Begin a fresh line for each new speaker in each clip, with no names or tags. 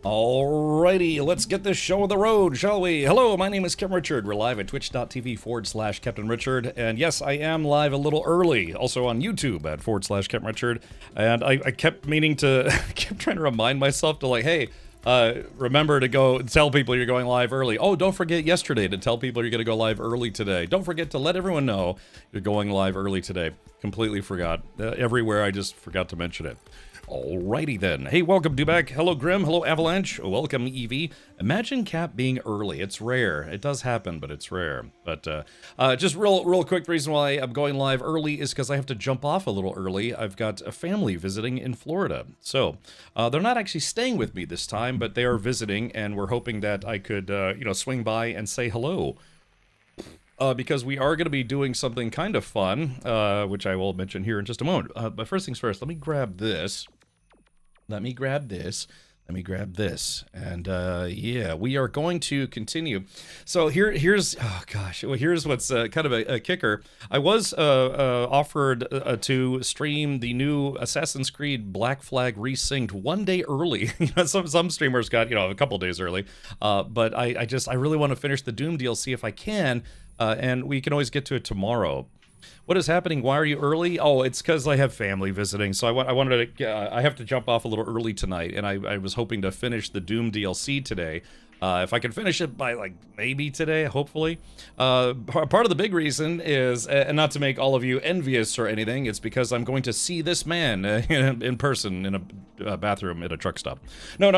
Alrighty, let's get this show on the road, shall we? Hello, my name is Captain Richard. We're live at twitch.tv/Captain Richard. And yes, I am live a little early, also on YouTube at /Captain Richard. And I kept meaning to, kept trying to remind myself to like, hey, remember to go tell people you're going live early. Oh, don't forget yesterday to tell people you're going to go live early today. Don't forget to let everyone know you're going live early today. Completely forgot. Everywhere I just forgot to mention it. Alrighty then. Hey, welcome Dubak. Hello Grim. Hello Avalanche. Welcome Evie. Imagine Cap being early. It's rare. It does happen, but it's rare. But just real quick, the reason why I'm going live early is because I have to jump off a little early. I've got a family visiting in Florida. So they're not actually staying with me this time, but they are visiting, and we're hoping that I could, swing by and say hello. Because we are going to be doing something kind of fun, which I will mention here in just a moment. But first things first, let me grab this. Let me grab this. And yeah, we are going to continue. So here's what's kind of a kicker. I was offered to stream the new Assassin's Creed Black Flag Resynced one day early. Some streamers got a couple days early, but I really want to finish the Doom DLC if I can. And we can always get to it tomorrow. What is happening? Why are you early? Oh, it's because I have family visiting. So I wanted to. I have to jump off a little early tonight, and I was hoping to finish the Doom DLC today. If I can finish it by maybe today, hopefully. Part of the big reason is, and not to make all of you envious or anything, it's because I'm going to see this man in person in a bathroom at a truck stop. No.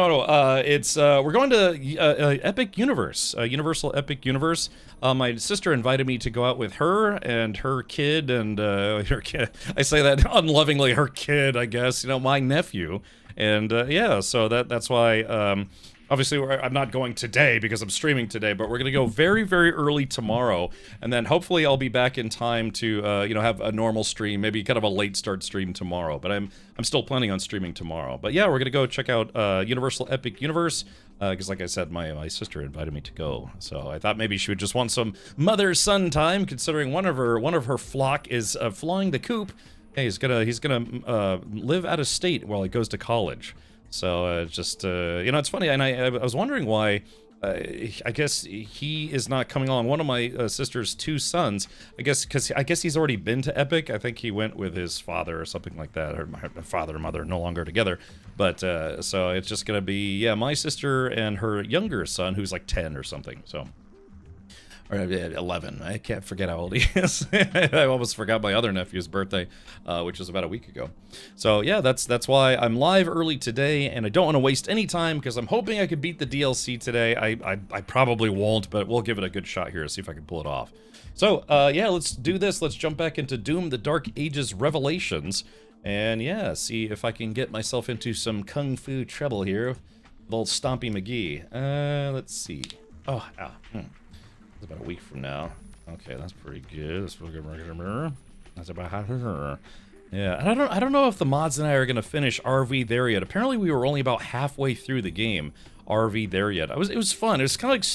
It's we're going to Epic Universe, Universal Epic Universe. My sister invited me to go out with her and her kid and her kid. I say that unlovingly, her kid, I guess. My nephew, and yeah. So that's why. Obviously, I'm not going today because I'm streaming today, but we're going to go very, very early tomorrow, and then hopefully I'll be back in time to, have a normal stream, maybe kind of a late start stream tomorrow. But I'm still planning on streaming tomorrow. But yeah, we're going to go check out Universal Epic Universe because, like I said, my sister invited me to go, so I thought maybe she would just want some mother-son time, considering one of her flock is flying the coop. Hey, he's gonna live out of state while he goes to college. So it's funny, and I was wondering why. I guess he is not coming along. One of my sister's two sons, I guess, because he's already been to Epic. I think he went with his father or something like that, or my father and mother no longer together. But so it's just gonna be my sister and her younger son, who's like 10 or something. So. Or 11. I can't forget how old he is. I almost forgot my other nephew's birthday, which was about a week ago. So yeah, that's why I'm live early today, and I don't want to waste any time because I'm hoping I could beat the DLC today. I probably won't, but we'll give it a good shot here to see if I can pull it off. So yeah, let's do this. Let's jump back into Doom: The Dark Ages Revelations, and yeah, see if I can get myself into some kung fu trouble here with old Stompy McGee. Let's see. Oh, It's about a week from now. Okay, that's pretty good. That's about how. Yeah, and I don't know if the mods and I are gonna finish RV there yet. Apparently, we were only about halfway through the game. RV there yet. It was fun. It was kind of like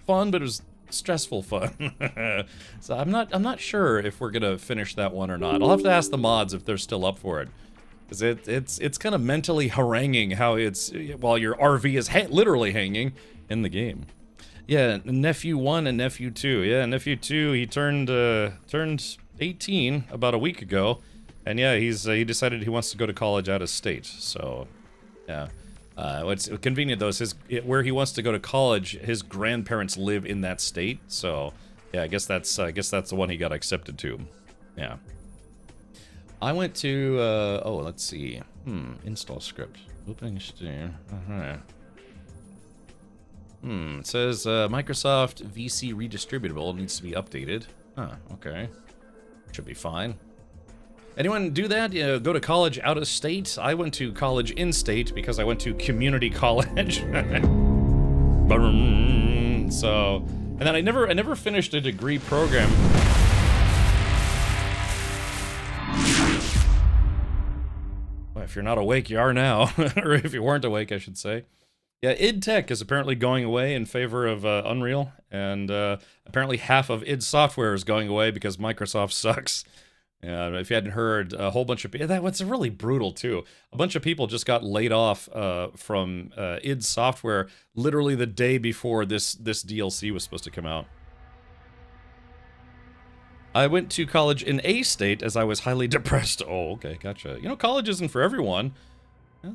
fun, but it was stressful fun. So I'm not sure if we're gonna finish that one or not. I'll have to ask the mods if they're still up for it. Because it's kind of mentally haranguing how it's while your RV is literally hanging in the game. Yeah, nephew 1 and nephew 2. Yeah, nephew 2, he turned 18 about a week ago, and yeah, he decided he wants to go to college out of state. So, yeah, what's convenient though is where he wants to go to college. His grandparents live in that state, so yeah, I guess that's the one he got accepted to. Yeah, I went to let's see, install script, opening Steam. It says Microsoft VC redistributable needs to be updated. Huh, okay. Should be fine. Anyone do that? Go to college out of state? I went to college in state because I went to community college. So, and then I never finished a degree program. Well, if you're not awake, you are now. Or if you weren't awake, I should say. Yeah, id Tech is apparently going away in favor of Unreal, and apparently half of id Software is going away because Microsoft sucks. If you hadn't heard, a whole bunch of people, that was really brutal too. A bunch of people just got laid off from id Software literally the day before this DLC was supposed to come out. I went to college in a state as I was highly depressed. Oh, okay, gotcha. You know, college isn't for everyone.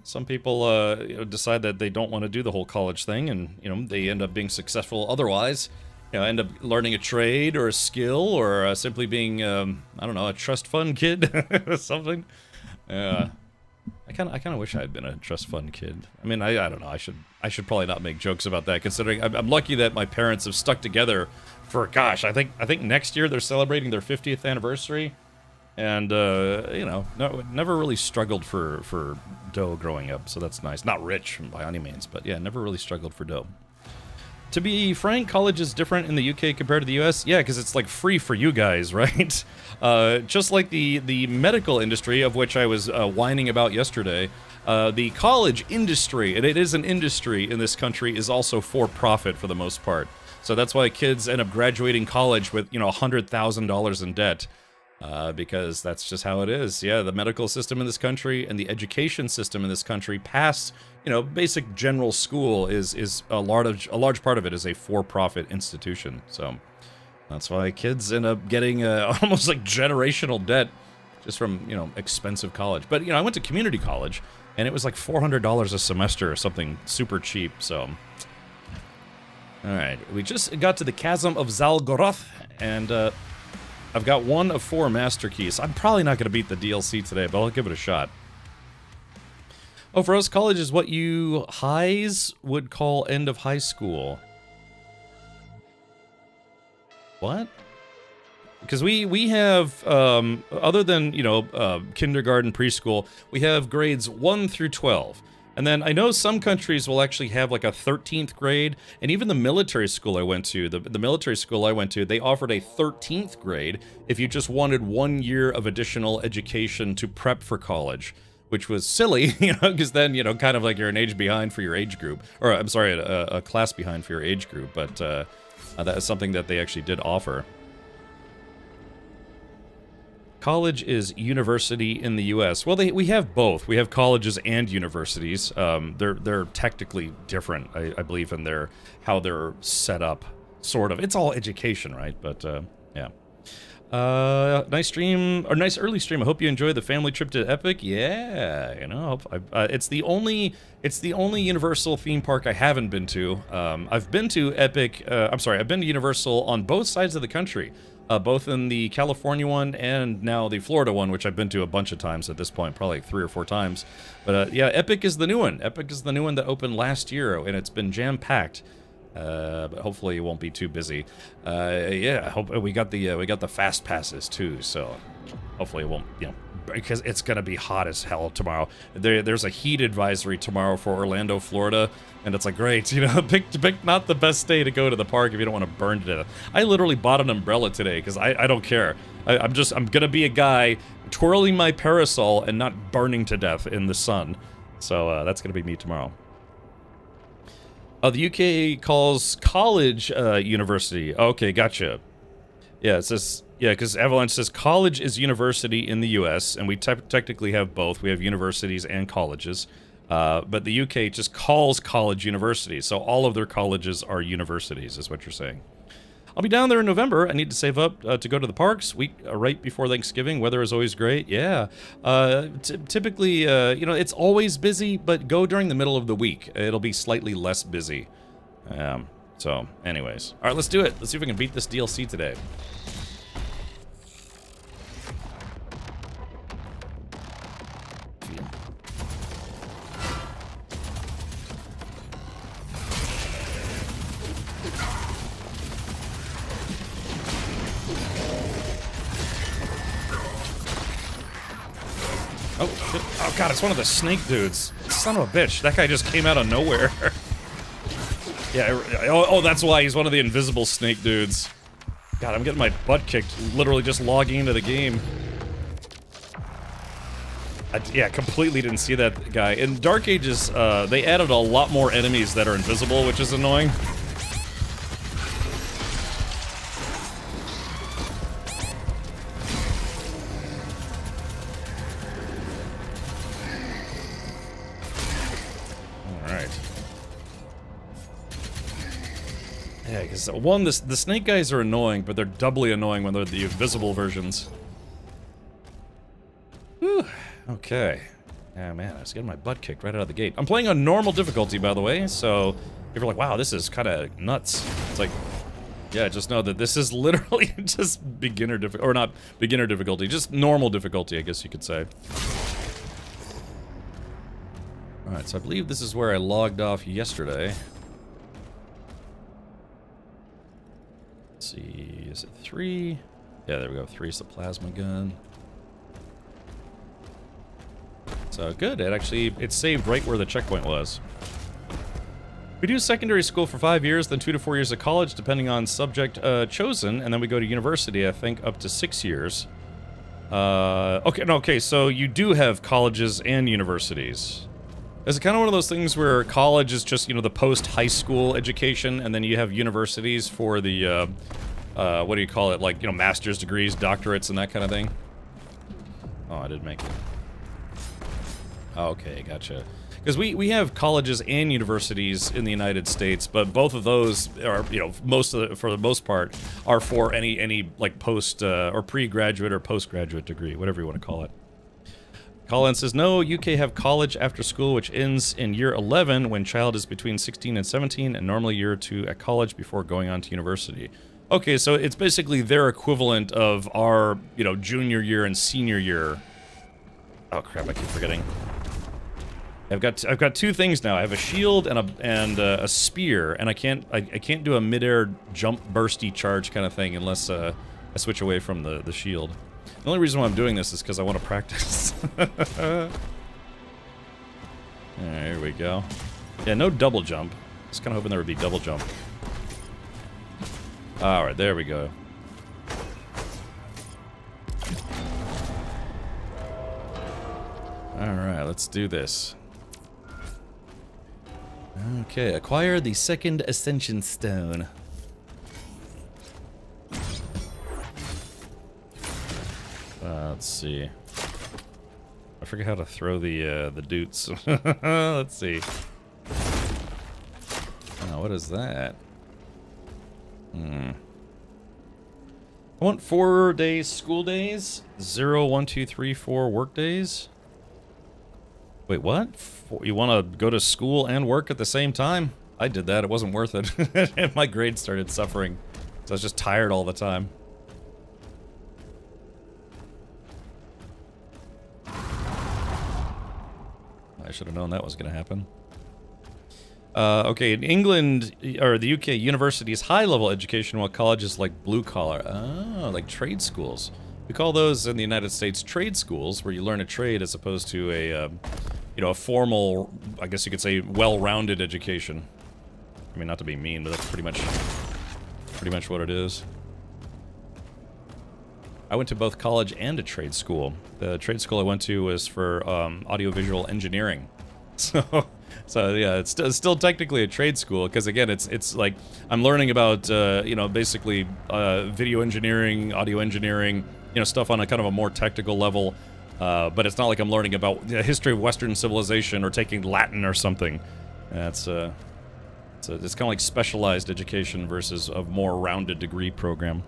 Some people decide that they don't want to do the whole college thing, and they end up being successful otherwise. End up learning a trade or a skill, or simply being, I don't know, a trust fund kid or something. I kind of wish I had been a trust fund kid. I mean, I don't know. I should probably not make jokes about that, considering I'm lucky that my parents have stuck together for, gosh, I think next year they're celebrating their 50th anniversary, and never really struggled for dough growing up, so that's nice. Not rich by any means, but yeah, never really struggled for dough. To be frank, college is different in the UK compared to the US. Yeah, because it's like free for you guys, right? Just like the medical industry, of which I was whining about yesterday, the college industry, and it is an industry in this country, is also for profit for the most part. So that's why kids end up graduating college with, $100,000 in debt. Because that's just how it is. Yeah, the medical system in this country and the education system in this country, past basic general school, is a large part of it is a for-profit institution. So that's why kids end up getting almost like generational debt just from expensive college. But I went to community college, and it was like $400 a semester or something super cheap. So all right, we just got to the Chasm of Zalgoroth, and I've got 1 of 4 master keys. I'm probably not going to beat the DLC today, but I'll give it a shot. Oh, for us, college is what you highs would call end of high school. What? Because we have, other than, kindergarten, preschool, we have grades 1 through 12. And then I know some countries will actually have like a 13th grade, and even the military school I went to, the military school I went to, they offered a 13th grade if you just wanted 1 year of additional education to prep for college, which was silly, because then, kind of like you're an age behind for your age group, or I'm sorry, a class behind for your age group, but that is something that they actually did offer. College is university in the U.S. Well, we have both. We have colleges and universities. They're technically different, I believe, in how they're set up. Sort of. It's all education, right? But yeah. Nice stream, or nice early stream. I hope you enjoyed the family trip to Epic. Yeah, it's the only Universal theme park I haven't been to. I've been to Epic. I've been to Universal on both sides of the country. Both in the California one and now the Florida one, which I've been to a bunch of times at this point, probably like 3 or 4 times. But yeah, Epic is the new one. Epic is the new one that opened last year, and it's been jam-packed. But hopefully it won't be too busy. Yeah, I hope we got the fast passes too, so hopefully it won't, because it's gonna be hot as hell tomorrow. There's a heat advisory tomorrow for Orlando, Florida, and it's like, great, pick not the best day to go to the park if you don't want to burn to death. I literally bought an umbrella today because I don't care. I'm gonna be a guy twirling my parasol and not burning to death in the sun. So that's gonna be me tomorrow. The UK calls college university. Okay, gotcha. Yeah, it says, because Avalanche says college is university in the US, and we technically have both. We have universities and colleges. But the UK just calls college university, so all of their colleges are universities, is what you're saying. I'll be down there in November. I need to save up to go to the parks right before Thanksgiving. Weather is always great. Yeah. Typically, it's always busy, but go during the middle of the week. It'll be slightly less busy. So, anyways. All right, let's do it. Let's see if we can beat this DLC today. Oh, shit. Oh, God, it's one of the snake dudes. Son of a bitch. That guy just came out of nowhere. Yeah, oh, that's why he's one of the invisible snake dudes. God, I'm getting my butt kicked literally just logging into the game. Yeah, completely didn't see that guy. In Dark Ages, they added a lot more enemies that are invisible, which is annoying. because one, the snake guys are annoying, but they're doubly annoying when they're the invisible versions. Whew. Okay. Yeah, man, I was getting my butt kicked right out of the gate. I'm playing on normal difficulty, by the way, so if you're like, wow, this is kind of nuts. It's like, yeah, just know that this is literally just beginner difficulty, or not beginner difficulty, just normal difficulty, I guess you could say. Alright, so I believe this is where I logged off yesterday. Let's see, is it 3? Yeah, there we go, 3 is the plasma gun. So good, it saved right where the checkpoint was. We do secondary school for 5 years, then 2 to 4 years of college, depending on subject chosen, and then we go to university, I think, up to 6 years. Okay, so you do have colleges and universities. Is it kind of one of those things where college is just, you know, the post-high school education, and then you have universities for the, what do you call it, like, you know, master's degrees, doctorates, and that kind of thing? Oh, I didn't make it. Okay, gotcha. Because we have colleges and universities in the United States, but both of those are, you know, for the most part, are for any like post or pre-graduate or postgraduate degree, whatever you want to call it. Colin says, no, UK have college after school, which ends in year 11 when child is between 16 and 17, and normally year 2 at college before going on to university. Okay, so it's basically their equivalent of our, you know, junior year and senior year. Oh crap, I keep forgetting. I've got 2 things now. I have a shield and a spear, and I can't do a midair jump bursty charge kind of thing unless I switch away from the shield. The only reason why I'm doing this is because I want to practice. There we go. Yeah, no double jump. Just kind of hoping there would be double jump. All right, there we go. All right, let's do this. Okay, acquire the second Ascension Stone. Let's see. I forget how to throw the doots. Let's see. Oh, what is that? I want 4 days school days. 0, 1, 2, 3, 4 work days. Wait, what? You want to go to school and work at the same time? I did that. It wasn't worth it. And my grades started suffering. So I was just tired all the time. I should have known that was going to happen. Okay, in England, or the UK, university is high-level education, while college is like blue-collar. Oh, like trade schools. We call those in the United States trade schools, where you learn a trade as opposed to a, you know, a formal, I guess you could say, well-rounded education. I mean, not to be mean, but that's pretty much what it is. I went to both college and a trade school. The trade school I went to was for audiovisual engineering. So yeah, it's still technically a trade school, because again, it's like I'm learning about you know, basically video engineering, audio engineering, you know, stuff on a kind of a more technical level. But it's not like I'm learning about the history of Western civilization or taking Latin or something. It's kind of like specialized education versus a more rounded degree program.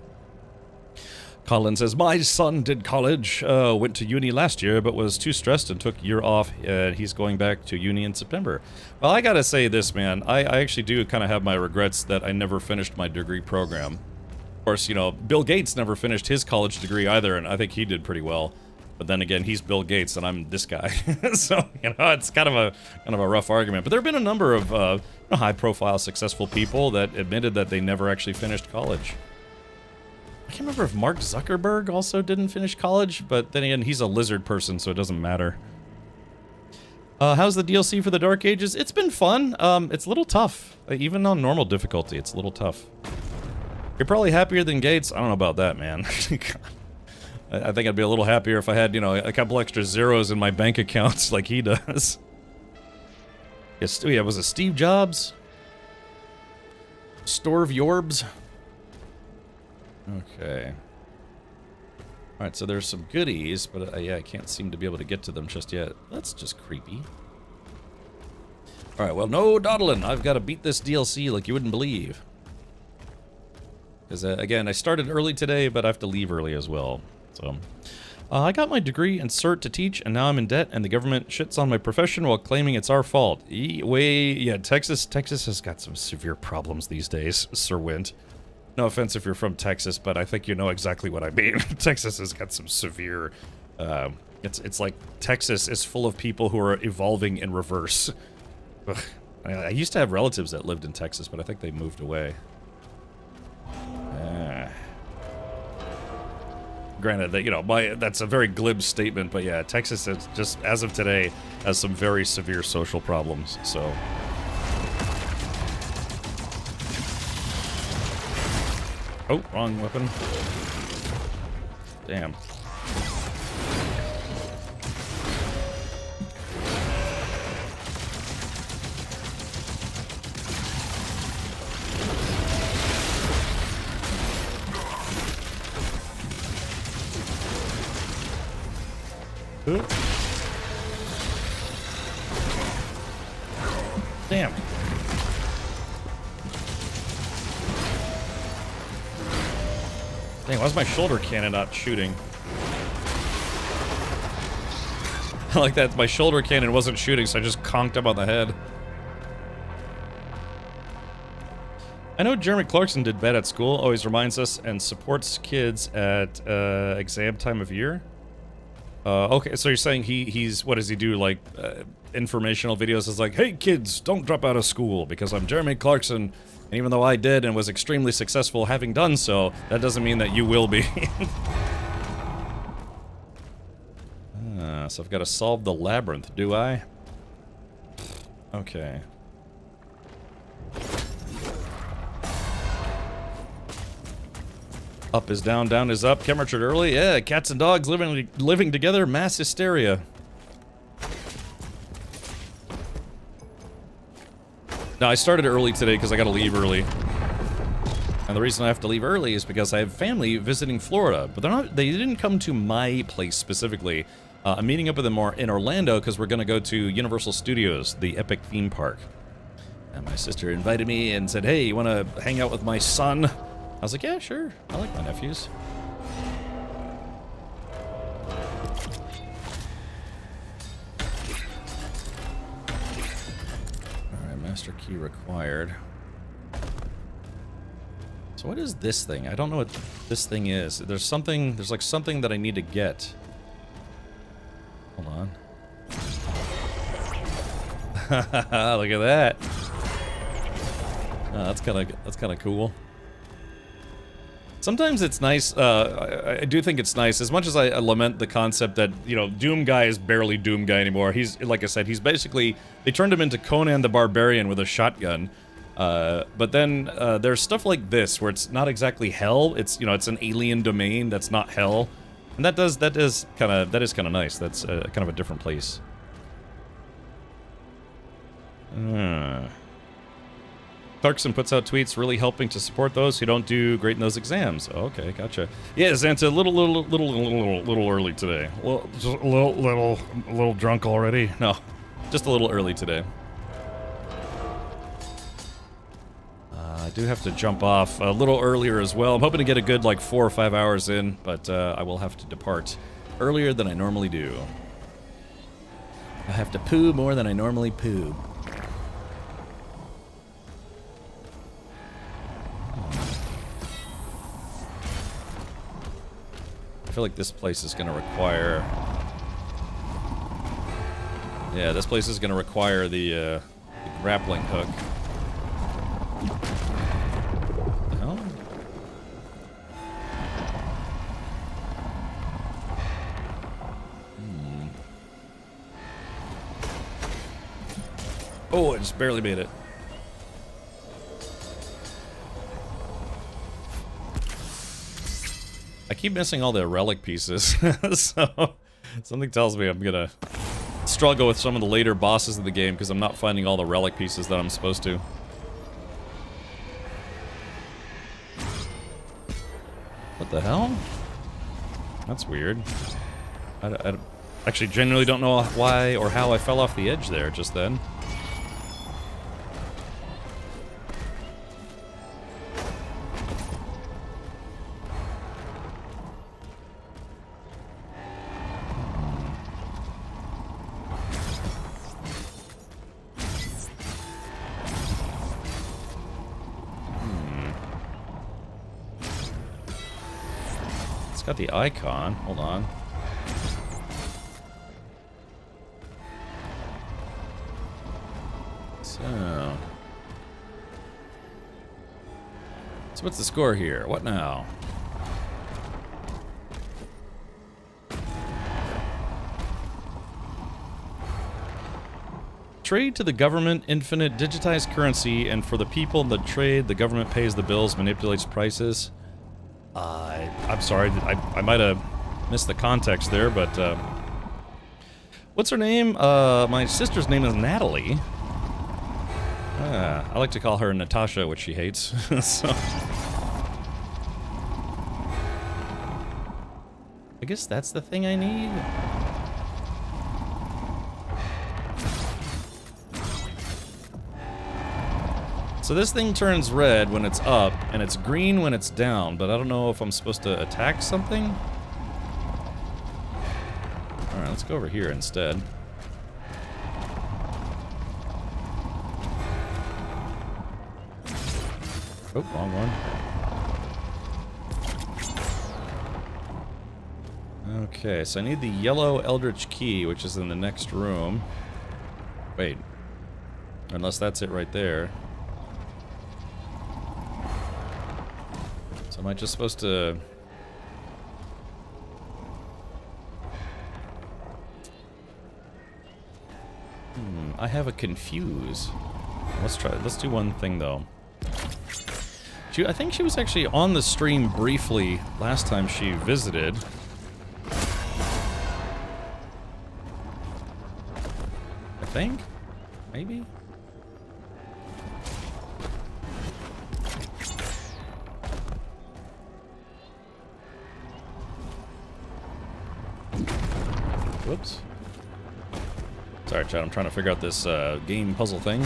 Colin says, my son did college, went to uni last year, but was too stressed and took a year off. He's going back to uni in September. Well, I gotta say this, man. I actually do kind of have my regrets that I never finished my degree program. Of course, you know, Bill Gates never finished his college degree either, and I think he did pretty well. But then again, he's Bill Gates, and I'm this guy. So, you know, it's kind of a rough argument. But there have been a number of high-profile, successful people that admitted that they never actually finished college. I can't remember if Mark Zuckerberg also didn't finish college, but then again, he's a lizard person, so it doesn't matter. How's the DLC for the Dark Ages? It's been fun. It's a little tough. Even on normal difficulty, it's a little tough. You're probably happier than Gates? I don't know about that, man. I think I'd be a little happier if I had, you know, a couple extra zeros in my bank accounts like he does. Yes, yeah, was it Steve Jobs? Store of Yorbs? Okay. Alright, so there's some goodies, but yeah, I can't seem to be able to get to them just yet. That's just creepy. Alright, well, no dawdling. I've got to beat this DLC like you wouldn't believe. Because, again, I started early today, but I have to leave early as well. So, I got my degree and cert to teach, and now I'm in debt, and the government shits on my profession while claiming it's our fault. Yeah, Texas has got some severe problems these days, Sir Wint. No offense if you're from Texas, but I think you know exactly what I mean. Texas has got some severe... It's like Texas is full of people who are evolving in reverse. Ugh. I used to have relatives that lived in Texas, but I think they moved away. Granted, that, you know, that's a very glib statement, but yeah, Texas is just, as of today, has some very severe social problems, so... Oh, wrong weapon. Damn. Damn. Dang, why's my shoulder cannon not shooting? I like that my shoulder cannon wasn't shooting, so I just conked him on the head. I know Jeremy Clarkson did bad at school, always reminds us and supports kids at exam time of year. Okay, so you're saying he's what does he do, like informational videos? It's like, hey kids, don't drop out of school because I'm Jeremy Clarkson, and even though I did and was extremely successful having done so, that doesn't mean that you will be. So I've got to solve the labyrinth, do I? Okay. Up is down, down is up. Chem Richard early. Yeah, cats and dogs living together. Mass hysteria. Now, I started early today because I got to leave early. And the reason I have to leave early is because I have family visiting Florida. But they didn't come to my place specifically. I'm meeting up with them more in Orlando because we're going to go to Universal Studios, the Epic theme park. And my sister invited me and said, hey, you want to hang out with my son? I was like, yeah, sure. I like my nephews. Alright, master key required. So what is this thing? I don't know what this thing is. There's like something that I need to get. Hold on. Look at that. That's kind of cool. Sometimes it's nice, I do think it's nice, as much as I lament the concept that, you know, Doom Guy is barely Doom Guy anymore. He's, like I said, he's basically, they turned him into Conan the Barbarian with a shotgun. But then, there's stuff like this, where it's not exactly hell, it's, you know, it's an alien domain that's not hell. And that is kind of nice. That's kind of a different place. Clarkson puts out tweets really helping to support those who don't do great in those exams. Oh, okay, gotcha. Yeah, Xanta, a little early today. Just a little drunk already. No, just a little early today. I do have to jump off a little earlier as well. I'm hoping to get a good, like, 4 or 5 hours in, but I will have to depart earlier than I normally do. I have to poo more than I normally poo. I feel like this place is going to require... Yeah, this place is going to require the grappling hook. Oh, I just barely made it. I keep missing all the relic pieces, so something tells me I'm gonna struggle with some of the later bosses of the game because I'm not finding all the relic pieces that I'm supposed to. What the hell? That's weird. I actually genuinely don't know why or how I fell off the edge there just then. got the icon. Hold on. So what's the score here? What now? Trade to the government, infinite, digitized currency, and for the people that trade, the government pays the bills, manipulates prices. I'm sorry, I might have missed the context there, but what's her name? My sister's name is Natalie. I like to call her Natasha, which she hates. So I guess that's the thing I need. So this thing turns red when it's up, and it's green when it's down, but I don't know if I'm supposed to attack something. Alright, let's go over here instead. Oh, wrong one. Okay, so I need the yellow Eldritch Key, which is in the next room. Wait. Unless that's it right there. So am I just supposed to... I have a confuse. Let's try. Let's do one thing though. I think she was actually on the stream briefly last time she visited. I think? Maybe? Whoops. Sorry, chat, I'm trying to figure out this game puzzle thing.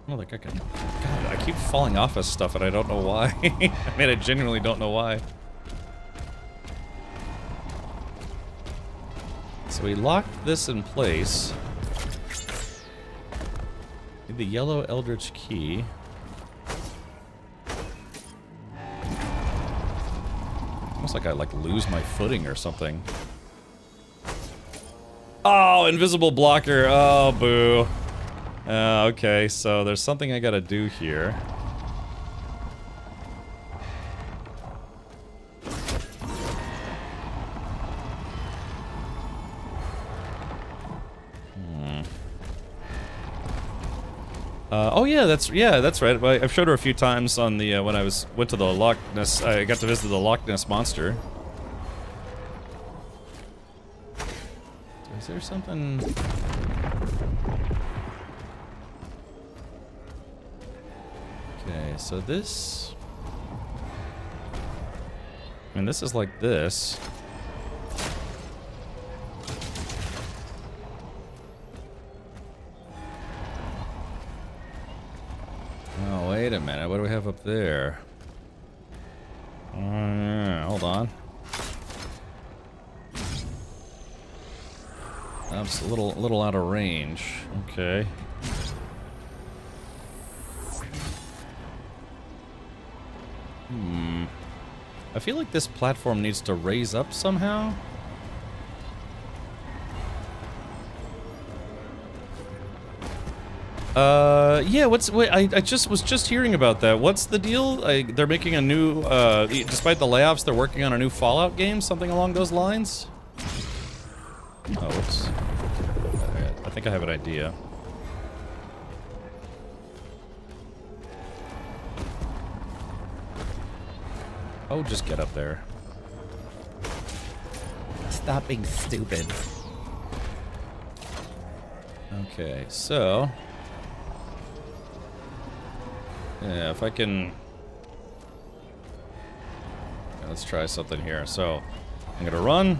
Like I can... God, I keep falling off of stuff and I don't know why. I mean, I genuinely don't know why. So we locked this in place. Need the yellow Eldritch Key. Almost like I lose my footing or something. Oh, invisible blocker. Oh, boo. Okay, so there's something I gotta do here. Oh yeah, that's right. I've showed her a few times on the when I went to the Loch Ness. I got to visit the Loch Ness Monster. Is there something? Okay, so this... I mean, this is like this. Oh, wait a minute. What do we have up there? Hold on. That's a little out of range. Okay. I feel like this platform needs to raise up somehow. Yeah, wait, I was just hearing about that. What's the deal? They're making a new, despite the layoffs, they're working on a new Fallout game, something along those lines? Oh, whoops. I think I have an idea. Oh, just get up there. Stop being stupid. Okay, so... yeah, if I can... yeah, let's try something here. So, I'm gonna run.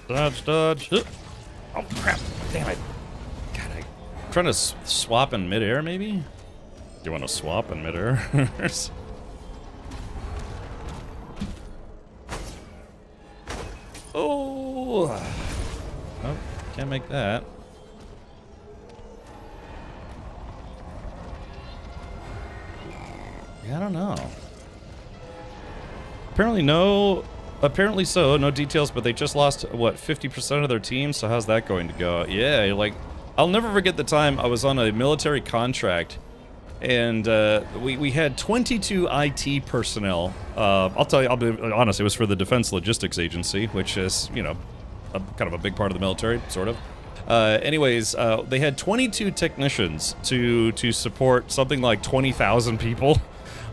Dodge, dodge. Oh, crap. Damn it. God, I'm trying to swap in midair, maybe? Do you want to swap in midair? Ooh. Oh, can't make that. Yeah, I don't know. Apparently so, no details, but they just lost, what, 50% of their team, so how's that going to go? Yeah, like, I'll never forget the time I was on a military contract, and we had 22 IT personnel. I'll tell you, I'll be honest, it was for the Defense Logistics Agency, which is, you know, kind of a big part of the military, sort of. Anyways, they had 22 technicians to support something like 20,000 people.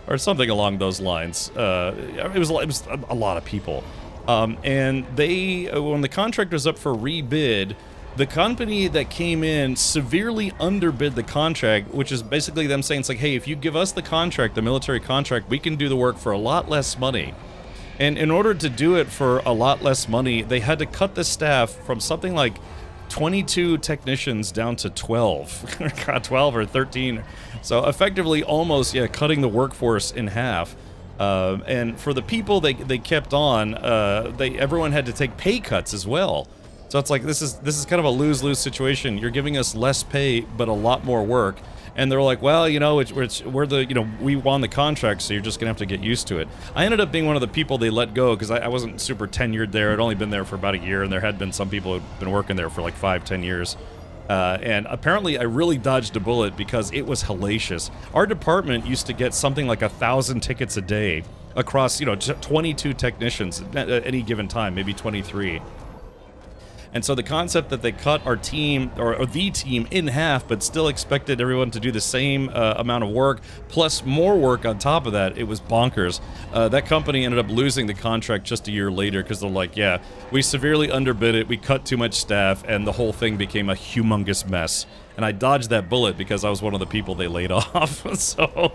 Or something along those lines. It was a lot of people. And they, when the contract was up for rebid, the company that came in severely underbid the contract, which is basically them saying, it's like, hey, if you give us the contract, the military contract, we can do the work for a lot less money. And in order to do it for a lot less money, they had to cut the staff from something like 22 technicians down to 12. 12 or 13. So effectively almost, yeah, cutting the workforce in half. And for the people they kept on, everyone had to take pay cuts as well. So it's like, this is kind of a lose-lose situation. You're giving us less pay, but a lot more work. And they're like, well, you know, we're the, you know, we won the contract, so you're just gonna have to get used to it. I ended up being one of the people they let go because I wasn't super tenured there. I'd only been there for about a year, and there had been some people who'd been working there for like 5-10 years. And apparently I really dodged a bullet because it was hellacious. Our department used to get something like 1,000 tickets a day across, you know, 22 technicians at any given time, maybe 23. And so the concept that they cut our team, or the team, in half, but still expected everyone to do the same amount of work, plus more work on top of that, it was bonkers. That company ended up losing the contract just a year later because they're like, yeah, we severely underbid it, we cut too much staff, and the whole thing became a humongous mess. And I dodged that bullet because I was one of the people they laid off. So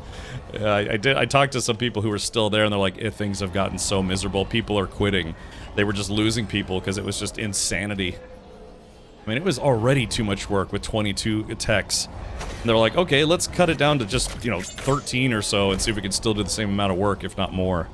I talked to some people who were still there, and they're like, things have gotten so miserable, people are quitting. They were just losing people because it was just insanity. I mean, it was already too much work with 22 techs. And they're like, okay, let's cut it down to just, you know, 13 or so and see if we can still do the same amount of work, if not more.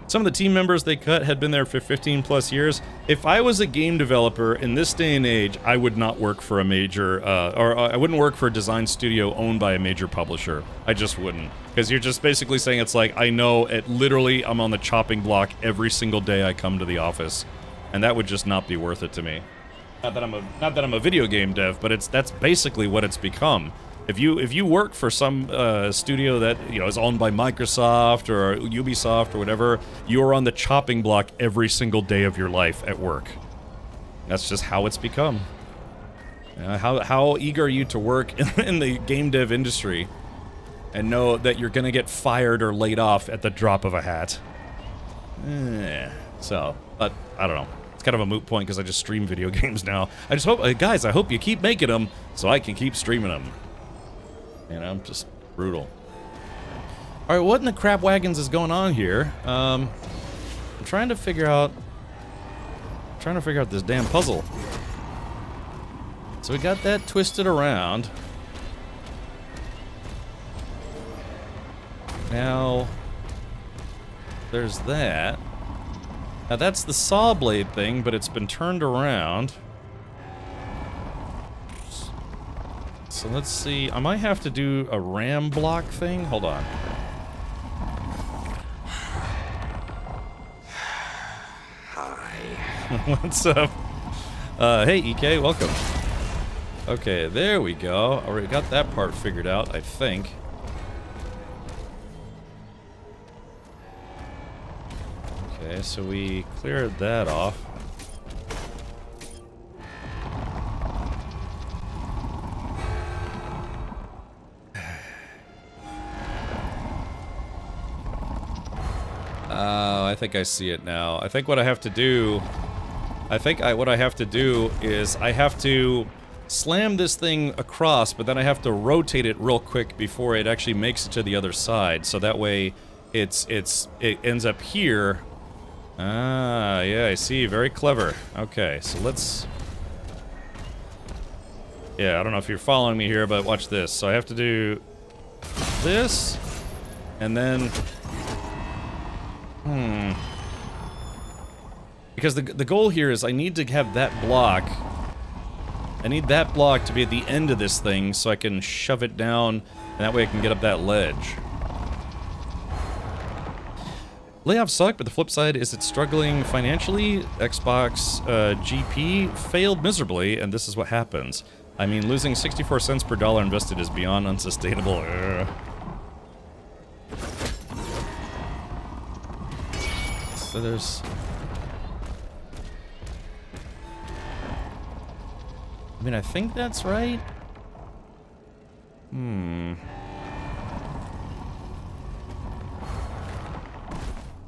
Some of the team members they cut had been there for 15 plus years. If I was a game developer in this day and age, I would not work for a major, or I wouldn't work for a design studio owned by a major publisher. I just wouldn't. Because you're just basically saying, it's like, I know literally I'm on the chopping block every single day I come to the office. And that would just not be worth it to me. Not that I'm a video game dev, but that's basically what it's become. If you work for some studio that, you know, is owned by Microsoft or Ubisoft or whatever, you are on the chopping block every single day of your life at work. That's just how it's become. How eager are you to work in the game dev industry and know that you're gonna get fired or laid off at the drop of a hat? So, but I don't know. It's kind of a moot point because I just stream video games now. I just hope, guys, I hope you keep making them so I can keep streaming them. You know, just brutal. All right, what in the crap wagons is going on here? I'm trying to figure out this damn puzzle. So we got that twisted around. Now, there's that. Now that's the saw blade thing, but it's been turned around. So let's see, I might have to do a ram block thing. Hold on. Hi. What's up? Hey, EK, welcome. Okay, there we go. Already got that part figured out, I think. Okay, so we cleared that off. I think I see it now. I think what I have to do... what I have to do is I have to slam this thing across, but then I have to rotate it real quick before it actually makes it to the other side. So that way it ends up here. Ah, yeah, I see. Very clever. Okay, so let's... Yeah, I don't know if you're following me here, but watch this. So I have to do this, and then... Because the goal here is I need to have that block. I need that block to be at the end of this thing so I can shove it down, and that way I can get up that ledge. Layoffs suck, but the flip side is it's struggling financially. Xbox GP failed miserably, and this is what happens. I mean, losing 64 cents per dollar invested is beyond unsustainable. So there's... I mean, I think that's right.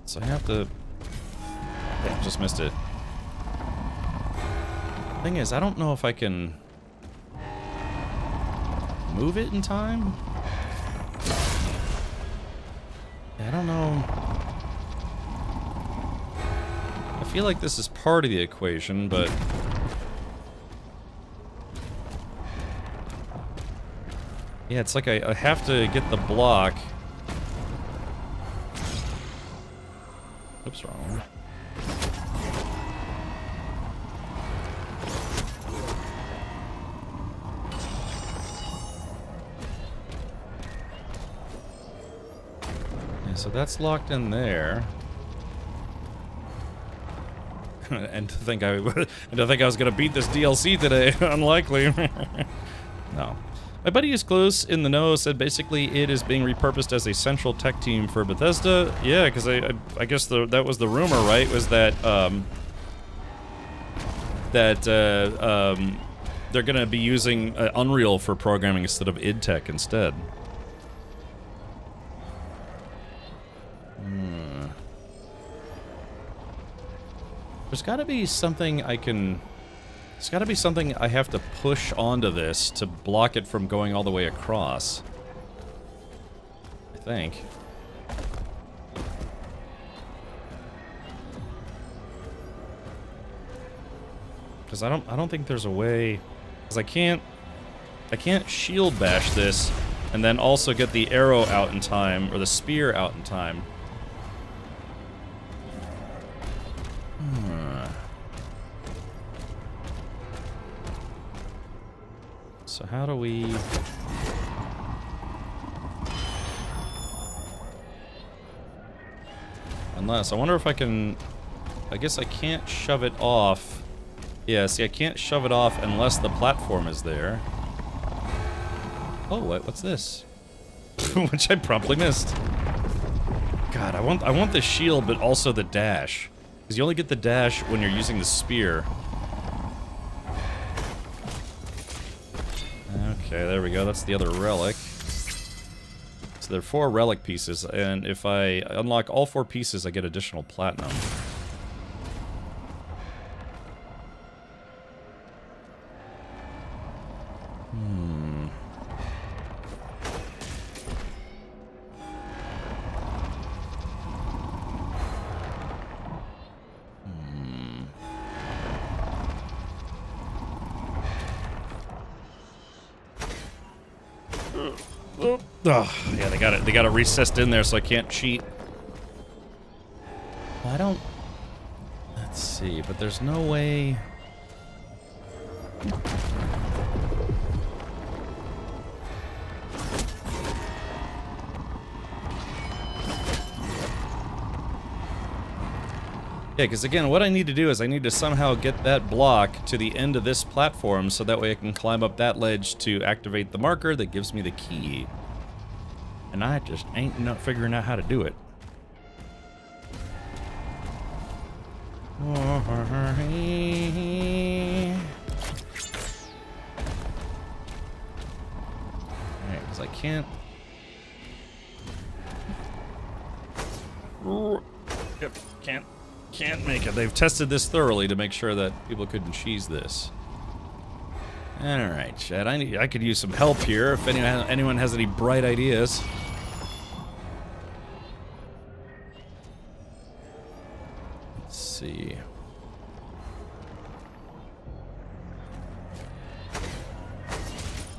So I have to... Yeah, just missed it. Thing is, I don't know if I can... move it in time? I don't know. I feel like this is part of the equation, but... yeah, it's like I have to get the block. Oops, wrong one. Yeah, so that's locked in there. And to think I was gonna beat this DLC today, unlikely. No. My buddy is close in the know, said basically it is being repurposed as a central tech team for Bethesda. Yeah, because I guess that was the rumor, right? Was that they're gonna be using Unreal for programming instead of id Tech instead. There's got to be something I can... There's got to be something I have to push onto this to block it from going all the way across. I think. Because I don't think there's a way... Because I can't shield bash this and then also get the arrow out in time, or the spear out in time. So how do we... Unless, I wonder if I can... I guess I can't shove it off. Yeah, see, I can't shove it off unless the platform is there. Oh, what's this? Which I promptly missed. God, I want the shield, but also the dash. Because you only get the dash when you're using the spear. Okay, there we go. That's the other relic. So there are 4 relic pieces, and if I unlock all 4 pieces, I get additional platinum. Oh, yeah, they got it recessed in there so I can't cheat. I don't... Let's see, but there's no way... Yeah, because again, what I need to do is I need to somehow get that block to the end of this platform so that way I can climb up that ledge to activate the marker that gives me the key. And I just ain't not figuring out how to do it. Alright, because I can't... Yep, can't make it. They've tested this thoroughly to make sure that people couldn't cheese this. Alright, Chad, I could use some help here if anyone has any bright ideas. Let's see.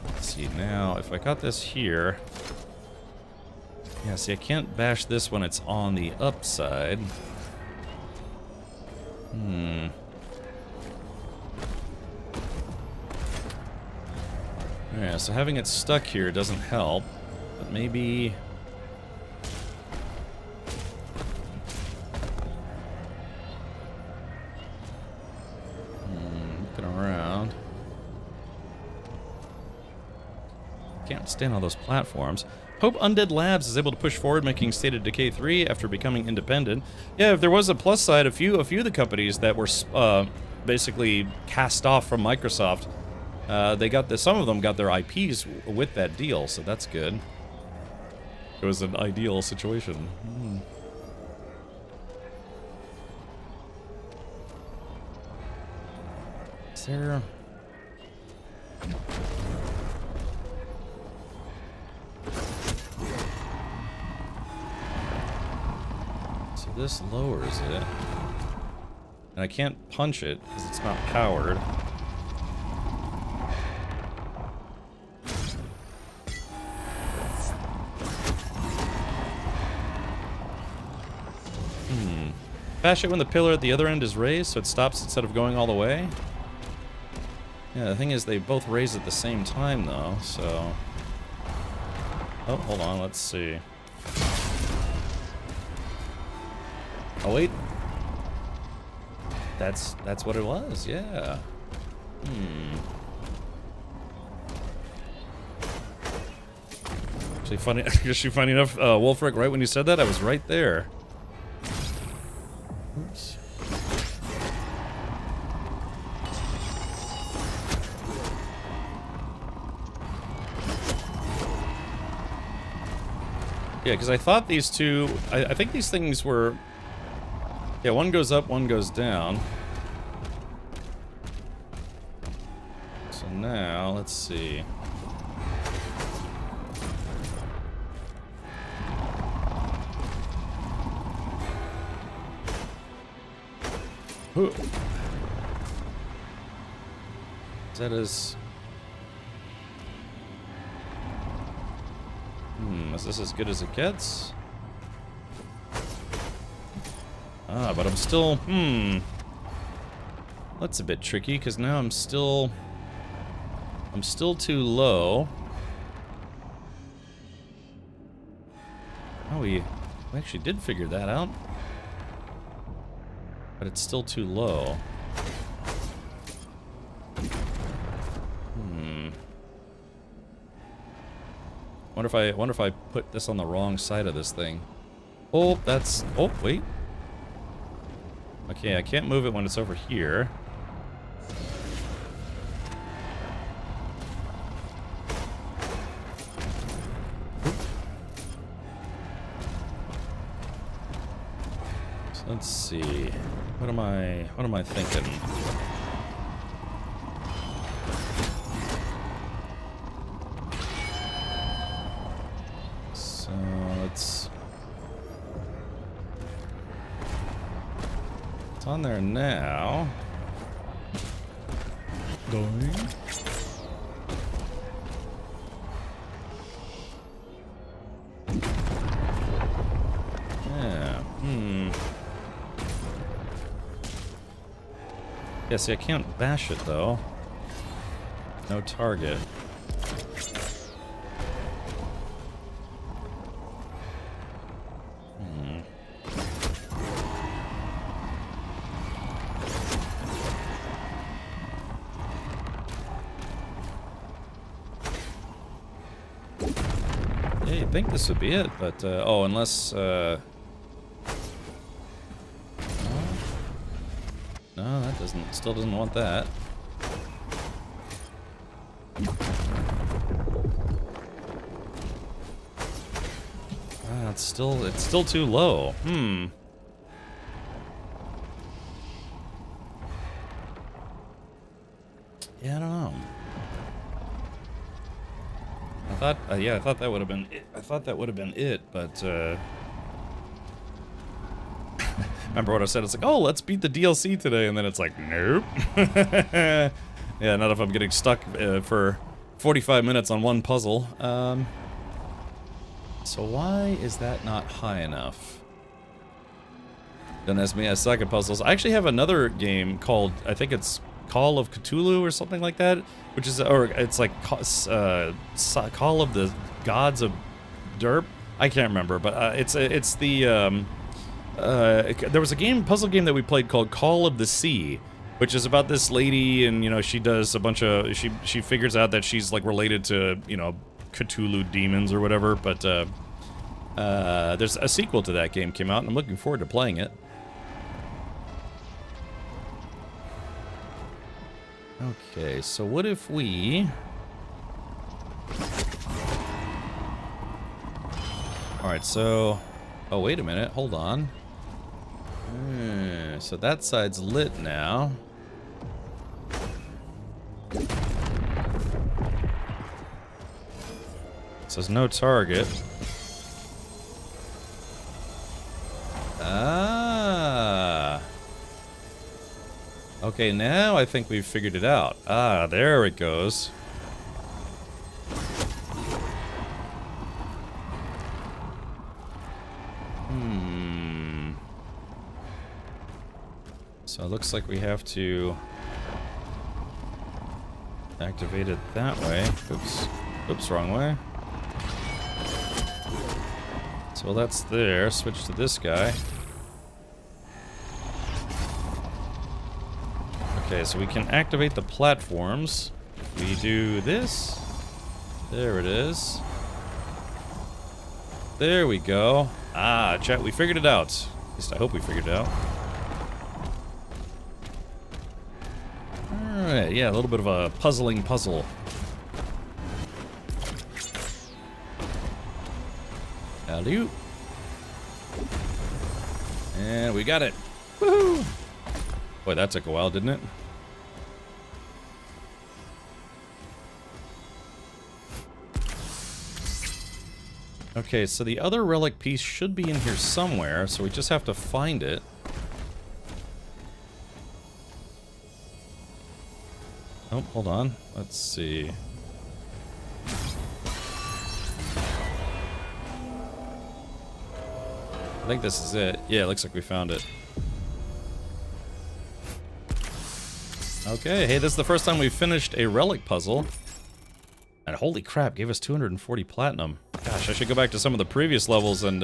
Let's see, now, if I got this here... Yeah, see, I can't bash this when it's on the upside. Yeah, so having it stuck here doesn't help, but maybe... looking around. Can't stand on those platforms. Hope Undead Labs is able to push forward, making State of Decay 3 after becoming independent. Yeah, if there was a plus side, a few of the companies that were basically cast off from Microsoft, they got some of them got their IPs with that deal, so that's good. It was an ideal situation. Is there... So this lowers it. And I can't punch it because it's not powered. Bash it when the pillar at the other end is raised, so it stops instead of going all the way. Yeah, the thing is they both raise at the same time, though, so... Oh, hold on, let's see. Oh, wait. That's what it was, yeah. Actually funny enough, Wolfric, right when you said that, I was right there. Oops. Yeah, because I thought these two... I think these things were... Yeah, one goes up, one goes down. So now, let's see. Ooh. Is that as... is this as good as it gets? Ah, but I'm still... That's a bit tricky, because now I'm still too low. Oh, we actually did figure that out. But it's still too low. Wonder if I put this on the wrong side of this thing. Oh, that's... Oh, wait. Okay, I can't move it when it's over here. So let's see. What am I thinking? So it's on there now. Going. Yeah. Yeah, see, I can't bash it, though. No target. Yeah, you'd think this would be it, but, oh, unless, no, that still doesn't want that. Ah, it's still too low. Yeah, I don't know. I thought, yeah, I thought that would have been it. I thought that would have been it, but, remember what I said? It's like, oh, let's beat the DLC today, and then it's like, nope. Yeah, not if I'm getting stuck for 45 minutes on one puzzle. So why is that not high enough? Don't ask me, I suck at puzzles. I actually have another game called, I think it's Call of Cthulhu or something like that, which is, or it's like Call of the Gods of Derp. I can't remember, but it's the there was a puzzle game that we played called Call of the Sea, which is about this lady, and you know, she does a bunch of, she figures out that she's like related to, you know, Cthulhu demons or whatever. But there's a sequel to that game came out, and I'm looking forward to playing it. Okay, so what if we... Alright, so... Oh, wait a minute, hold on. So that side's lit now. It says no target. Ah. Okay, now I think we've figured it out. Ah, there it goes. So it looks like we have to activate it that way. Oops. Oops, wrong way. So while that's there, switch to this guy. Okay, so we can activate the platforms. We do this. There it is. There we go. Ah, chat, we figured it out. At least I hope we figured it out. Alright, yeah, a little bit of a puzzling puzzle. Alley-oop. And we got it. Woohoo! Boy, that took a while, didn't it? Okay, so the other relic piece should be in here somewhere, so we just have to find it. Oh, hold on. Let's see. I think this is it. Yeah, it looks like we found it. Okay, hey, this is the first time we've finished a relic puzzle. And holy crap, gave us 240 platinum. Gosh, I should go back to some of the previous levels and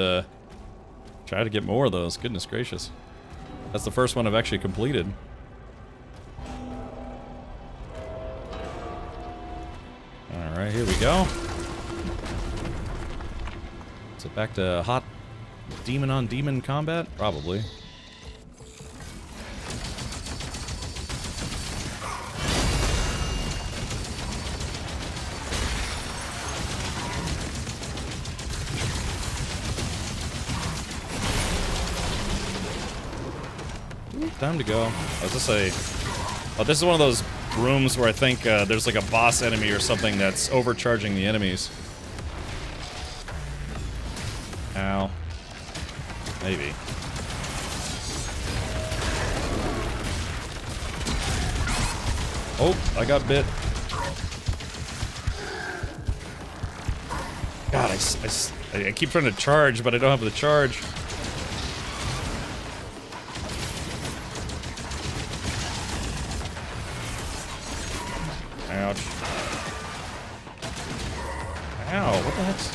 try to get more of those. Goodness gracious. That's the first one I've actually completed. Alright, here we go. Is it back to hot demon on demon combat? Probably. Time to go. I was just say, oh, this is one of those rooms where I think there's like a boss enemy or something that's overcharging the enemies. Ow. Maybe. Oh, I got bit. God, I keep trying to charge, but I don't have the charge. Ouch. Ow, what the heck's...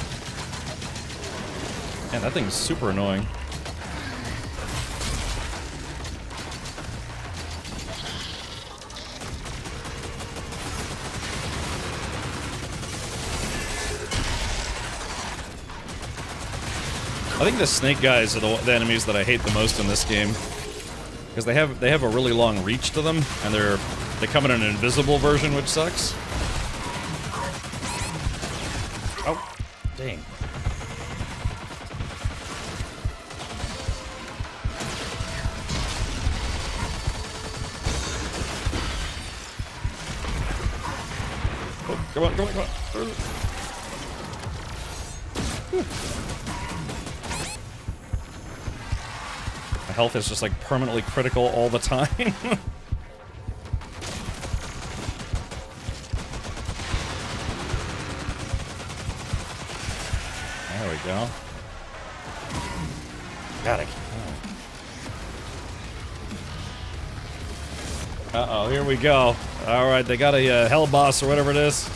Man, that thing's super annoying. I think the snake guys are the enemies that I hate the most in this game. Because they have a really long reach to them, and they come in an invisible version, which sucks. Oh, dang. Oh, come on, come on, come on. My health is just like permanently critical all the time. There we go. Got it. Uh-oh, here we go. Alright, they got a hell boss or whatever it is.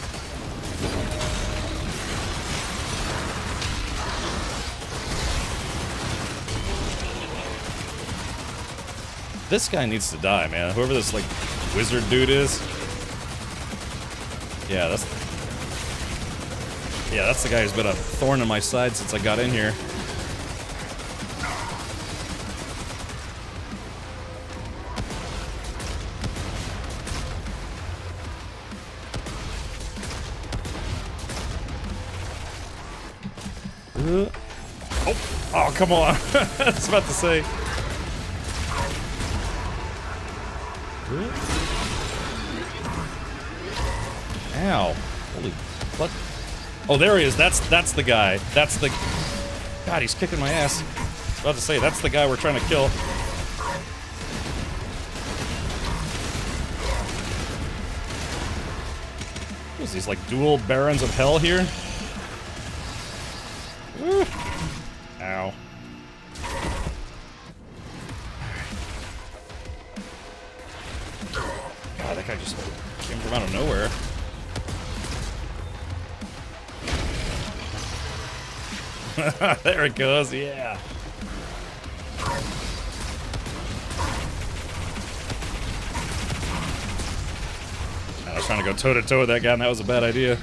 This guy needs to die, man. Whoever this, like, wizard dude is. Yeah, that's the guy who's been a thorn in my side since I got in here. Oh, come on. I was about to say. Ow. Holy what? Oh, there he is. That's the guy. That's the... God, he's kicking my ass. I was about to say, that's the guy we're trying to kill. What is these, like, dual Barons of Hell here? Ow. God, that guy just came from out of nowhere. There it goes, yeah. I was trying to go toe-to-toe with that guy, and that was a bad idea.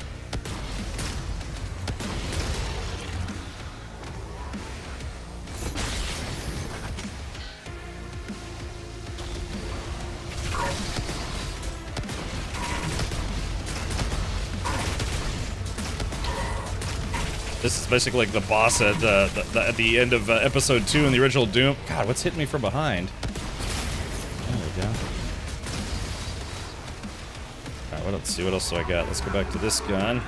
This is basically like the boss at the end of episode 2 in the original Doom. God, what's hitting me from behind? There we go. Alright, let's see what else do I got. Let's go back to this gun.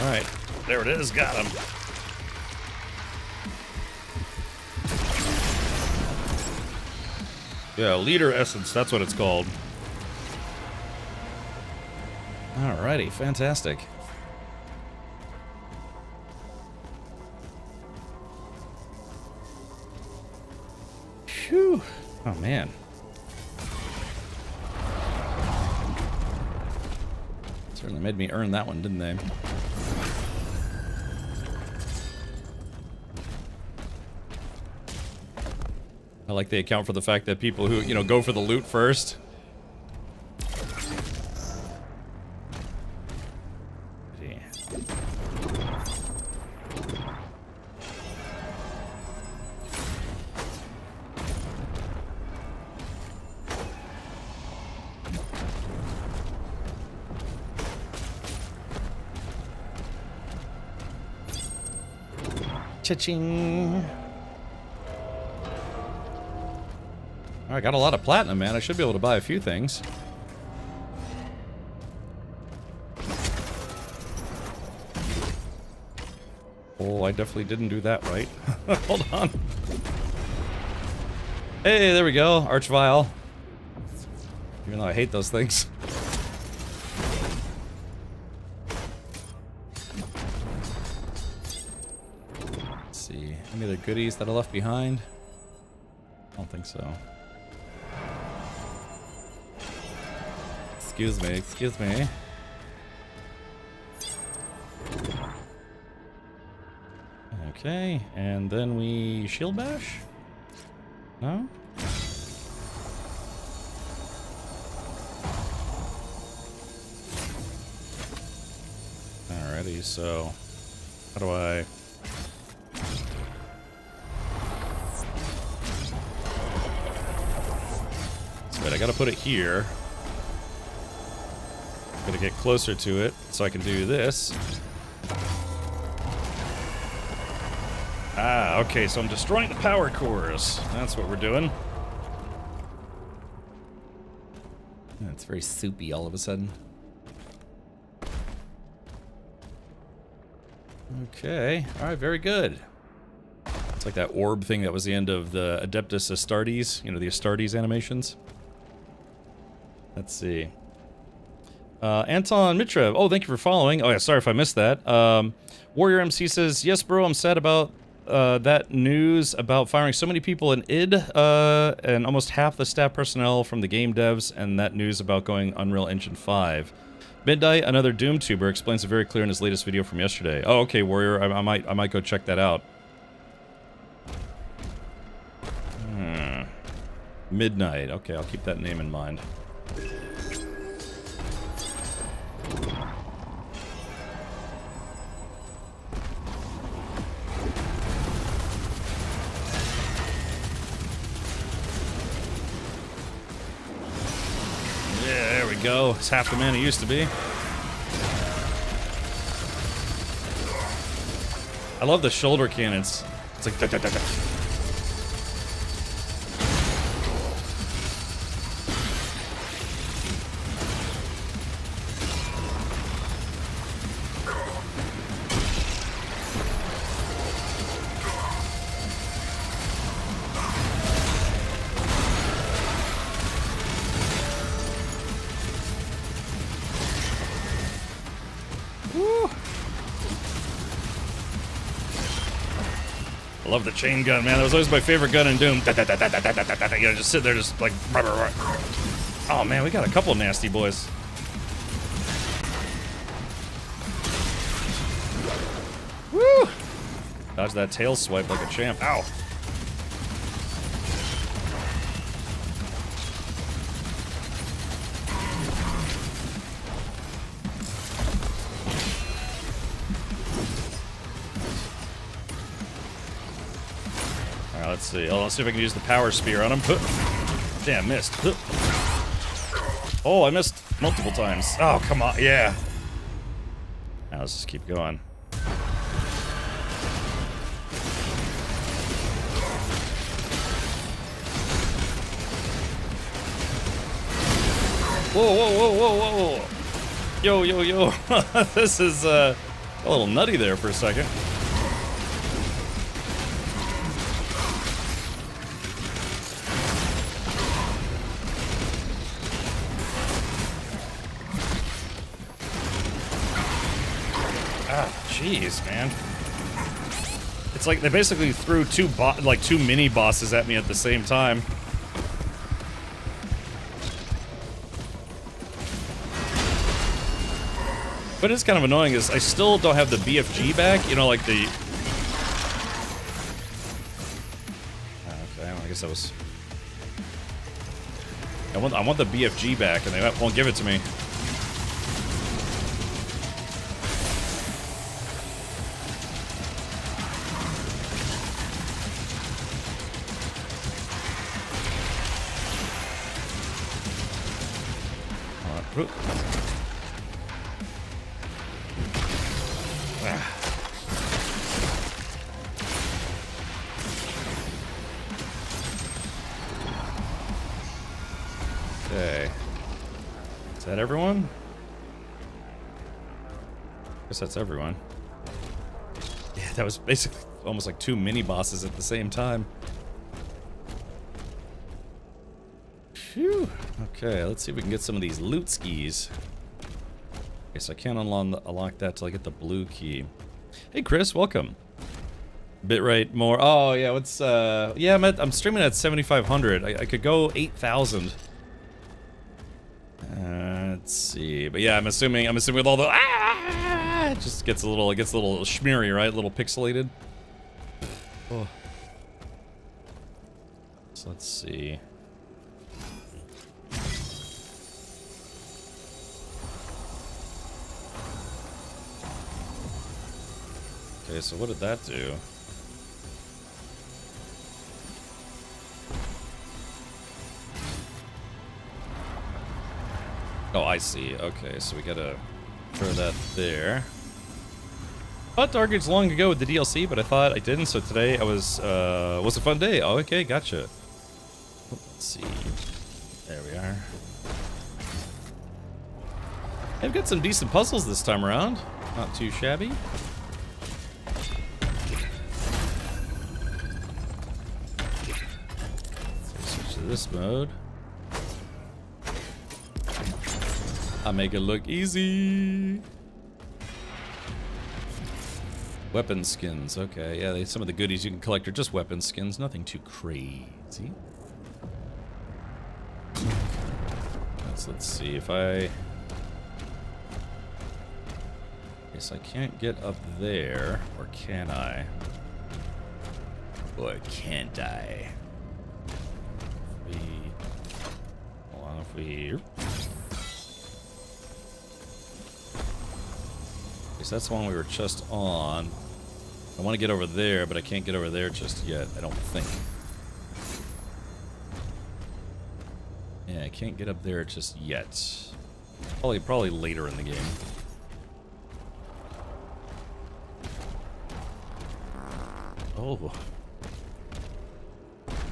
Alright, there it is, got him. Yeah, leader essence, that's what it's called. Alrighty, fantastic. Phew. Oh man. Certainly made me earn that one, didn't they? I like they account for the fact that people who, you know, go for the loot first. Yeah. Cha-ching. I got a lot of platinum, man. I should be able to buy a few things. Oh, I definitely didn't do that right. Hold on. Hey, there we go. Archvile. Even though I hate those things. Let's see. Any other goodies that I left behind? I don't think so. Excuse me, excuse me. Okay, and then we shield bash? No? Alrighty, so how do I... Wait, I gotta put it here. Gotta get closer to it so I can do this. Ah, okay, so I'm destroying the power cores. That's what we're doing. It's very soupy all of a sudden. Okay, alright, very good. It's like that orb thing that was the end of the Adeptus Astartes, you know, the Astartes animations. Let's see. Anton Mitrev, oh, thank you for following. Oh yeah, sorry if I missed that. Warrior MC says, yes, bro, I'm sad about that news about firing so many people in id, and almost half the staff personnel from the game devs, and that news about going Unreal Engine 5. Midnight, another Doom tuber, explains it very clear in his latest video from yesterday. Oh, okay, Warrior, I might go check that out. Midnight, okay, I'll keep that name in mind. Yeah, there we go. It's half the man he used to be. I love the shoulder cannons. It's like da, da, da, da. I love the chain gun, man. That was always my favorite gun in Doom. You know, just sit there, just like... Oh, man, we got a couple nasty boys. Woo! Dodge that tail swipe like a champ. Ow! Let's see. Oh, let's see if I can use the power spear on him. Damn, missed. Oh, I missed multiple times. Oh, come on. Yeah. Now let's just keep going. Whoa, whoa, whoa, whoa, whoa. Yo, yo, yo. This is a little nutty there for a second. Jeez, man. It's like they basically threw two mini bosses at me at the same time. But it's kind of annoying is I still don't have the BFG back, you know, like the... Okay, well, I guess that was... I want the BFG back, and they won't give it to me. Okay. Is that everyone? I guess that's everyone. Yeah, that was basically almost like two mini bosses at the same time. Phew. Okay, let's see if we can get some of these loot skis. Okay, so I can't unlock that till I get the blue key. Hey Chris, welcome. Bitrate more. Oh yeah, what's yeah, I'm streaming at 7,500. I could go 8,000. Let's see, but yeah, I'm assuming with all the it just gets a little schmeary, right? A little pixelated. Oh. So let's see. Okay, so what did that do? Oh, I see. Okay, so we gotta throw that there. I thought Dark Age long ago with the DLC, but I thought I didn't, so today was a fun day. Oh, okay, gotcha. Let's see. There we are. I've got some decent puzzles this time around. Not too shabby. this mode. I make it look easy. Weapon skins, okay. Yeah, some of the goodies you can collect are just weapon skins. Nothing too crazy. Let's see if I... Guess I can't get up there, or can I? Or can't I? Hold on, if we... Guess that's the one we were just on. I want to get over there, but I can't get over there just yet, I don't think. Yeah, I can't get up there just yet. Probably later in the game. Oh.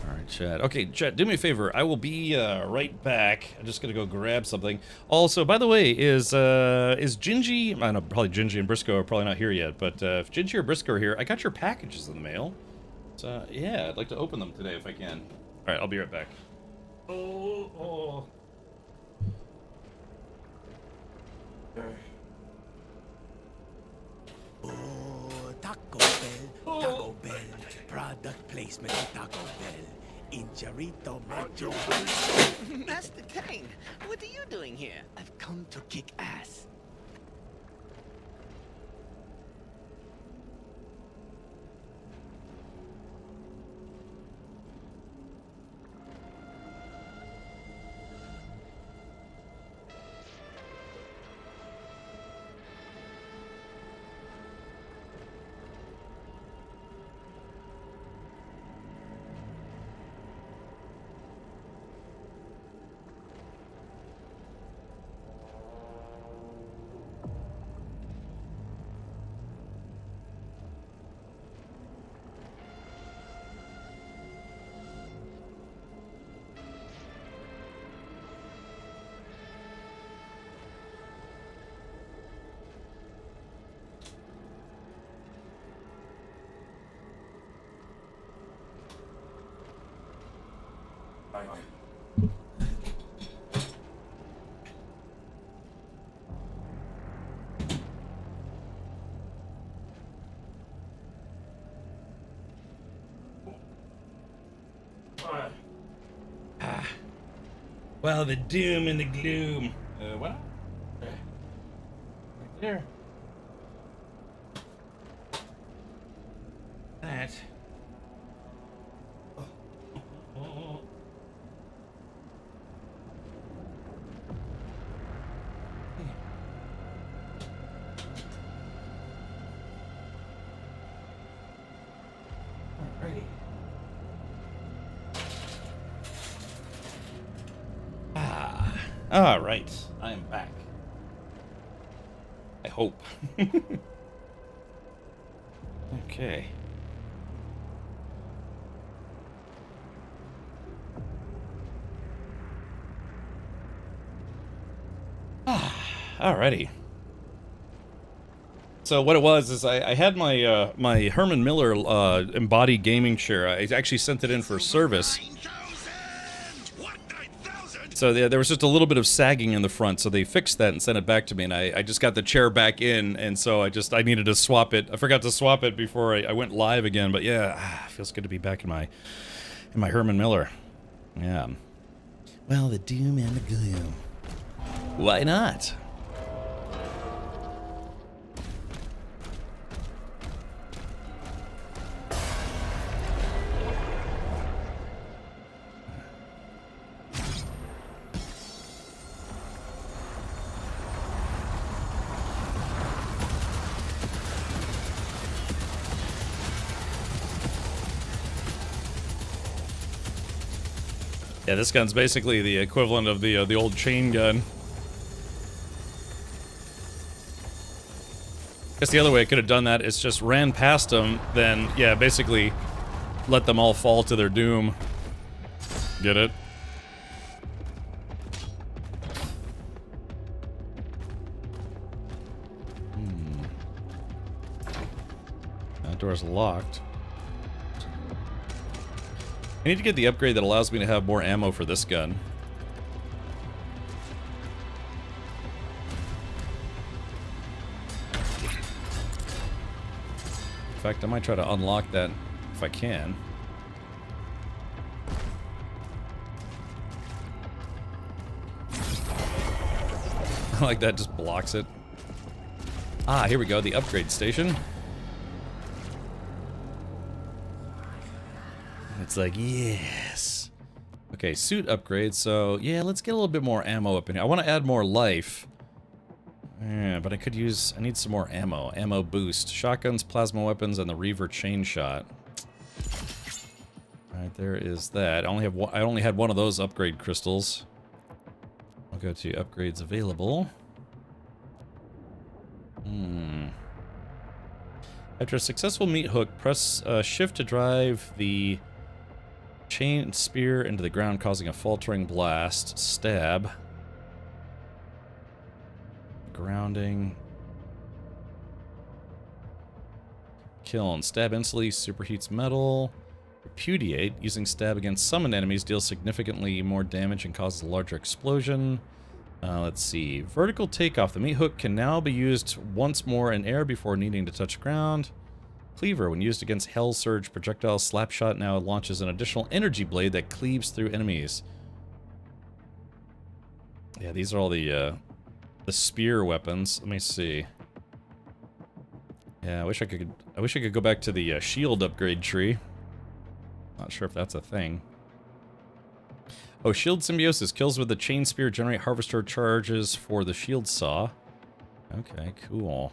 Alright, chat. Okay, chat, do me a favor. I will be right back. I'm just gonna go grab something. Also, by the way, is Gingy... I know, probably Gingy and Briscoe are probably not here yet, but if Gingy or Briscoe are here, I got your packages in the mail. So, yeah, I'd like to open them today if I can. Alright, I'll be right back. Oh.
Oh, Taco Bell, Taco Bell, product placement at Taco Bell. In Charito, Macho.
Master Tang, what are you doing here?
I've come to kick ass.
Well, the doom and the gloom. What? Right there. That. Alrighty. All right, I am back. I hope. Okay. Alrighty. So what it was is I had my my Herman Miller embodied gaming chair. I actually sent it in for service. So there was just a little bit of sagging in the front, so they fixed that and sent it back to me, and I just got the chair back in, and so I needed to swap it. I forgot to swap it before I went live again, but yeah, feels good to be back in my Herman Miller. Yeah. Well, the doom and the gloom. Why not? Yeah, this gun's basically the equivalent of the old chain gun. Guess the other way I could have done that is just ran past them, then, yeah, basically let them all fall to their doom. Get it? That door's locked. I need to get the upgrade that allows me to have more ammo for this gun. In fact, I might try to unlock that if I can. Like that just blocks it. Ah, here we go, the upgrade station. It's like, yes. Okay, suit upgrade, so yeah, let's get a little bit more ammo up in here. I want to add more life. Yeah, but I need some more ammo. Ammo boost. Shotguns, plasma weapons, and the Reaver chain shot. Alright, there is that. I only had one of those upgrade crystals. I'll go to upgrades available. After a successful meat hook, press shift to drive the chain spear into the ground, causing a faltering blast. Stab. Grounding. Kill and stab instantly. Superheats metal. Repudiate. Using stab against summoned enemies deals significantly more damage and causes a larger explosion. Let's see. Vertical takeoff. The meat hook can now be used once more in air before needing to touch ground. Cleaver. When used against Hell Surge projectile, Slapshot now launches an additional energy blade that cleaves through enemies. Yeah, these are all the spear weapons. Let me see. Yeah, I wish I could go back to the shield upgrade tree. Not sure if that's a thing. Oh, shield symbiosis. Kills with the chain spear generate harvester charges for the shield saw. Okay, cool.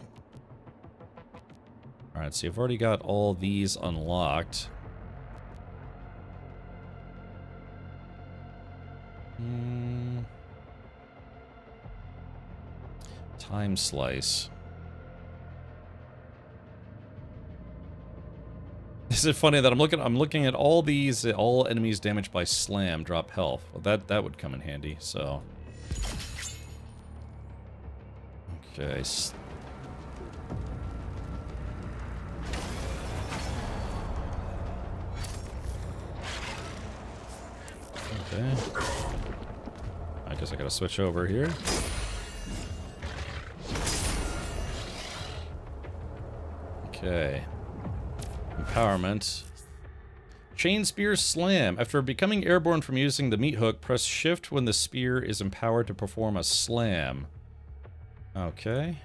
Alright, so I've already got all these unlocked. Time slice. Is it funny that I'm looking at all these, all enemies damaged by slam drop health? Well, that would come in handy, so. Okay. Okay. I guess I gotta switch over here. Okay. Empowerment. Chain Spear Slam. After becoming airborne from using the meat hook, press shift when the spear is empowered to perform a slam. Okay.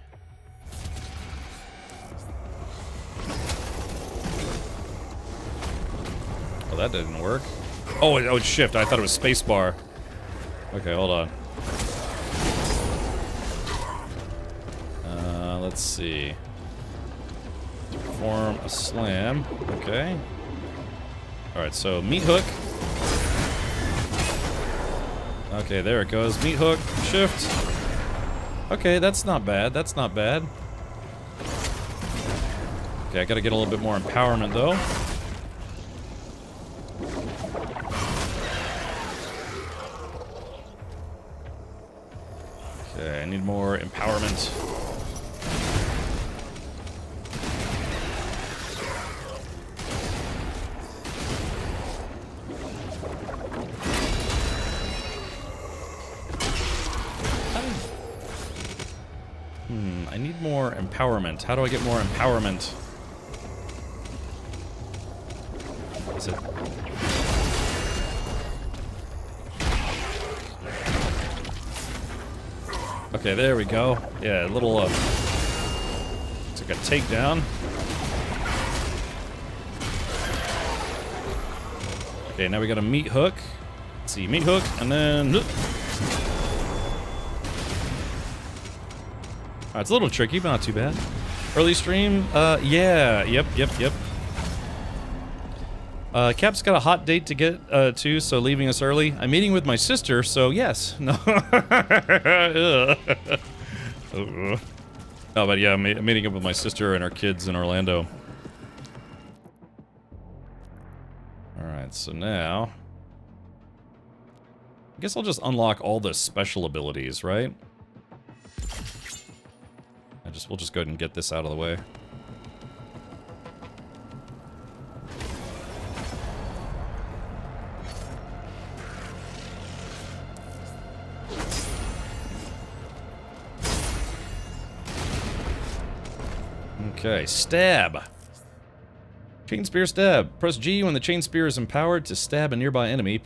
Oh, that didn't work. Oh, it's shift. I thought it was spacebar. Okay, hold on. Let's see. Perform a slam. Okay. Alright, so meat hook. Okay, there it goes. Meat hook. Shift. Okay, that's not bad. That's not bad. Okay, I gotta get a little bit more empowerment, though. Okay, I need more empowerment. I need more empowerment. How do I get more empowerment? Is it... Okay, there we go. Yeah, a little, it's like a takedown. Okay, now we got a meat hook. Let's see, meat hook, and then... It's a little tricky, but not too bad. Early stream? Yeah. Yep. Cap's got a hot date to get to, so leaving us early. I'm meeting with my sister, so yes. No. No, but yeah, I'm meeting up with my sister and her kids in Orlando. Alright, so now... I guess I'll just unlock all the special abilities, right? We'll just go ahead and get this out of the way. Okay, stab. Chain spear stab. Press G when the chain spear is empowered to stab a nearby enemy.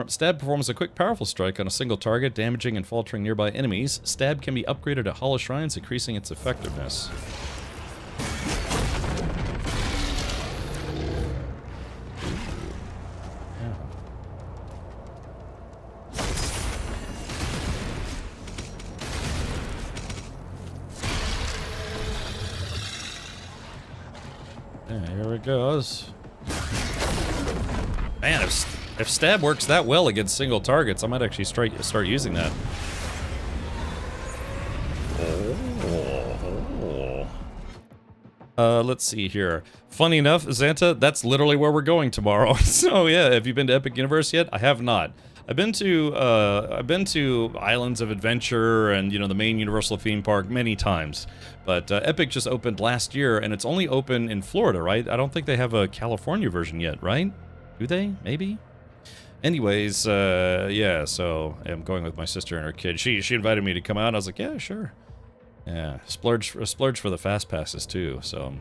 Stab performs a quick, powerful strike on a single target, damaging and faltering nearby enemies. Stab can be upgraded at Hollow Shrines, increasing its effectiveness. Here it goes. Man, if stab works that well against single targets, I might actually start using that. Let's see here. Funny enough, Xanta, that's literally where we're going tomorrow. So yeah, have you been to Epic Universe yet? I have not. I've been to Islands of Adventure and, you know, the main Universal theme park many times. But Epic just opened last year, and it's only open in Florida, right? I don't think they have a California version yet, right? Do they? Maybe? Anyways, yeah, so I'm going with my sister and her kid. She invited me to come out. I was like, yeah, sure. Yeah, splurge for the fast passes too, so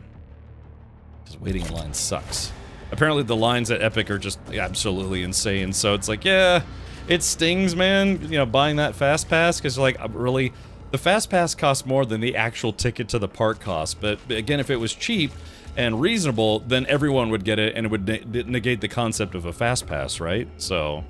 because waiting in line sucks. Apparently the lines at Epic are just absolutely insane, so it's like, yeah, it stings, man, you know, buying that fast pass, because like, really, the fast pass costs more than the actual ticket to the park costs. But again, if it was cheap and reasonable, then everyone would get it, and it would negate the concept of a fast pass, right? So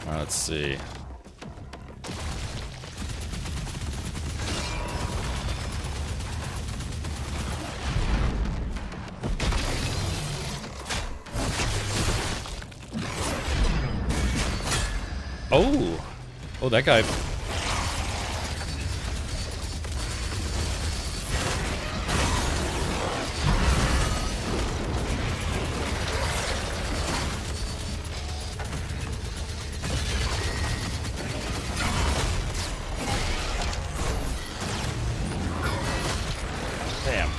let's see. Oh, that guy. Damn.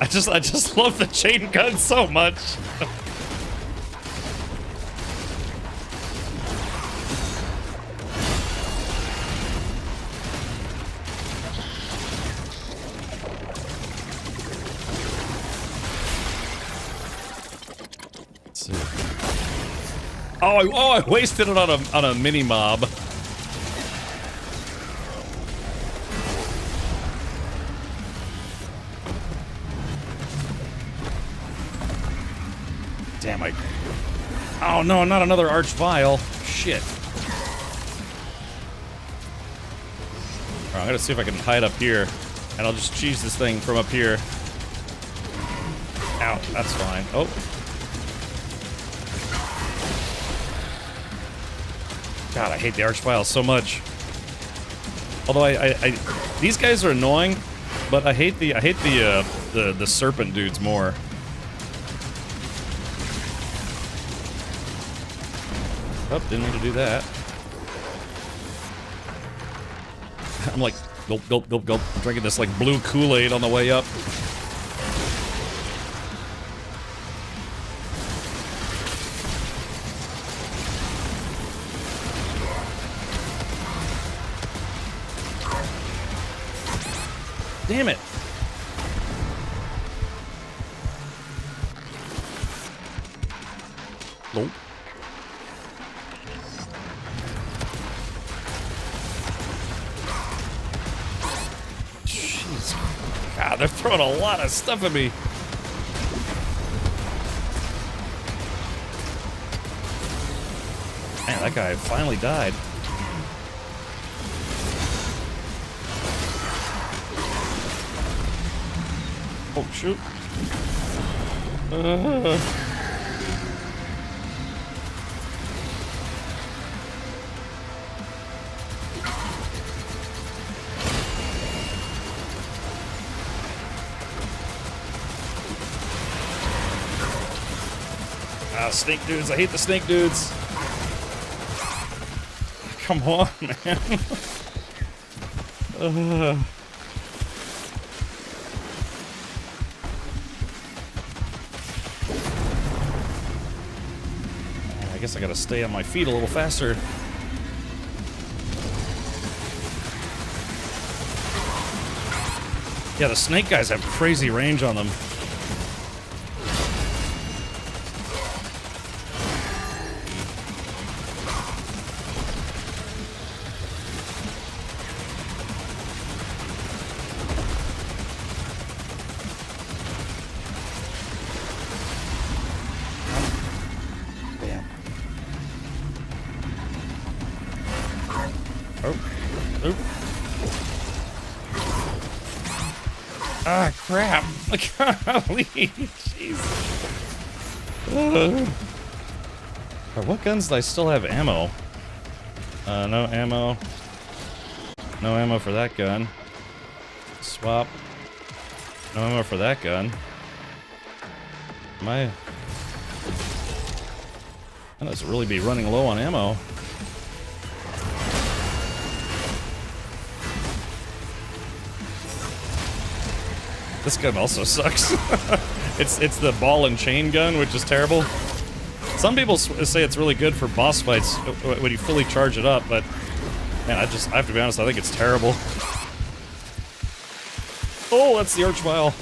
I just love the chain gun so much. Let's see. Oh, I wasted it on a mini mob. Damn, oh no, not another Arch Vial. Shit. Alright, I'm gonna see if I can hide up here, and I'll just cheese this thing from up here. Ow, that's fine. Oh. God, I hate the Arch Vial so much. Although these guys are annoying, but I hate the serpent dudes more. Oh, didn't mean to do that. I'm like, gulp, gulp, gulp, gulp. I'm drinking this like blue Kool-Aid on the way up. Damn it. Nope. God, they're throwing a lot of stuff at me. Man, that guy finally died. Oh, shoot. Snake dudes. I hate the snake dudes. come on, man. I guess I gotta stay on my feet a little faster. Yeah, the snake guys have crazy range on them. Ah, crap. Golly, jeez. What guns do I still have ammo? No ammo. No ammo for that gun. Swap. No ammo for that gun. I must really be running low on ammo. This gun also sucks. It's the ball and chain gun, which is terrible. Some people say it's really good for boss fights when you fully charge it up, but man, I have to be honest, I think it's terrible. Oh, that's the Archvile.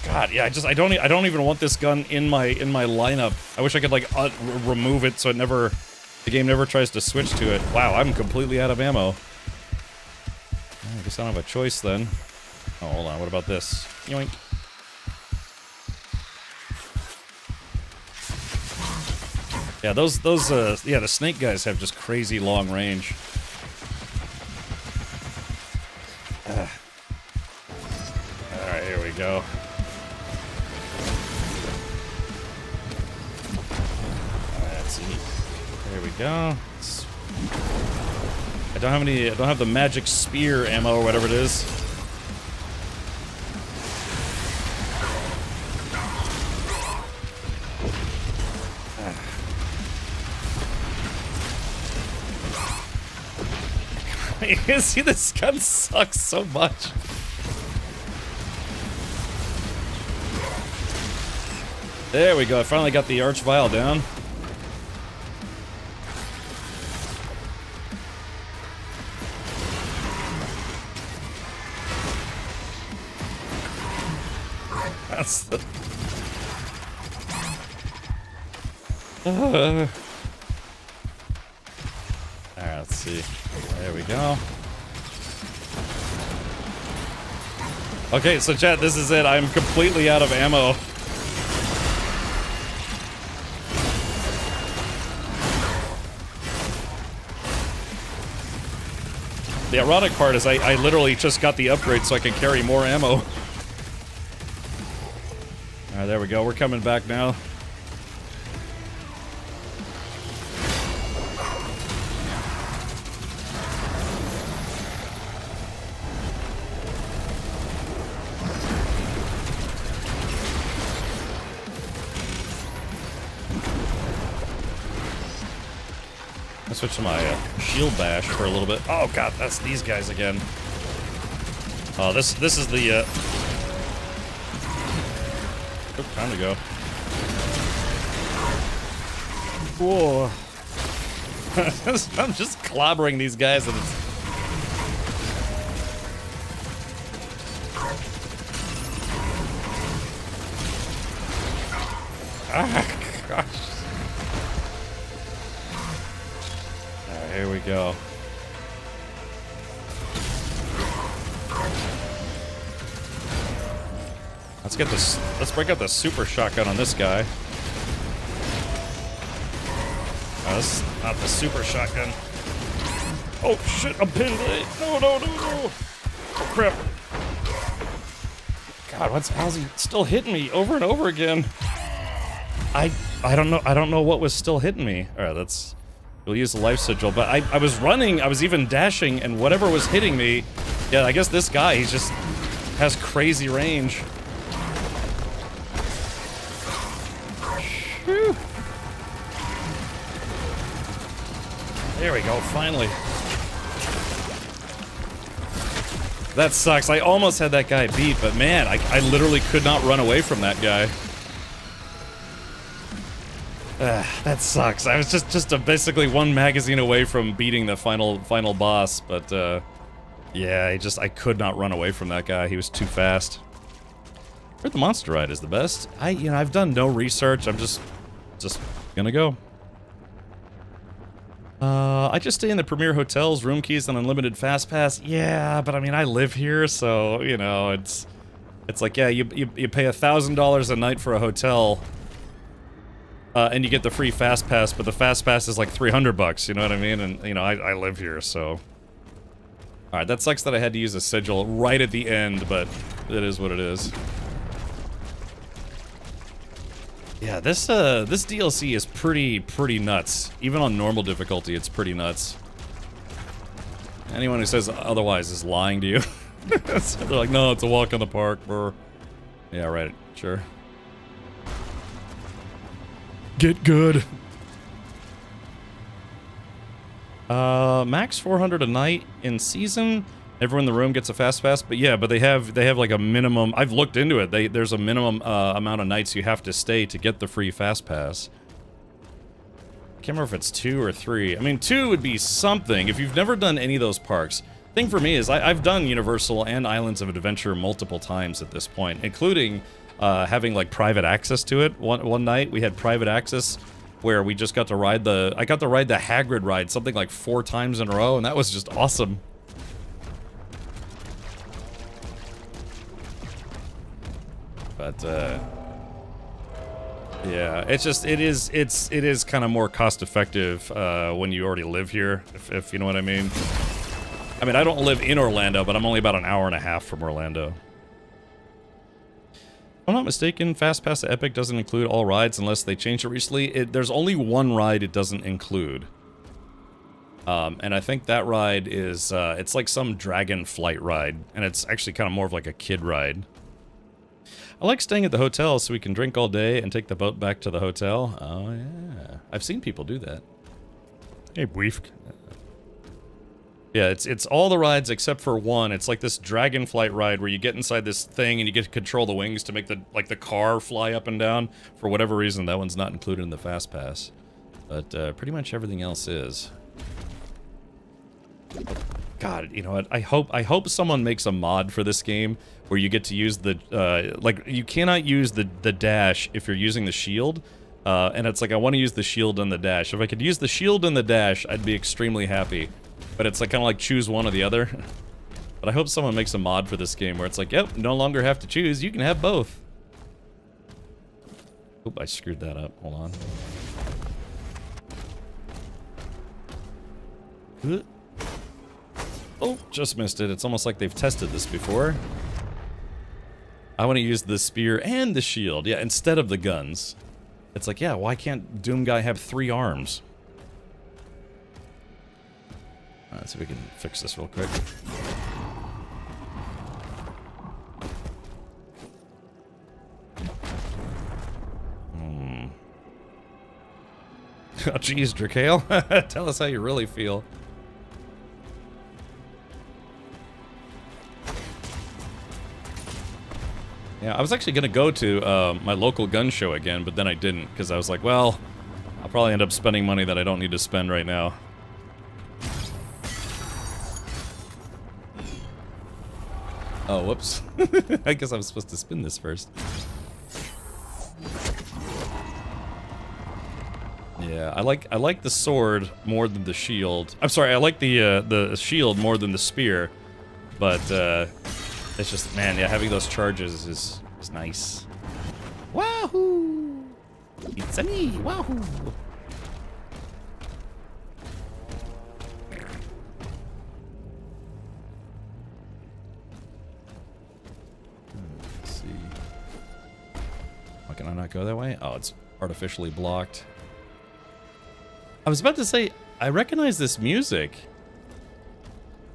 God, yeah, I don't even want this gun in my lineup. I wish I could like remove it so the game never tries to switch to it. Wow, I'm completely out of ammo. I guess I don't have a choice then. Oh, hold on. What about this? Yoink. Yeah, the snake guys have just crazy long range. Alright, here we go. Alright, let's see. There we go. I don't have the magic spear ammo or whatever it is. You see, this gun sucks so much. There we go. I finally got the Archvile down. That's the... Alright, let's see. There we go. Okay, so chat, this is it. I'm completely out of ammo. The ironic part is I literally just got the upgrade so I can carry more ammo. Alright, there we go. We're coming back now. I switched to my shield bash for a little bit. Oh god, that's these guys again. Oh, this is the oh, time to go. Whoa. I'm just clobbering these guys and it's... Ah, gosh. Alright, here we go. Let's get this. Let's break out the super shotgun on this guy. Oh, this is not the super shotgun. Oh shit! I'm pinned. No! Oh crap! God, how's he still hitting me over and over again? I don't know. I don't know what was still hitting me. All right, we'll use the life sigil. But I was running. I was even dashing, and whatever was hitting me. Yeah, I guess this guy. He just has crazy range. Whew. There we go, finally. That sucks. I almost had that guy beat, but man, I literally could not run away from that guy. That sucks. I was just basically one magazine away from beating the final boss, but yeah, I could not run away from that guy. He was too fast. Where the monster ride is the best. I've done no research. I'm just gonna go. I just stay in the premier hotels, room keys, and unlimited fast pass. Yeah, but I mean, I live here, so you know, it's like, yeah, you pay $1,000 a night for a hotel, and you get the free fast pass, but the fast pass is like $300. You know what I mean? And you know, I live here, so. All right, that sucks that I had to use a sigil right at the end, but it is what it is. Yeah, this DLC is pretty nuts. Even on normal difficulty, it's pretty nuts. Anyone who says otherwise is lying to you. So they're like, no, it's a walk in the park, bro. Yeah, right, sure. Get good. Max 400 a night in season. Everyone in the room gets a fast pass, but yeah, but they have like a minimum. I've looked into it. There's a minimum amount of nights you have to stay to get the free fast pass. I can't remember if it's 2 or 3. I mean, 2 would be something if you've never done any of those parks. Thing for me is I've done Universal and Islands of Adventure multiple times at this point, including having like private access to it. One night we had private access where we just got to ride I got to ride the Hagrid ride something like 4 times in a row, and that was just awesome. But yeah, it is kind of more cost effective when you already live here, if you know what I mean. I mean, I don't live in Orlando, but I'm only about an hour and a half from Orlando. If I'm not mistaken, Fast Pass to Epic doesn't include all rides unless they changed it recently. There's only one ride it doesn't include. And I think that ride is, it's like some dragon flight ride, and it's actually kind of more of like a kid ride. I like staying at the hotel so we can drink all day and take the boat back to the hotel. Oh, yeah. I've seen people do that. Hey, Weef. Yeah, it's all the rides except for one. It's like this dragon flight ride where you get inside this thing and you get to control the wings to make the car fly up and down. For whatever reason, that one's not included in the Fast Pass. But pretty much everything else is. God, you know what? I hope someone makes a mod for this game where you get to use the like you cannot use the dash if you're using the shield, and it's like I want to use the shield and the dash. If I could use the shield and the dash, I'd be extremely happy. But it's like kind of like choose one or the other. But I hope someone makes a mod for this game where it's like, yep, no longer have to choose. You can have both. Oop, I screwed that up. Hold on. Oh, just missed it. It's almost like they've tested this before. I want to use the spear and the shield, yeah, instead of the guns. It's like, yeah, why can't Doom Guy have 3 arms? Let's see if we can fix this real quick. Oh, geez, Drakale. Tell us how you really feel. Yeah, I was actually going to go to my local gun show again, but then I didn't, because I was like, well, I'll probably end up spending money that I don't need to spend right now. Oh, whoops. I guess I was supposed to spin this first. Yeah, I like the sword more than the shield. I'm sorry, I like the shield more than the spear, but it's just, man, yeah, having those charges is nice. Wahoo! It's a me, wahoo! Let's see. Why can I not go that way? Oh, it's artificially blocked. I was about to say, I recognize this music.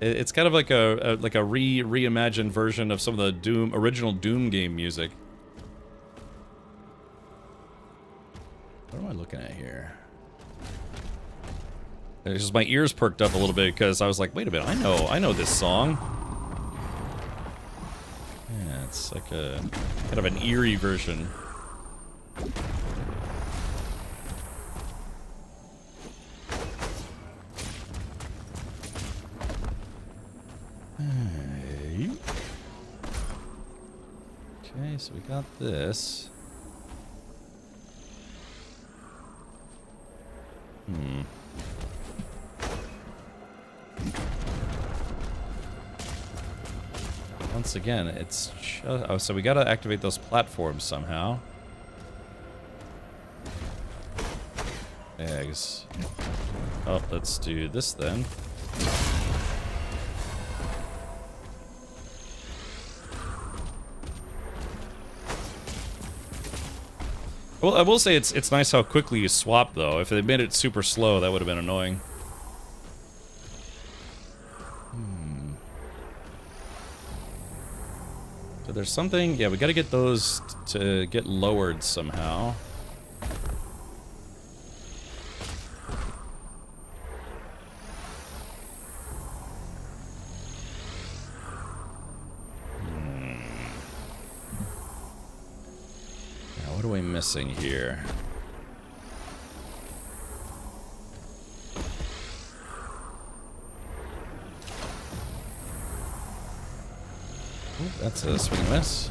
It's kind of like a reimagined version of some of the original Doom game music. What am I looking at here? It's just my ears perked up a little bit because I was like, wait a minute, I know this song. Yeah, it's like a kind of an eerie version. Hey. Okay, so we got this. Once again, it's oh, so we gotta activate those platforms somehow. Eggs. Oh, let's do this then. Well, I will say it's nice how quickly you swap though. If they made it super slow, that would have been annoying. So there's something, yeah, we gotta get those to get lowered somehow. Now, what are we missing here? Ooh, that's a swing and miss.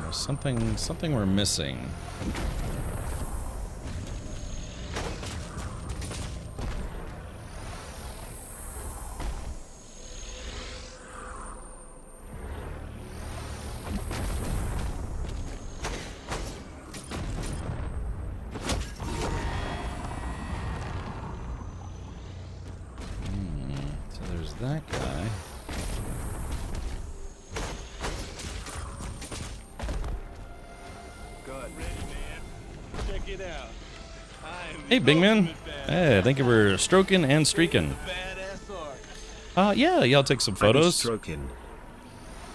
There's something we're missing. That guy.
Good. Ready, man. Check it out.
Hey, Big Man. Hey, thank you for stroking and streaking. Yeah, I'll take some photos.
Stroking.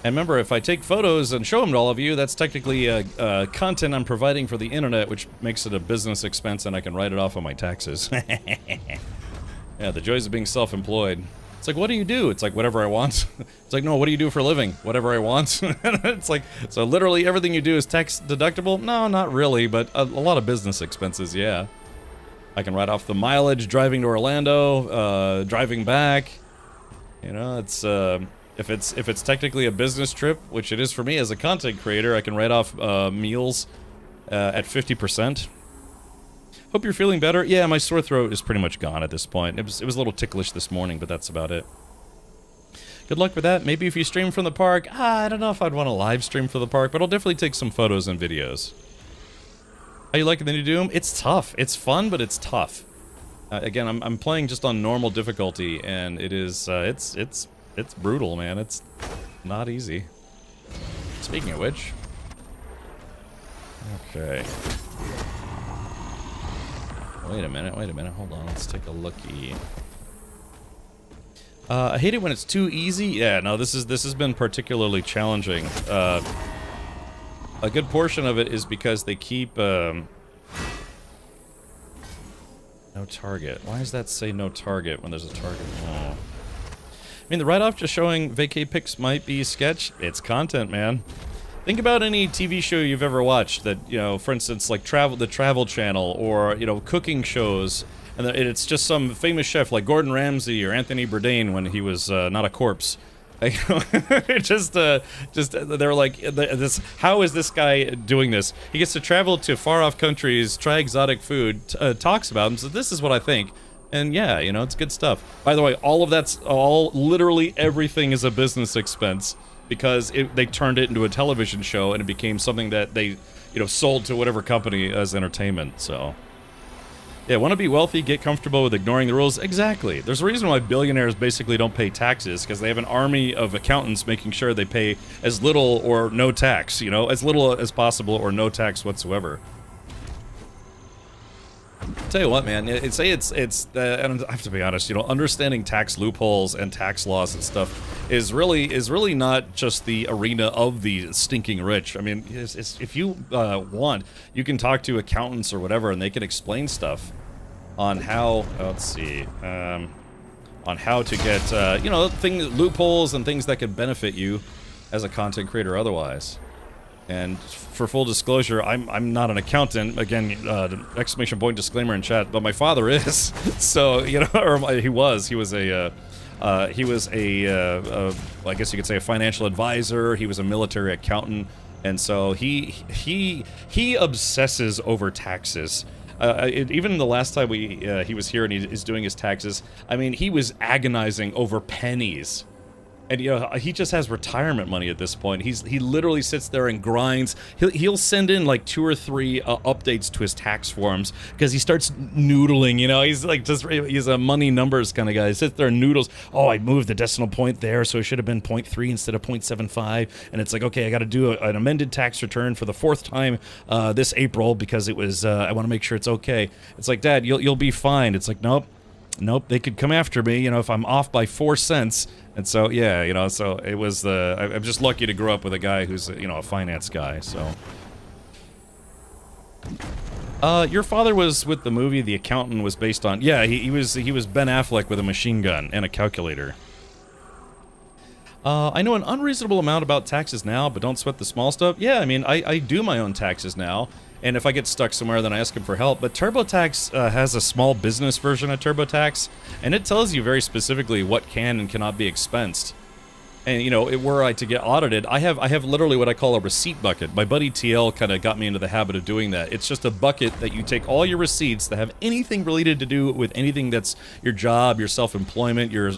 And remember, if I take photos and show them to all of you, that's technically content I'm providing for the internet, which makes it a business expense, and I can write it off on my taxes. Yeah, the joys of being self-employed. It's like, what do you do? It's like, whatever I want. It's like, no, what do you do for a living? Whatever I want. It's like, so literally everything you do is tax deductible? No, not really, but a lot of business expenses, yeah. I can write off the mileage driving to Orlando, driving back. You know, it's if it's technically a business trip, which it is for me as a content creator, I can write off meals at 50%. Hope you're feeling better. Yeah, my sore throat is pretty much gone at this point. It was a little ticklish this morning, but that's about it. Good luck with that. Maybe if you stream from the park, I don't know if I'd want to live stream from the park, but I'll definitely take some photos and videos. How you liking the new Doom? It's tough. It's fun, but it's tough. Again, I'm playing just on normal difficulty, and it is it's brutal, man. It's not easy. Speaking of which, okay. Wait a minute, hold on, let's take a looky. I hate it when it's too easy. Yeah, no, this has been particularly challenging. A good portion of it is because they keep, no target. Why does that say no target when there's a target? Oh. I mean, the write-off just showing vacay pics might be sketch. It's content, man. Think about any TV show you've ever watched that, you know, for instance, like the Travel Channel, or, you know, cooking shows, and it's just some famous chef like Gordon Ramsay or Anthony Bourdain when he was not a corpse. just they're like, this. How is this guy doing this? He gets to travel to far-off countries, try exotic food, talks about them. So this is what I think. And yeah, you know, it's good stuff. By the way, literally everything is a business expense. Because they turned it into a television show and it became something that they, you know, sold to whatever company as entertainment. So, yeah, want to be wealthy, get comfortable with ignoring the rules? Exactly. There's a reason why billionaires basically don't pay taxes, because they have an army of accountants making sure they pay as little or no tax, you know, as little as possible or no tax whatsoever. Tell you what, man, and I have to be honest, you know, understanding tax loopholes and tax laws and stuff is really not just the arena of the stinking rich. I mean, if you want, you can talk to accountants or whatever, and they can explain stuff on how. Let's see, on how to get you know, loopholes and things that could benefit you as a content creator otherwise. And for full disclosure, I'm not an accountant. Again, exclamation point disclaimer in chat. But my father is, so you know, or he was a I guess you could say a financial advisor. He was a military accountant, and so he obsesses over taxes. Even the last time he was here and he is doing his taxes, I mean, he was agonizing over pennies. And, you know, he just has retirement money at this point. He literally sits there and grinds. He'll send in like 2 or 3 updates to his tax forms because he starts noodling, you know. He's like he's a money numbers kind of guy. He sits there and noodles. Oh, I moved the decimal point there, so it should have been 0.3 instead of 0.75. And it's like, okay, I got to do an amended tax return for the 4th time this April because it was, I want to make sure it's okay. It's like, Dad, you'll be fine. It's like, nope, they could come after me, you know, if I'm off by 4 cents. And so, yeah, you know, so it was I'm just lucky to grow up with a guy who's, you know, a finance guy, so. Your father was with the movie The Accountant was based on, yeah, he was Ben Affleck with a machine gun and a calculator. I know an unreasonable amount about taxes now, but don't sweat the small stuff. Yeah, I mean, I do my own taxes now. And if I get stuck somewhere, then I ask him for help. But TurboTax has a small business version of TurboTax, and it tells you very specifically what can and cannot be expensed. And, you know, were I to get audited, I have literally what I call a receipt bucket. My buddy TL kind of got me into the habit of doing that. It's just a bucket that you take all your receipts that have anything related to do with anything that's your job, your self-employment, your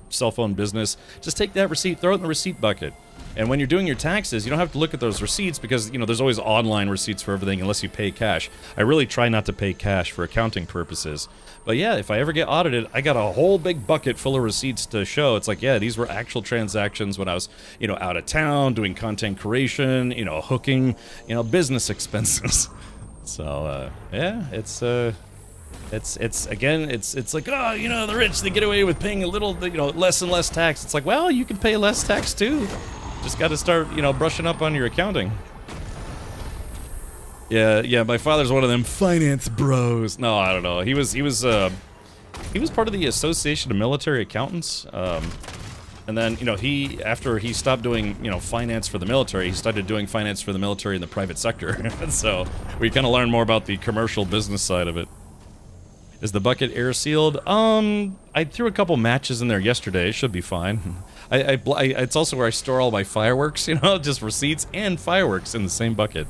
cell phone business. Just take that receipt, throw it in the receipt bucket. And when you're doing your taxes, you don't have to look at those receipts because, you know, there's always online receipts for everything unless you pay cash. I really try not to pay cash for accounting purposes. But yeah, if I ever get audited, I got a whole big bucket full of receipts to show. It's like, yeah, these were actual transactions when I was, you know, out of town, doing content creation, you know, hooking, you know, business expenses. So, yeah, it's like, oh, you know, the rich, they get away with paying a little, you know, less and less tax. It's like, well, you can pay less tax too. Just got to start, you know, brushing up on your accounting. Yeah, my father's one of them finance bros. No, I don't know. He was part of the Association of Military Accountants. And then, you know, after he stopped doing, you know, finance for the military, he started doing finance for the military in the private sector. So we kind of learned more about the commercial business side of it. Is the bucket air sealed? I threw a couple matches in there yesterday. It should be fine. It's also where I store all my fireworks, you know, just receipts and fireworks in the same bucket.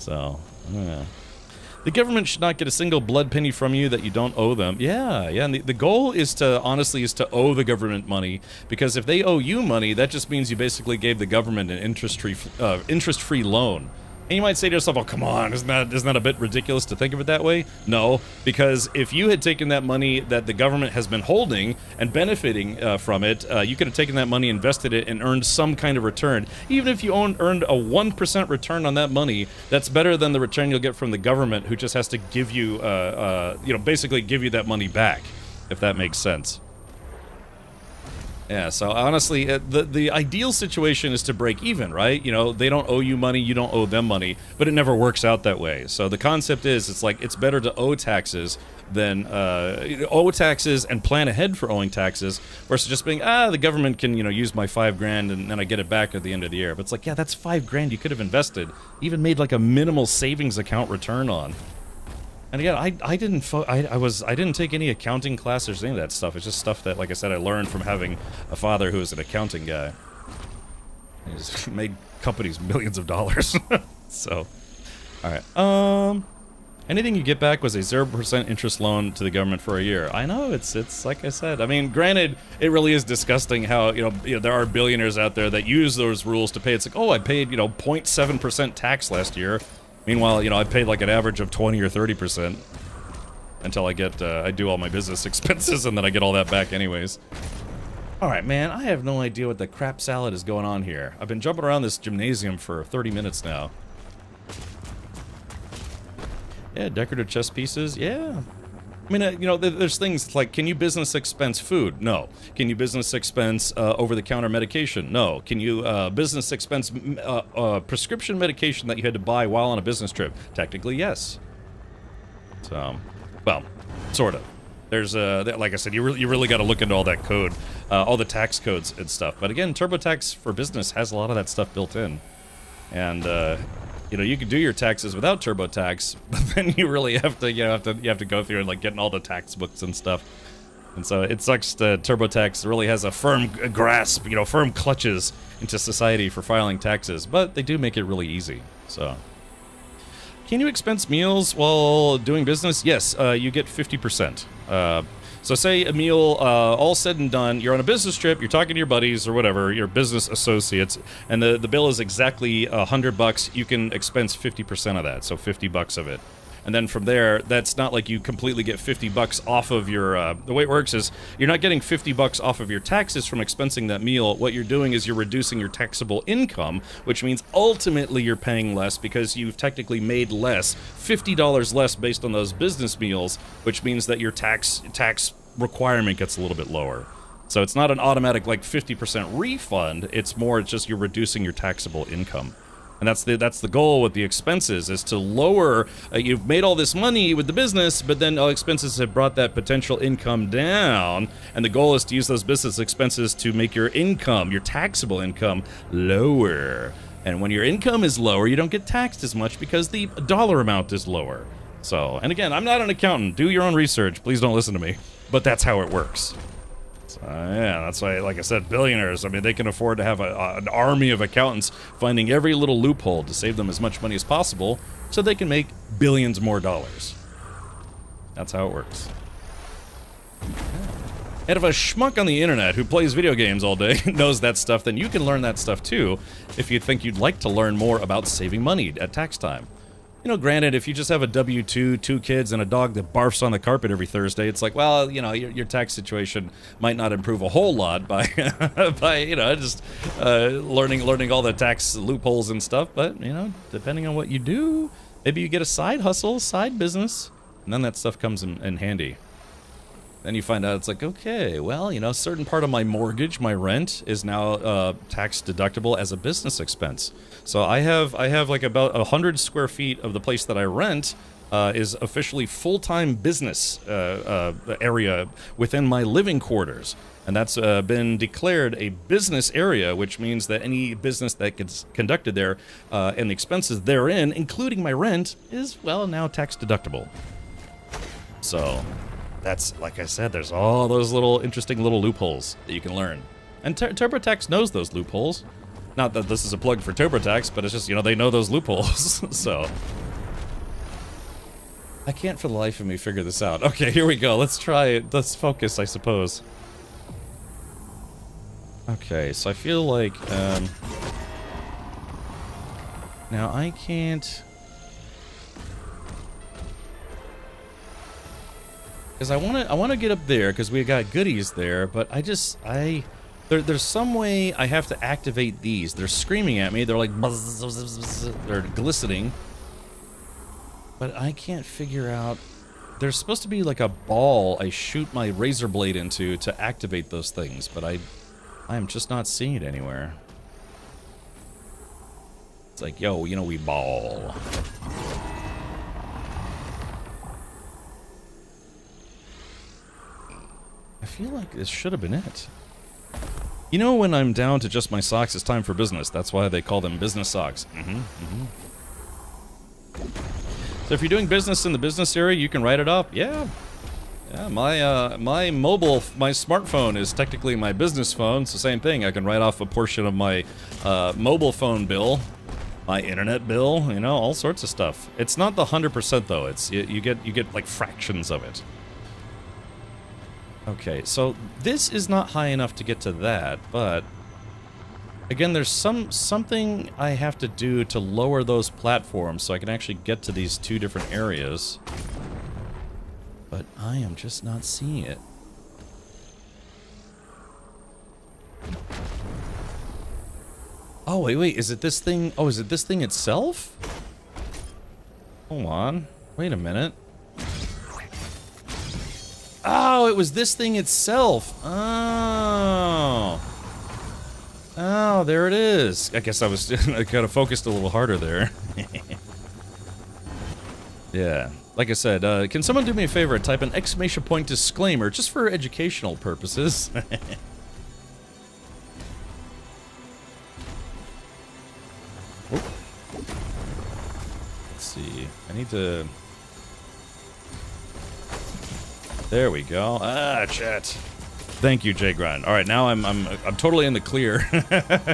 So, yeah. The government should not get a single blood penny from you that you don't owe them. Yeah, and the goal is to, honestly, is to owe the government money, because if they owe you money, that just means you basically gave the government an interest-free loan. And you might say to yourself, oh, come on, isn't that a bit ridiculous to think of it that way? No, because if you had taken that money that the government has been holding and benefiting from it, you could have taken that money, invested it, and earned some kind of return. Even if you earned a 1% return on that money, that's better than the return you'll get from the government, who just has to give you, you know, basically give you that money back, if that makes sense. Yeah, so honestly, the ideal situation is to break even, right? You know, they don't owe you money, you don't owe them money, but it never works out that way. So the concept is, it's like, it's better to owe taxes than, owe taxes and plan ahead for owing taxes, versus just being, the government can, you know, use my $5,000 and then I get it back at the end of the year. But it's like, yeah, that's $5,000 you could have invested, even made like a minimal savings account return on. And again, I didn't take any accounting classes or any of that stuff. It's just stuff that, like I said, I learned from having a father who was an accounting guy. He's made companies millions of dollars. So, all right. Anything you get back was a 0% interest loan to the government for a year. I know, it's like I said. I mean, granted, it really is disgusting how, you know, there are billionaires out there that use those rules to pay. It's like, oh, I paid, you know, 0.7% tax last year. Meanwhile, you know, I paid like an average of 20 or 30% until I get, I do all my business expenses, and then I get all that back anyways. Alright, man, I have no idea what the crap salad is going on here. I've been jumping around this gymnasium for 30 minutes now. Yeah, decorative chess pieces. Yeah. I mean, you know, there's things like, can you business expense food? No. Can you business expense over-the-counter medication? No. Can you business expense prescription medication that you had to buy while on a business trip? Technically, yes. So, well, sort of. There's like I said, you really got to look into all that code, all the tax codes and stuff. But again, TurboTax for Business has a lot of that stuff built in, and you know, you can do your taxes without TurboTax, but then you really have to, you have to go through and like getting all the tax books and stuff. And so it sucks that TurboTax really has a firm grasp, you know, firm clutches into society for filing taxes, but they do make it really easy. So, can you expense meals while doing business? Yes, you get 50%. So say a meal, all said and done, you're on a business trip, you're talking to your buddies or whatever, your business associates, and the bill is exactly $100. You can expense 50% of that, so $50 of it. And then from there, that's not like you completely get $50 off of your, the way it works is, you're not getting $50 off of your taxes from expensing that meal. What you're doing is you're reducing your taxable income, which means ultimately you're paying less because you've technically made less, $50 less based on those business meals, which means that your tax requirement gets a little bit lower. So it's not an automatic like 50% refund, it's more just you're reducing your taxable income. And that's the goal with the expenses, is to lower, you've made all this money with the business, but then all expenses have brought that potential income down, and the goal is to use those business expenses to make your income, your taxable income, lower. And when your income is lower, you don't get taxed as much because the dollar amount is lower. So, and again, I'm not an accountant, do your own research, please don't listen to me, but that's how it works. So, yeah, that's why, like I said, billionaires, I mean, they can afford to have an army of accountants finding every little loophole to save them as much money as possible so they can make billions more dollars. That's how it works. And if a schmuck on the internet who plays video games all day knows that stuff, then you can learn that stuff too if you think you'd like to learn more about saving money at tax time. You know, granted, if you just have a W-2, 2 kids, and a dog that barfs on the carpet every Thursday, it's like, well, you know, your tax situation might not improve a whole lot by, you know, just learning all the tax loopholes and stuff. But, you know, depending on what you do, maybe you get a side hustle, side business, and then that stuff comes in handy. Then you find out it's like, okay, well, you know, a certain part of my mortgage, my rent, is now tax deductible as a business expense. So I have like about 100 square feet of the place that I rent is officially full-time business area within my living quarters. And that's been declared a business area, which means that any business that gets conducted there and the expenses therein, including my rent, is, well, now tax deductible. So that's, like I said, there's all those little interesting little loopholes that you can learn. And TurboTax knows those loopholes. Not that this is a plug for TurboTax, but it's just, you know, they know those loopholes. So I can't for the life of me figure this out. Okay, here we go. Let's try it. Let's focus, I suppose. Okay, so I feel like now I can't, because I want to get up there because we got goodies there, but there's some way I have to activate these. They're screaming at me. They're like buzz, buzz, buzz, buzz. They're glistening, but I can't figure out. There's supposed to be like a ball I shoot my razor blade into to activate those things, but I am just not seeing it anywhere. It's like, yo, you know, we ball. I feel like this should have been it. You know, when I'm down to just my socks, it's time for business. That's why they call them business socks. So if you're doing business in the business area, you can write it up. Yeah. Yeah, my smartphone is technically my business phone. It's the same thing. I can write off a portion of my mobile phone bill, my internet bill, you know, all sorts of stuff. It's not the 100% though. It's you get like fractions of it. Okay, so this is not high enough to get to that, but again, there's something I have to do to lower those platforms so I can actually get to these two different areas. But I am just not seeing it. Oh, wait, is it this thing? Oh, is it this thing itself? Hold on. Wait a minute. Oh, it was this thing itself. Oh. Oh, there it is. I guess I was I kind of focused a little harder there. Yeah. Like I said, can someone do me a favor and type an exclamation point disclaimer just for educational purposes? Let's see. I need to... There we go. Ah, chat. Thank you, Jay Grind. All right, now I'm totally in the clear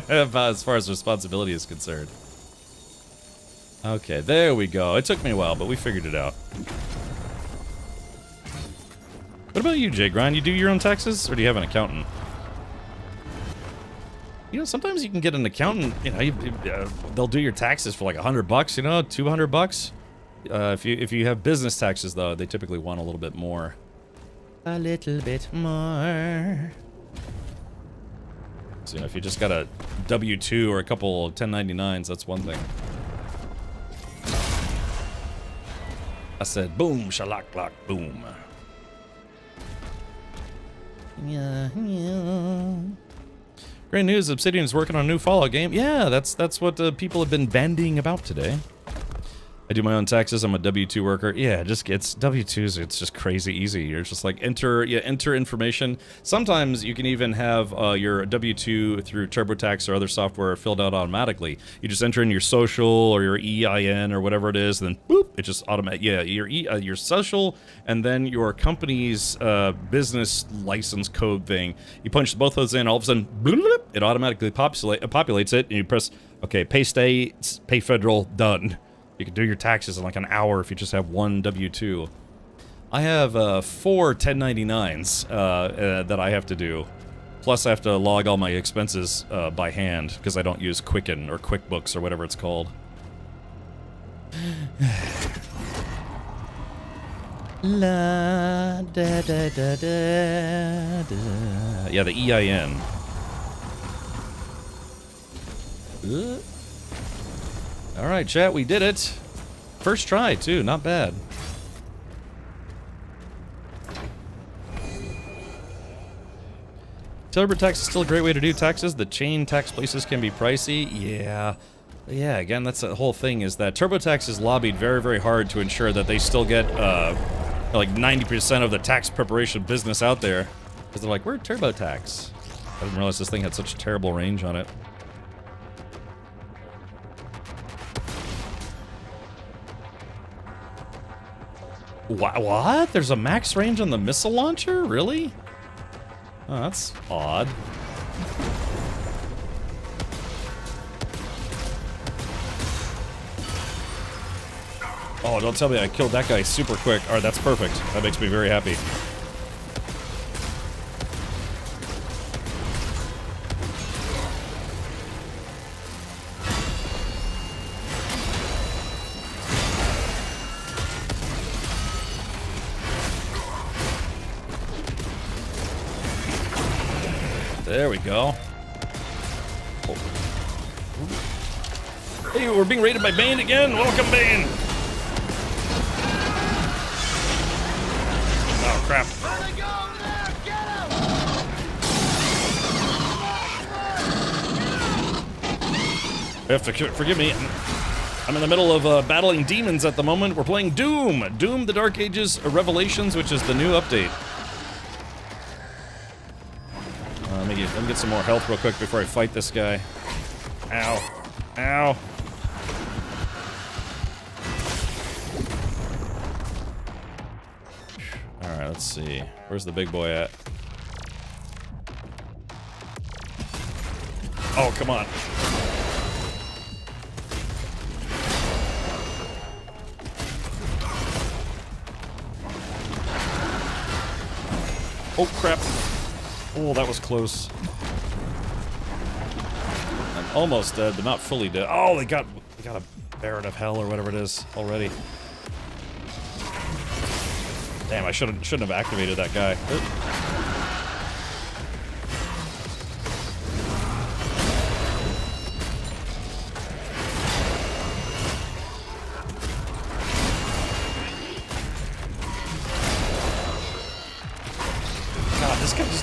as far as responsibility is concerned. Okay, there we go. It took me a while, but we figured it out. What about you, Jay Grind? You do your own taxes, or do you have an accountant? You know, sometimes you can get an accountant. You know, they'll do your taxes for like $100. You know, $200. If you have business taxes, though, they typically want a little bit more. A little bit more. So, you know, if you just got a W-2 or a couple 1099s, that's one thing. I said, boom, shalak, lock, boom. Yeah. Great news, Obsidian is working on a new Fallout game. Yeah, that's what people have been bandying about today. I do my own taxes. I'm a W-2 worker. Yeah, it's W-2s. It's just crazy easy. You're just like enter information. Sometimes you can even have your W-2 through TurboTax or other software filled out automatically. You just enter in your social or your EIN or whatever it is, and then boop, it just automatic. Yeah, your social and then your company's business license code thing. You punch both those in. All of a sudden, bloop, it automatically populates it, and you press okay, pay state, pay federal, done. You can do your taxes in like an hour if you just have one W-2. I have 4 1099s that I have to do. Plus I have to log all my expenses by hand because I don't use Quicken or QuickBooks or whatever it's called. La da da da da da. Yeah, the EIN. Alright, chat, we did it. First try, too. Not bad. TurboTax is still a great way to do taxes. The chain tax places can be pricey. Yeah. Yeah, again, that's the whole thing, is that TurboTax is lobbied very, very hard to ensure that they still get, like, 90% of the tax preparation business out there. Because they're like, we're TurboTax. I didn't realize this thing had such a terrible range on it. What? There's a max range on the missile launcher? Really? Oh, that's odd. Oh, don't tell me I killed that guy super quick. Alright, that's perfect. That makes me very happy. There we go. Oh. Hey, we're being raided by Bane again. Welcome, Bane. Oh, crap. You have to forgive me. I'm in the middle of battling demons at the moment. We're playing Doom. Doom, the Dark Ages Revelations, which is the new update. Let me get some more health real quick before I fight this guy. Ow. Ow. Alright, let's see. Where's the big boy at? Oh, come on. Oh, crap. Oh, that was close. I'm almost dead, but not fully dead. Oh, they got a Baron of Hell or whatever it is already. Damn, I shouldn't have activated that guy.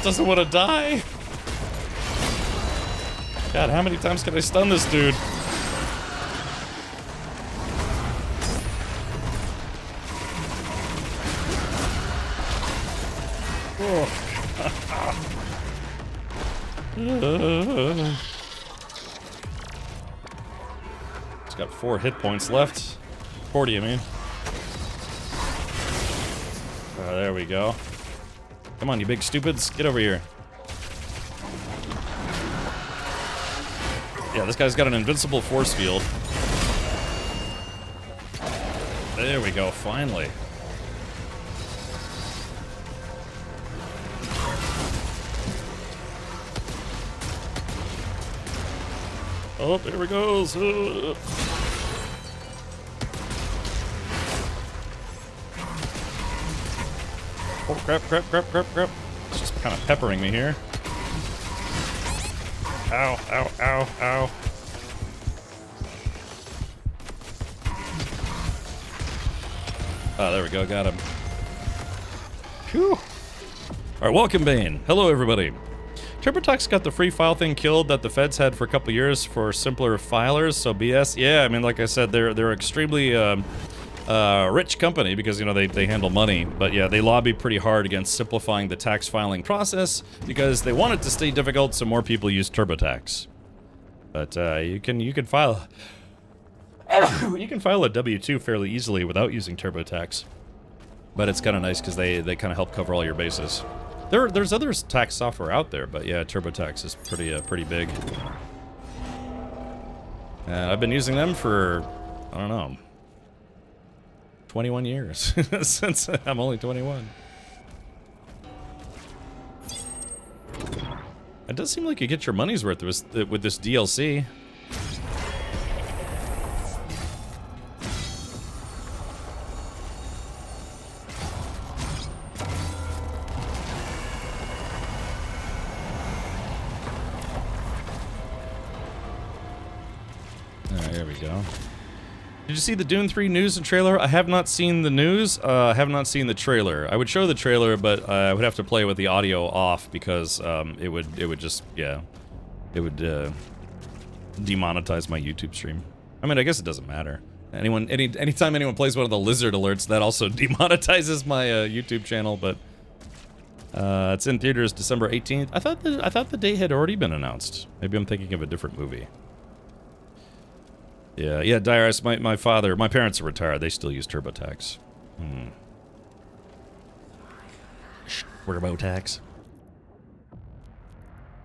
just doesn't want to die. God, how many times can I stun this dude? It's got 4 hit points left. 40, I mean. Oh, there we go. Come on, you big stupids. Get over here. Yeah, this guy's got an invincible force field. There we go, finally. Oh, there he goes. Oh, crap, crap, crap, crap, crap. It's just kind of peppering me here. Ow, ow, ow, ow. Oh, there we go, got him. Phew. Alright, welcome, Bane. Hello, everybody. TurboTax got the free file thing killed that the feds had for a couple years for simpler filers, so BS. Yeah, I mean, like I said, they're extremely rich company because, you know, they handle money. But yeah, they lobby pretty hard against simplifying the tax filing process because they want it to stay difficult so more people use TurboTax. But you can file you can file a W-2 fairly easily without using TurboTax. But it's kind of nice because they kind of help cover all your bases. There's other tax software out there, but yeah, TurboTax is pretty big. And I've been using them for, I don't know, 21 years since I'm only 21. It does seem like you get your money's worth with this DLC. There we go. Did you see the Dune 3 news and trailer? I have not seen the news. I have not seen the trailer. I would show the trailer, but I would have to play with the audio off because it would just, yeah, it would demonetize my YouTube stream. I mean, I guess it doesn't matter. Anytime anyone plays one of the lizard alerts, that also demonetizes my YouTube channel. But it's in theaters December 18th. I thought the date had already been announced. Maybe I'm thinking of a different movie. Yeah, Dyrus, my parents are retired. They still use TurboTax. TurboTax.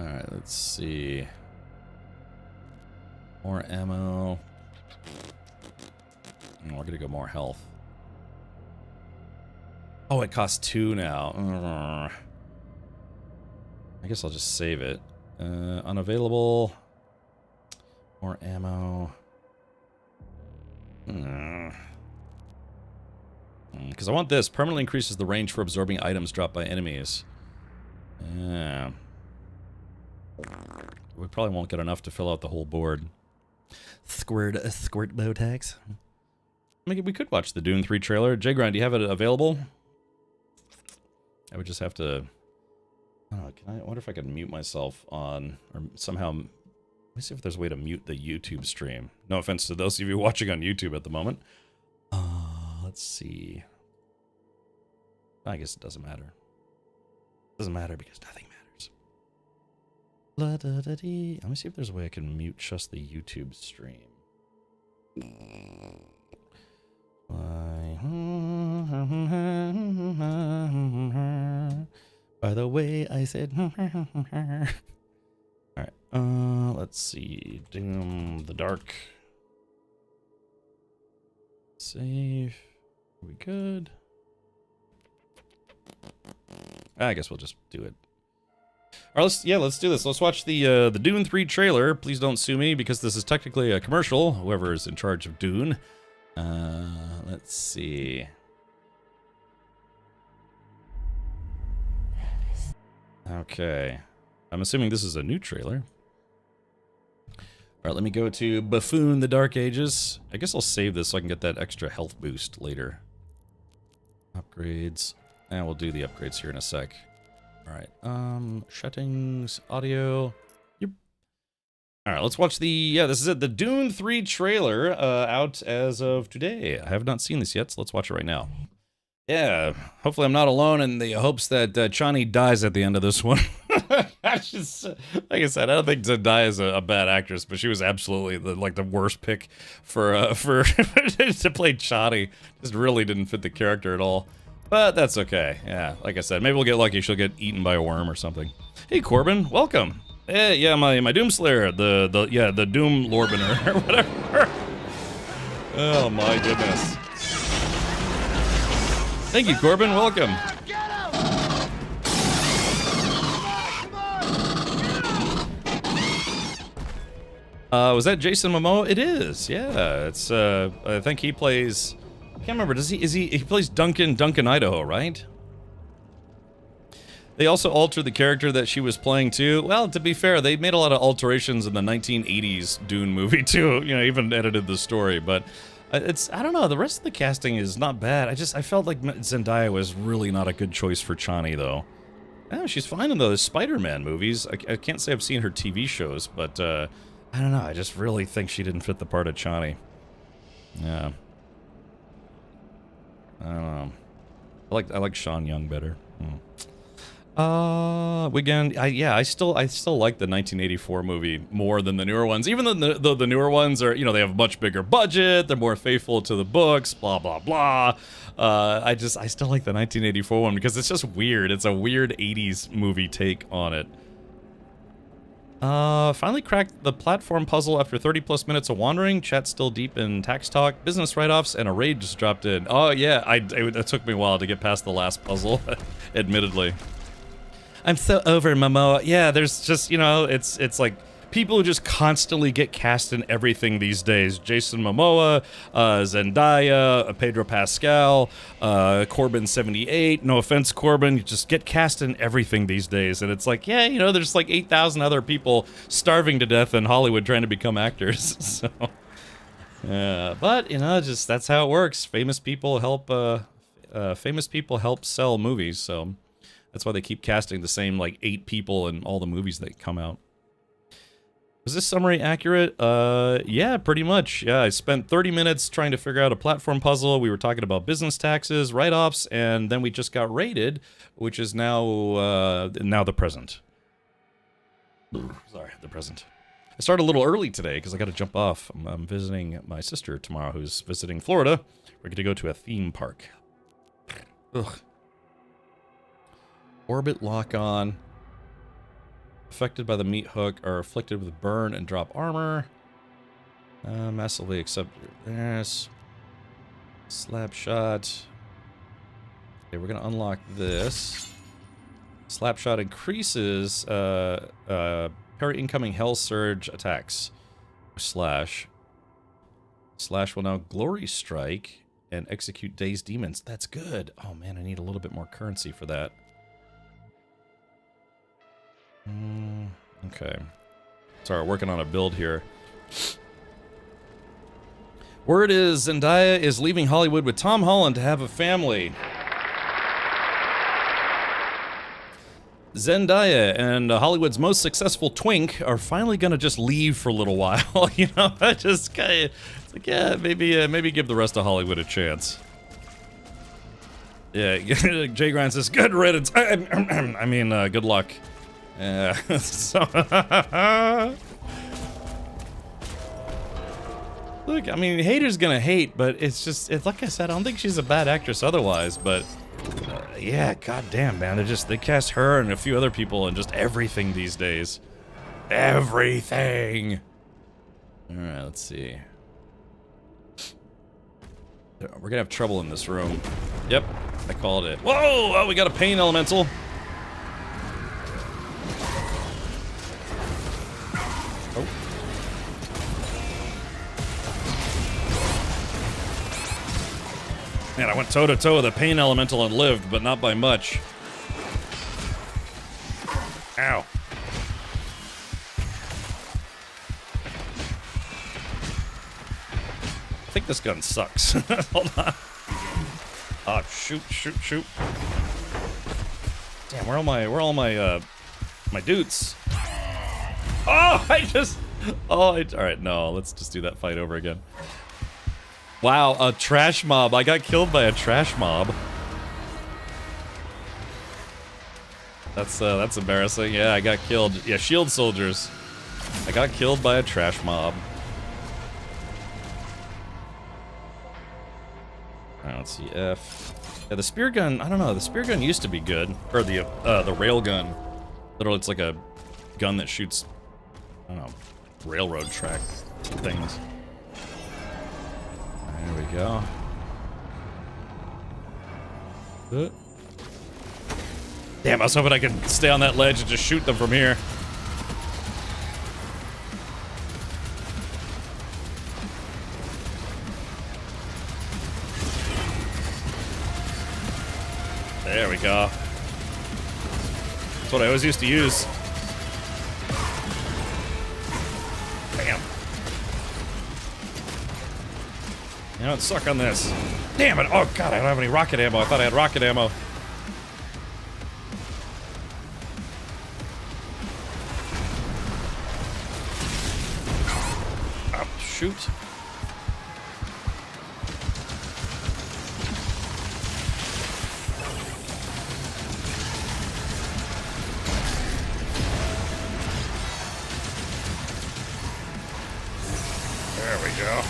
Alright, let's see. More ammo. Oh, we're gonna go more health. Oh, it costs 2 now. I guess I'll just save it. Unavailable. More ammo. Because I want this. Permanently increases the range for absorbing items dropped by enemies. Yeah. We probably won't get enough to fill out the whole board. Squirt Botax. I mean, we could watch the Dune 3 trailer. J-Grind, do you have it available? I would just have to... I don't know, I wonder if I could mute myself on... Or somehow... Let me see if there's a way to mute the YouTube stream. No offense to those of you watching on YouTube at the moment. Let's see. I guess it doesn't matter. It doesn't matter because nothing matters. Let me see if there's a way I can mute just the YouTube stream. By the way, I said... Alright, let's see. Doom the Dark. Save. Are we good? I guess we'll just do it. Alright, let's do this. Let's watch the Dune 3 trailer. Please don't sue me because this is technically a commercial. Whoever is in charge of Dune. Let's see. Okay. I'm assuming this is a new trailer. Alright, let me go to Buffoon the Dark Ages. I guess I'll save this so I can get that extra health boost later. Upgrades. And we'll do the upgrades here in a sec. All right. Settings, audio. Yep. All right, let's watch the, yeah, this is it, the Dune 3 trailer, out as of today. I have not seen this yet, so let's watch it right now. Yeah, hopefully I'm not alone in the hopes that Chani dies at the end of this one. That's just, like I said, I don't think Zendaya is a bad actress, but she was absolutely the worst pick for to play Chani. Just really didn't fit the character at all. But that's okay. Yeah, like I said, maybe we'll get lucky. She'll get eaten by a worm or something. Hey, Corbin, welcome. Hey, yeah, my Doomslayer, the Doom Lorbener or whatever. Oh my goodness. Thank you, Corbin. Welcome. Was that Jason Momoa? It is. Yeah, it's. I think he plays. I can't remember. Does he? He plays Duncan Idaho, right? They also altered the character that she was playing too. Well, to be fair, they made a lot of alterations in the 1980s Dune movie too. You know, even edited the story, but. It's, I don't know, the rest of the casting is not bad. I felt like Zendaya was really not a good choice for Chani, though. Oh, she's fine in those Spider-Man movies. I can't say I've seen her TV shows, but, I don't know, I just really think she didn't fit the part of Chani. Yeah. I don't know. I like Sean Young better. Again, I still like the 1984 movie more than the newer ones. Even though the newer ones are, you know, they have a much bigger budget, they're more faithful to the books, blah blah blah. I still like the 1984 one because it's just weird. It's a weird 80s movie take on it. Finally cracked the platform puzzle after 30 plus minutes of wandering. Chat's still deep in tax talk, business write-offs, and a raid just dropped in. Oh yeah, it took me a while to get past the last puzzle, admittedly. I'm so over Momoa. Yeah, there's just, you know, it's like people who just constantly get cast in everything these days. Jason Momoa, Zendaya, Pedro Pascal, Corbin 78. No offense, Corbin, you just get cast in everything these days. And it's like, yeah, you know, there's like 8,000 other people starving to death in Hollywood trying to become actors. So, yeah, but you know, just that's how it works. Famous people help sell movies. So. That's why they keep casting the same, like, 8 people in all the movies that come out. Was this summary accurate? Yeah, pretty much. Yeah, I spent 30 minutes trying to figure out a platform puzzle. We were talking about business taxes, write-offs, and then we just got raided, which is now the present. Sorry, the present. I started a little early today because I got to jump off. I'm visiting my sister tomorrow who's visiting Florida. We're going to go to a theme park. Ugh. Orbit lock on. Affected by the meat hook are afflicted with burn and drop armor. Massively accept this. Slap shot. Okay, we're gonna unlock this. Slap shot increases parry incoming hell surge attacks. Slash will now glory strike and execute dazed demons. That's good. Oh man, I need a little bit more currency for that. Okay. Sorry, working on a build here. Word is Zendaya is leaving Hollywood with Tom Holland to have a family. Zendaya and Hollywood's most successful twink are finally gonna just leave for a little while. You know, just kind of, it's like, yeah, maybe give the rest of Hollywood a chance. Yeah, Jay Grant says, good riddance. I mean, good luck. So look, I mean, haters gonna hate, but it's like I said, I don't think she's a bad actress otherwise, but yeah, goddamn, man, they cast her and a few other people in just everything these days. Everything. All right, let's see. We're gonna have trouble in this room. Yep, I called it. Whoa! Oh, we got a pain elemental. Oh. Man, I went toe-to-toe with a pain elemental and lived, but not by much. Ow. I think this gun sucks. Hold on. Oh, shoot. Damn, where are all my my dudes? Oh, alright, no, let's just do that fight over again. Wow, a trash mob. I got killed by a trash mob. That's embarrassing. Yeah, I got killed. Yeah, shield soldiers. I got killed by a trash mob. Alright, let's see, F. Yeah, the spear gun, I don't know, the spear gun used to be good. Or the rail gun. Literally, it's like a gun that shoots, I don't know, railroad track things. There we go. Damn, I was hoping I could stay on that ledge and just shoot them from here. There we go. That's what I always used to use. Bam. You know, suck on this. Damn it! Oh god, I don't have any rocket ammo. I thought I had rocket ammo. Oh, shoot. There we go.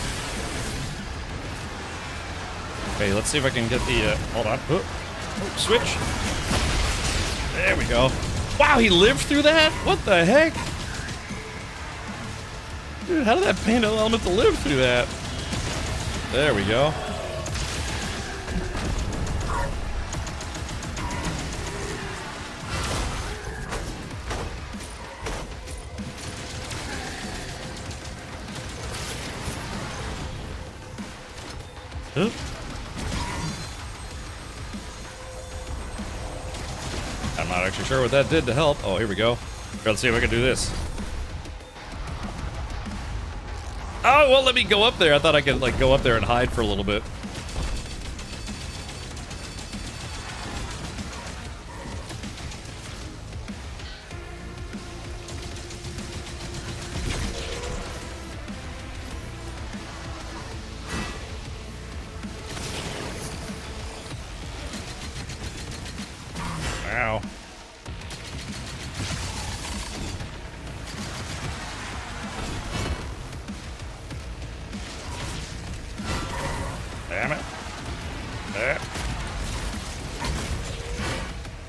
Okay, let's see if I can get the, hold on. Oh, switch. There we go. Wow, he lived through that? What the heck? Dude, how did that Pando Elemental live through that? There we go. Huh? I'm not actually sure what that did to help. Oh, here we go. Let's see if I can do this. Oh, well, let me go up there. I thought I could, like, go up there and hide for a little bit. Ow. Damn it. There.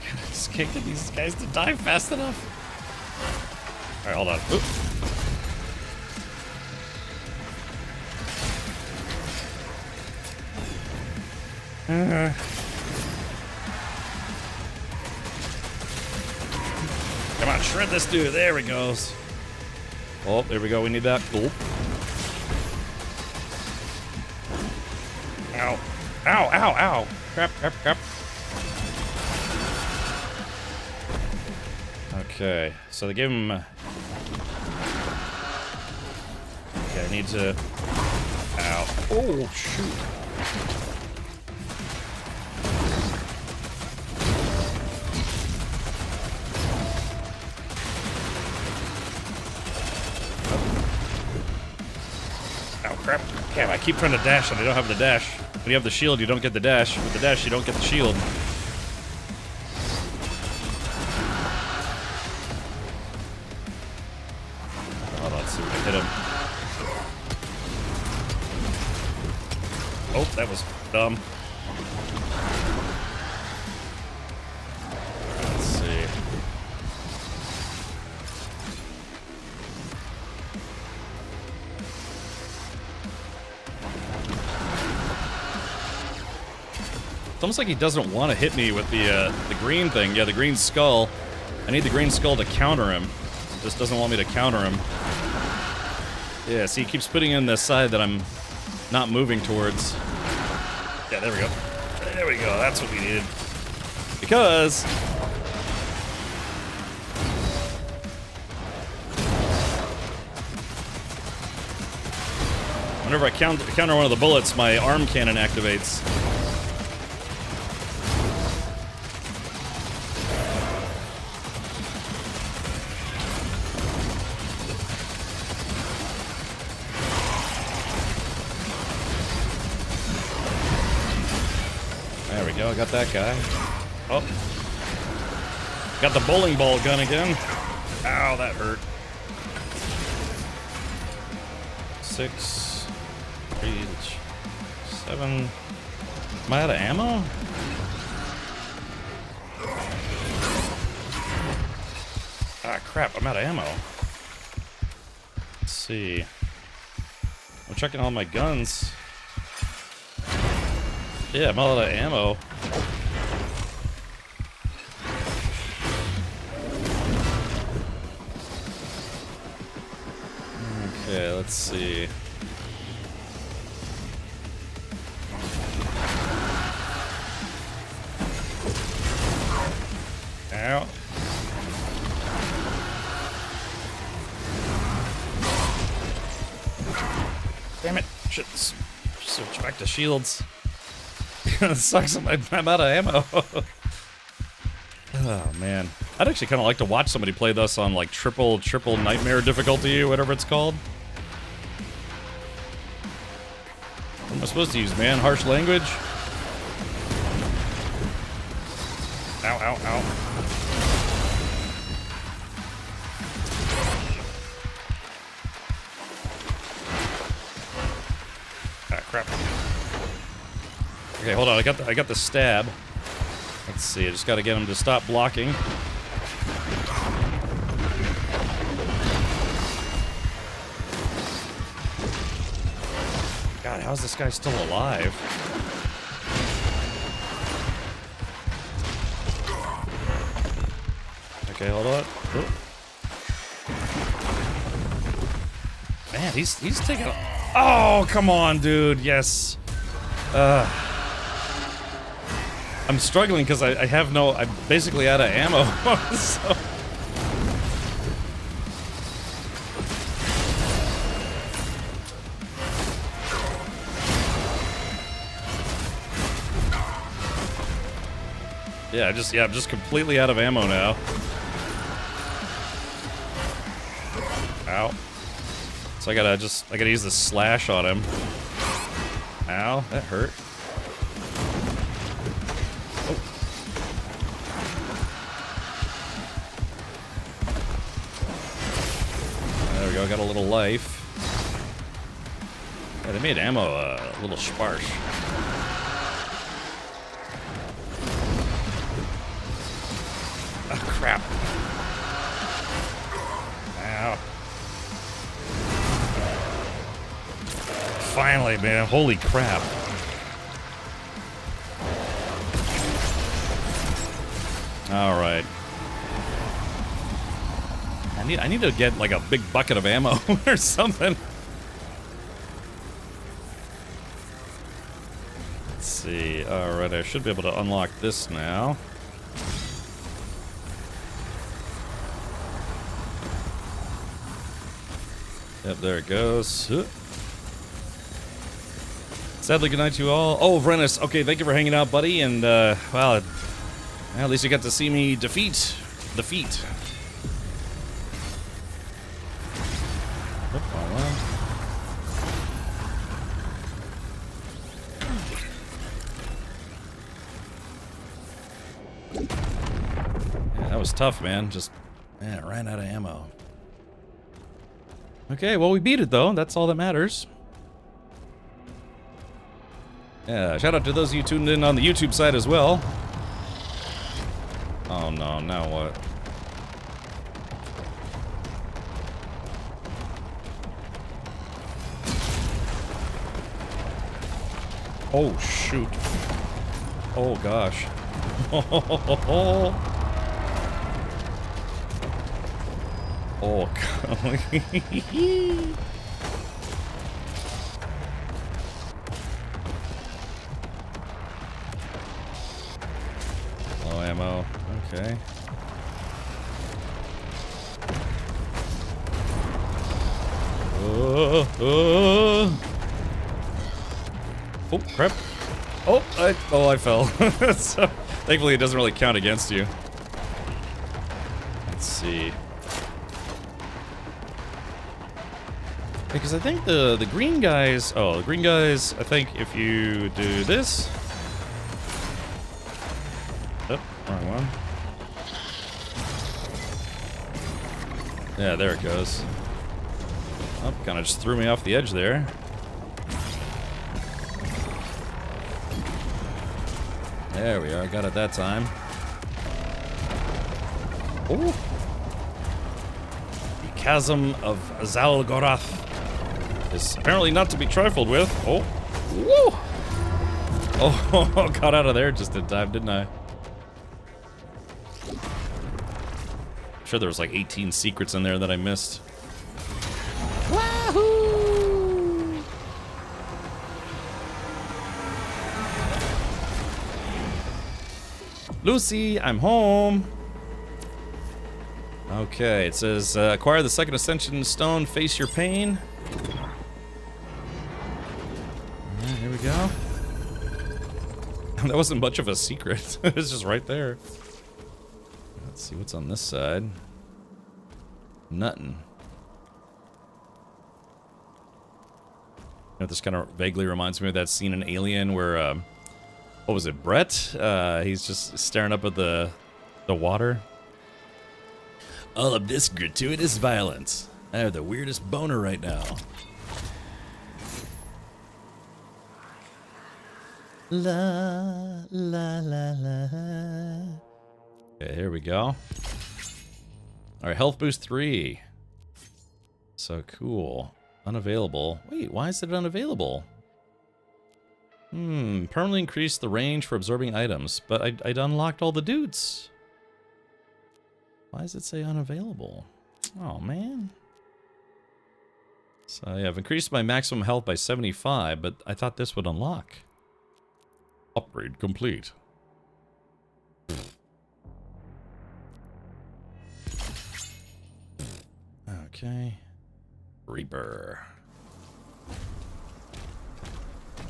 I just can't get these guys to die fast enough. Alright, hold on. Oop. Come on, shred this dude. There he goes. Oh, there we go. We need that. Cool. Ow. Ow, ow, ow. Crap, crap, crap. Okay, so they gave him... Okay, I need to... Ow. Oh, shoot. Oh, crap. Damn, I keep trying to dash and I don't have the dash. When you have the shield, you don't get the dash. With the dash, you don't get the shield. Oh, let's see if we can hit him. Oh, that was dumb. Let's see. It's almost like he doesn't want to hit me with the green thing. Yeah, the green skull. I need the green skull to counter him. He just doesn't want me to counter him. Yeah, see, he keeps putting in the side that I'm not moving towards. Yeah, there we go. There we go. That's what we needed. Because... whenever I counter one of the bullets, my arm cannon activates. go, I got that guy. Oh. Got the bowling ball gun again. Ow, that hurt. 6, 8, 7. Am I out of ammo? Ah, crap, I'm out of ammo. Let's see. I'm checking all my guns. Yeah, I'm all out of ammo. Okay, let's see. Ow. Damn it. Shit. Switch back to shields. It sucks. I'm out of ammo. Oh, man. I'd actually kind of like to watch somebody play this on, like, triple nightmare difficulty, or whatever it's called. What am I supposed to use, man? Harsh language? Ow, ow, ow. Ah, crap. Okay, hold on. I got the stab. Let's see. I just got to get him to stop blocking. God, how's this guy still alive? Okay, hold on. Oh. Man, he's taking. Oh, come on, dude. Yes. I'm struggling because I have no. I'm basically out of ammo. So. Yeah, I'm just completely out of ammo now. Ow. So I gotta use the slash on him. Ow, that hurt. Oh. There we go, got a little life. Yeah, they made ammo a little sparse. Oh, crap. Ow. Finally, man. Holy crap. All right. I need to get like a big bucket of ammo or something. Let's see. All right, I should be able to unlock this now. Yep, there it goes. Sadly, good night to you all. Oh, Vrenus. Okay, thank you for hanging out, buddy. And, well, at least you got to see me defeat the feat. Yeah, that was tough, man. Just, man, I ran out of ammo. Okay, well, we beat it, though. That's all that matters. Yeah, shout out to those of you tuned in on the YouTube side as well. Oh, no, now what? Oh, shoot. Oh, gosh. Oh, God. Low ammo. Okay. Oh, crap. Oh, I fell. So, thankfully, it doesn't really count against you. Let's see. Because I think the green guys... Oh, the green guys, I think if you do this... Wrong one. Yeah, there it goes. Oh, kind of just threw me off the edge there. There we are, got it that time. Ooh. The Chasm of Zalgorath is apparently not to be trifled with. Oh, woo! Oh, got out of there just in time, didn't I? I'm sure there was like 18 secrets in there that I missed. Wahoo! Lucy, I'm home. Okay, it says acquire the second ascension stone, face your pain. Alright, here we go. That wasn't much of a secret. It was just right there. Let's see what's on this side. Nothing. You know, this kind of vaguely reminds me of that scene in Alien where, what was it, Brett? He's just staring up at the water. All of this gratuitous violence. I have the weirdest boner right now. La, la, la, la. Okay, here we go. Alright, health boost 3. So cool. Unavailable. Wait, why is it unavailable? Permanently increase the range for absorbing items, but I'd unlocked all the dudes. Why does it say unavailable? Oh, man. So, yeah, I've increased my maximum health by 75, but I thought this would unlock. Upgrade complete. Okay. Reaper.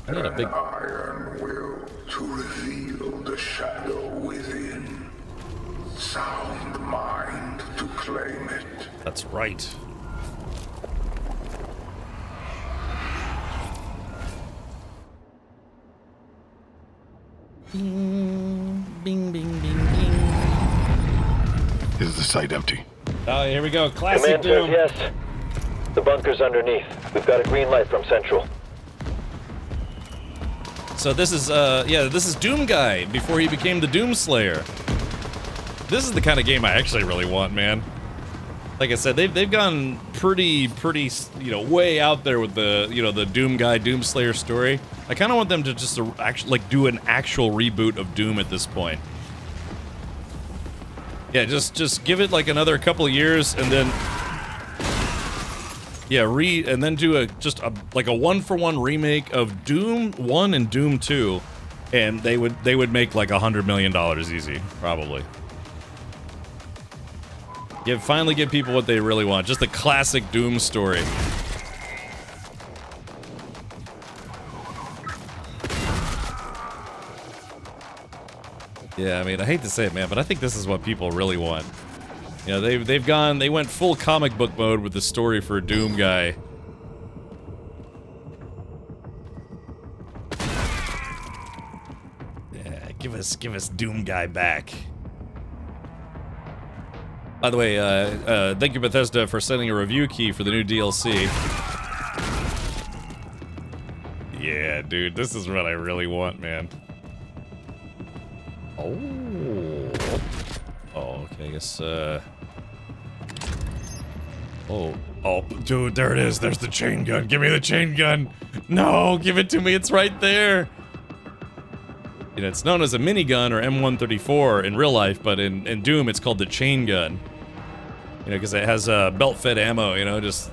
I need a big...
An iron will to reveal the shadow within. Sound mind to claim it.
That's right. Bing, bing, bing, bing, bing.
Is the site empty?
Oh, here we go. Classic
Command says
Doom.
yes. The bunker's underneath. We've got a green light from Central.
So this is, yeah, this is Doom Guy before he became the Doom Slayer. This is the kind of game I actually really want, man. Like I said, they've gone pretty, you know, way out there with the, you know, the Doom Guy, Doom Slayer story. I kind of want them to just actually, like, do an actual reboot of Doom at this point. Yeah, just give it like another couple of years, and then, yeah, and then do like a one-for-one remake of Doom 1 and Doom 2, and they would make like $100 million easy, probably. Finally give people what they really want. Just the classic Doom story. Yeah, I mean, I hate to say it, man, but I think this is what people really want. You know, they went full comic book mode with the story for Doom Guy. Yeah, give us Doom Guy back. By the way, thank you, Bethesda, for sending a review key for the new DLC. Yeah, dude, this is what I really want, man. Oh. Oh, okay, I guess, Oh, dude, there it is. There's the chain gun. Give me the chain gun. No, give it to me. It's right there. You know, it's known as a minigun or M134 in real life, but in Doom, it's called the chain gun. You know, because it has belt-fed ammo, you know, just...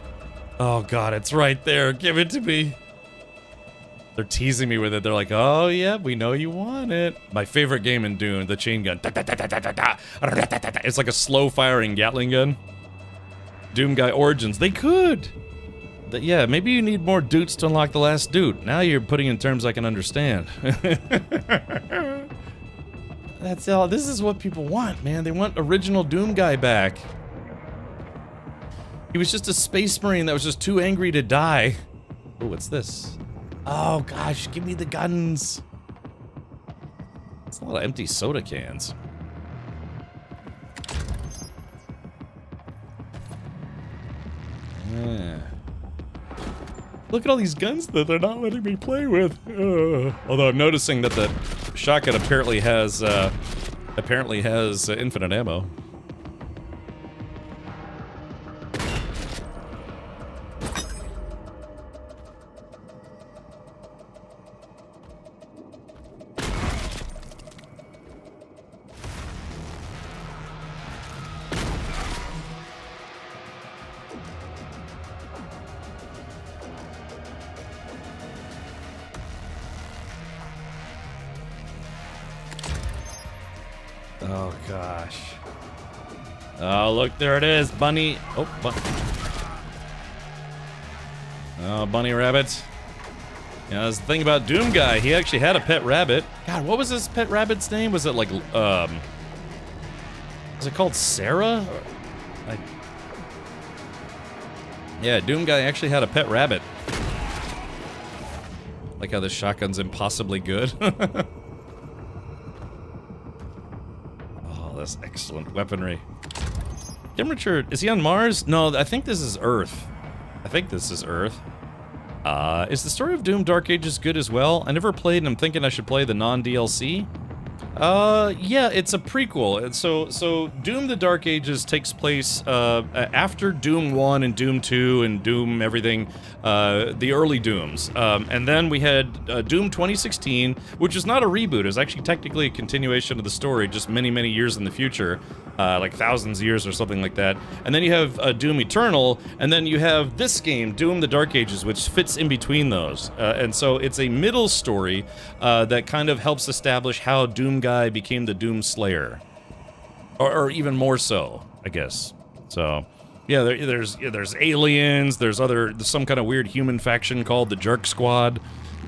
Oh, God, it's right there. Give it to me. They're teasing me with it. They're like, oh, yeah, we know you want it. My favorite game in Doom, the chain gun. It's like a slow-firing Gatling gun. Doom Guy Origins. They could. Yeah, maybe you need more doots to unlock the last doot. Now you're putting in terms I can understand. That's all. This is what people want, man. They want original Doom Guy back. He was just a space marine that was just too angry to die. Oh, what's this? Oh, gosh, give me the guns. It's a lot of empty soda cans. Yeah. Look at all these guns that they're not letting me play with. Although I'm noticing that the shotgun apparently has infinite ammo. Oh gosh. Oh look, there it is, bunny. Oh, bunny rabbit. Yeah, that's the thing about Doom Guy. He actually had a pet rabbit. God, what was his pet rabbit's name? Was it like was it called Sarah? Yeah, Doom Guy actually had a pet rabbit. Like how this shotgun's impossibly good. That's excellent weaponry. Kim Richard, is he on Mars? No, I think this is Earth. Is the story of Doom Dark Ages good as well? I never played and I'm thinking I should play the non-DLC. Yeah, it's a prequel. So Doom the Dark Ages takes place after Doom 1 and Doom 2 and Doom everything, the early Dooms. And then we had Doom 2016, which is not a reboot. It's actually technically a continuation of the story, just many, many years in the future. Like thousands of years or something like that. And then you have Doom Eternal, and then you have this game, Doom the Dark Ages, which fits in between those. And so it's a middle story that kind of helps establish how Doom Guy became the Doom Slayer. Or even more so, I guess. So, yeah, there's aliens, there's some kind of weird human faction called the Jerk Squad.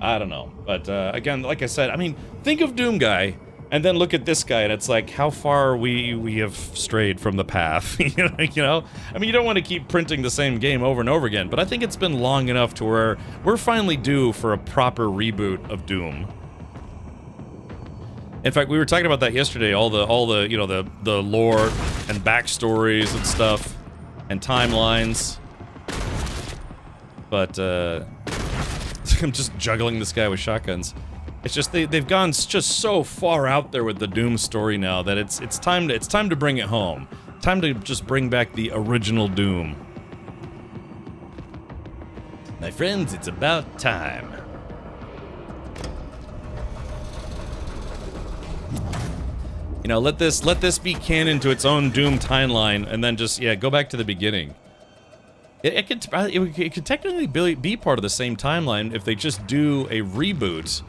I don't know. But again, like I said, I mean, think of Doom Guy, and then look at this guy, and it's like how far we have strayed from the path. You know? I mean, you don't want to keep printing the same game over and over again, but I think it's been long enough to where we're finally due for a proper reboot of Doom. In fact, we were talking about that yesterday, all the you know, the lore and backstories and stuff and timelines. But I'm just juggling this guy with shotguns. It's just they've gone just so far out there with the Doom story now that it's time to bring it home. Time to just bring back the original Doom. My friends, it's about time. You know, let this be canon to its own Doom timeline, and then just go back to the beginning. It could technically be part of the same timeline if they just do a reboot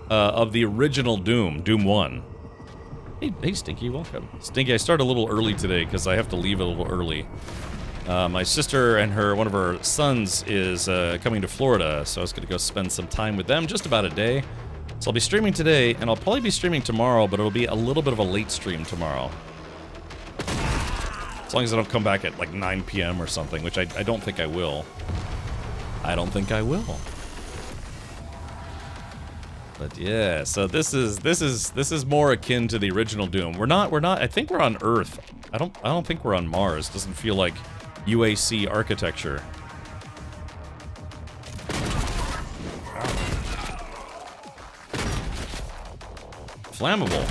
of the original Doom, Doom 1. Hey, Stinky, welcome. Stinky, I started a little early today because I have to leave a little early. My sister and one of her sons is coming to Florida, so I was going to go spend some time with them, just about a day. So I'll be streaming today, and I'll probably be streaming tomorrow, but it'll be a little bit of a late stream tomorrow. As long as I don't come back at like 9 p.m. or something, which I don't think I will. I don't think I will. But yeah, so this is more akin to the original Doom. We're not. I think we're on Earth. I don't think we're on Mars. Doesn't feel like UAC architecture. Flammable.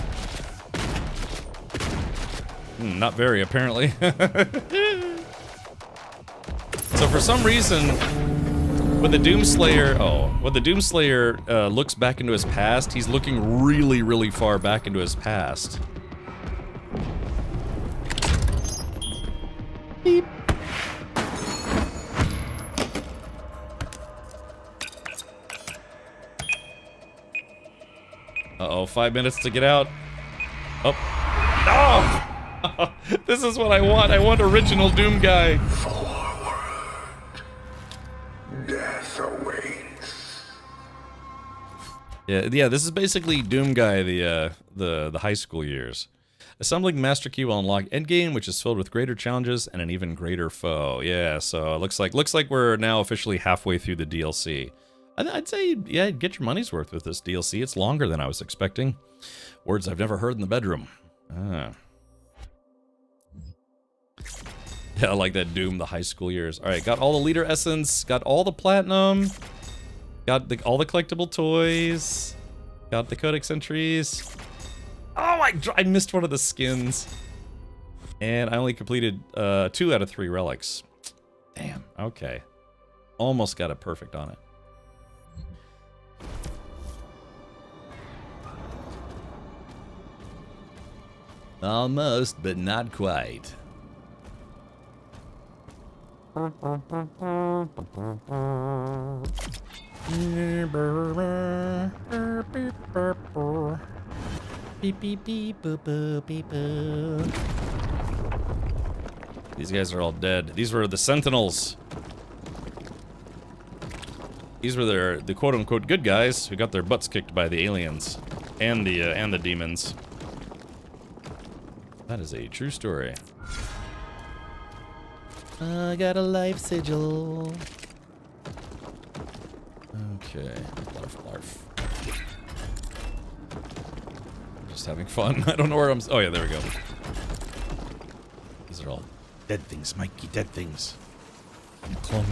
Not very, apparently. So for some reason, when the Doomslayer looks back into his past, he's looking really, really far back into his past. Beep. Uh-oh, 5 minutes to get out. Oh. No! This is what I want. I want original Doom Guy.
Forward. Death awaits.
Yeah, this is basically Doom Guy, the high school years. Assembling Master Key will unlock Endgame, which is filled with greater challenges and an even greater foe. Yeah, so it looks like we're now officially halfway through the DLC. I'd say, yeah, get your money's worth with this DLC. It's longer than I was expecting. Words I've never heard in the bedroom. Ah. Yeah, I like that Doom, the high school years. All right, got all the leader essence, got all the platinum, got all the collectible toys, got the codex entries. Oh, I missed one of the skins. And I only completed 2 out of 3 relics. Damn, okay. Almost got it perfect on it. Almost, but not quite. Beep, beep, beep, boop, boop, beep, boop. These guys are all dead. These were the Sentinels. These were the quote-unquote good guys who got their butts kicked by the aliens and the demons. That is a true story. I got a life sigil. Okay. Blarf, blarf. Just having fun. I don't know where I'm... Oh, yeah, there we go. These are all dead things, Mikey. Dead things. Clunk.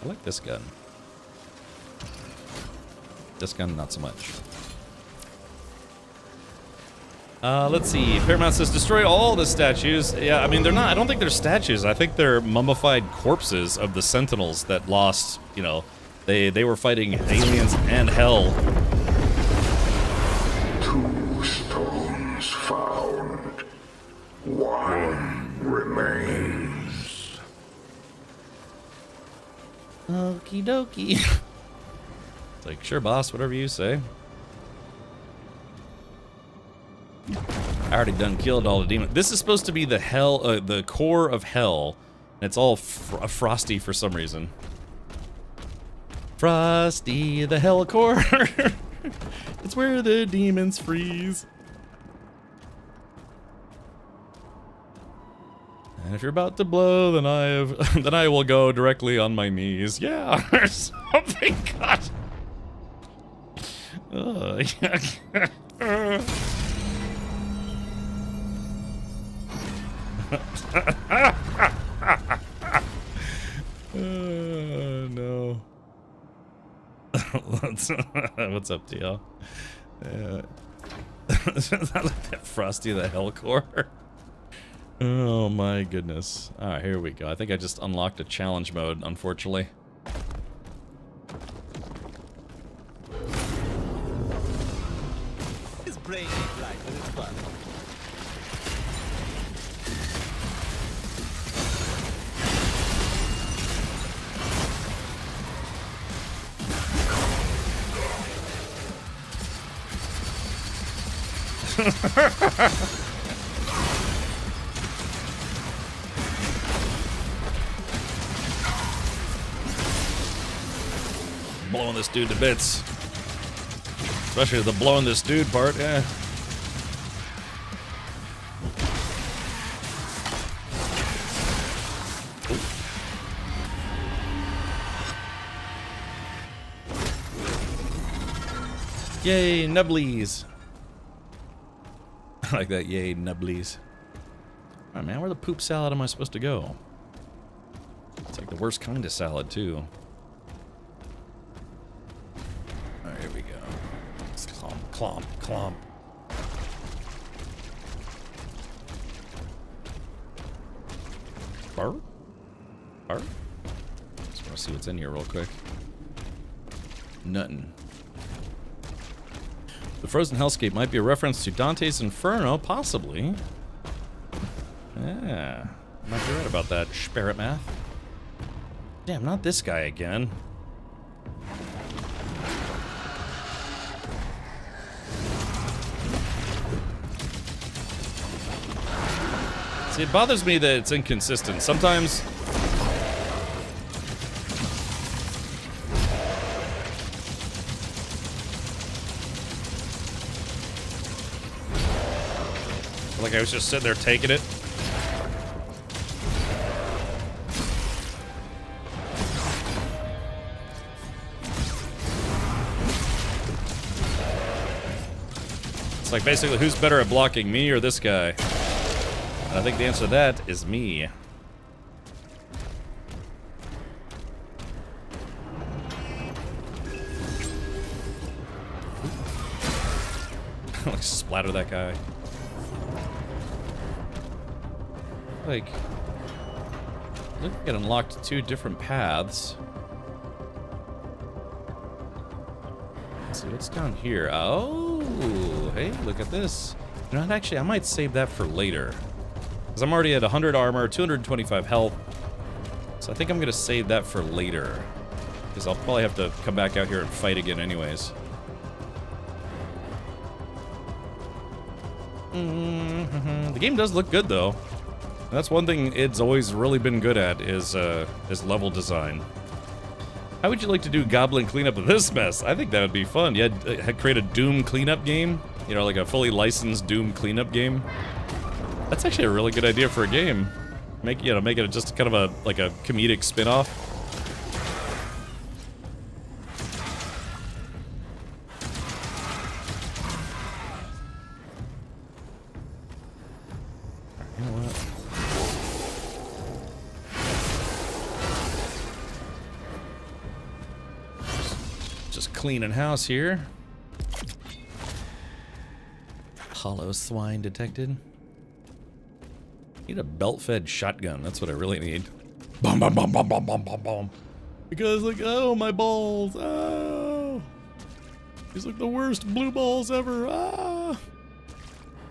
I like this gun. This gun, not so much. Let's see. Paramount says destroy all the statues. Yeah, I mean, they're not. I don't think they're statues. I think they're mummified corpses of the Sentinels that lost. You know, they were fighting aliens and hell.
2 stones found. 1 remains.
Okie dokie. It's like, sure, boss, whatever you say. I already done killed all the demons. This is supposed to be the hell, the core of hell. And it's all frosty for some reason. Frosty, the hell core. It's where the demons freeze. And if you're about to blow, then then I will go directly on my knees. Yeah, or something. God. No. What's up, TL? I like that Frosty the Hellcore. Oh my goodness. Alright, here we go. I think I just unlocked a challenge mode, unfortunately.
His brain ain't right, but it's fun.
Blowing this dude to bits. Especially the blowing this dude part, yeah. Yay, nubblies. I like that, yay, nubblies. Alright, man, where the poop salad am I supposed to go? It's like the worst kind of salad, too. Alright, here we go. Let's clomp, clomp, clomp. Bar? Bar? Just want to see what's in here real quick. Nuttin'. The frozen hellscape might be a reference to Dante's Inferno, possibly. Yeah, might be right about that, Spirit Math. Damn, not this guy again. See, it bothers me that it's inconsistent. Sometimes... like I was just sitting there taking it. It's like basically who's better at blocking, me or this guy? And I think the answer to that is me. Like splatter that guy. Like, look, it unlocked 2 different paths. Let's see what's down here. Oh, hey, look at this. You know what, actually, I might save that for later. Because I'm already at 100 armor, 225 health. So I think I'm going to save that for later. Because I'll probably have to come back out here and fight again anyways. The game does look good, though. That's one thing it's always really been good at, is level design. How would you like to do goblin cleanup of this mess? I think that would be fun. Yeah, create a Doom cleanup game. You know, like a fully licensed Doom cleanup game. That's actually a really good idea for a game. Make it just kind of a comedic spin-off. You know what? Just cleaning house here. Hollow swine detected. Need a belt-fed shotgun. That's what I really need. Bum bum bum bum bum bum bum bum. Because like, oh my balls. Oh. These look the worst blue balls ever. Ah.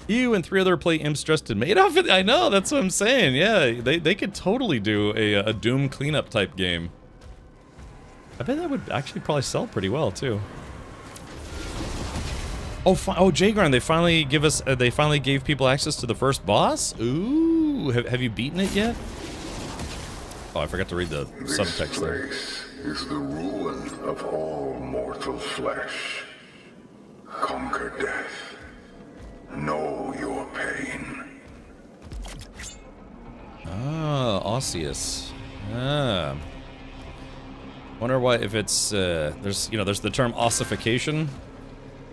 You and 3 other play imps dressed in maid outfit. I know, that's what I'm saying. Yeah, they could totally do a Doom cleanup type game. I bet that would actually probably sell pretty well too. Oh, Jagron, they finally give us. They finally gave people access to the first boss. Ooh, have you beaten it yet? Oh, I forgot to read the subtext there.
This place is the ruin of all mortal flesh. Conquer death. Know your pain.
Ah, Osseous. Ah. Wonder why, if it's there's the term ossification.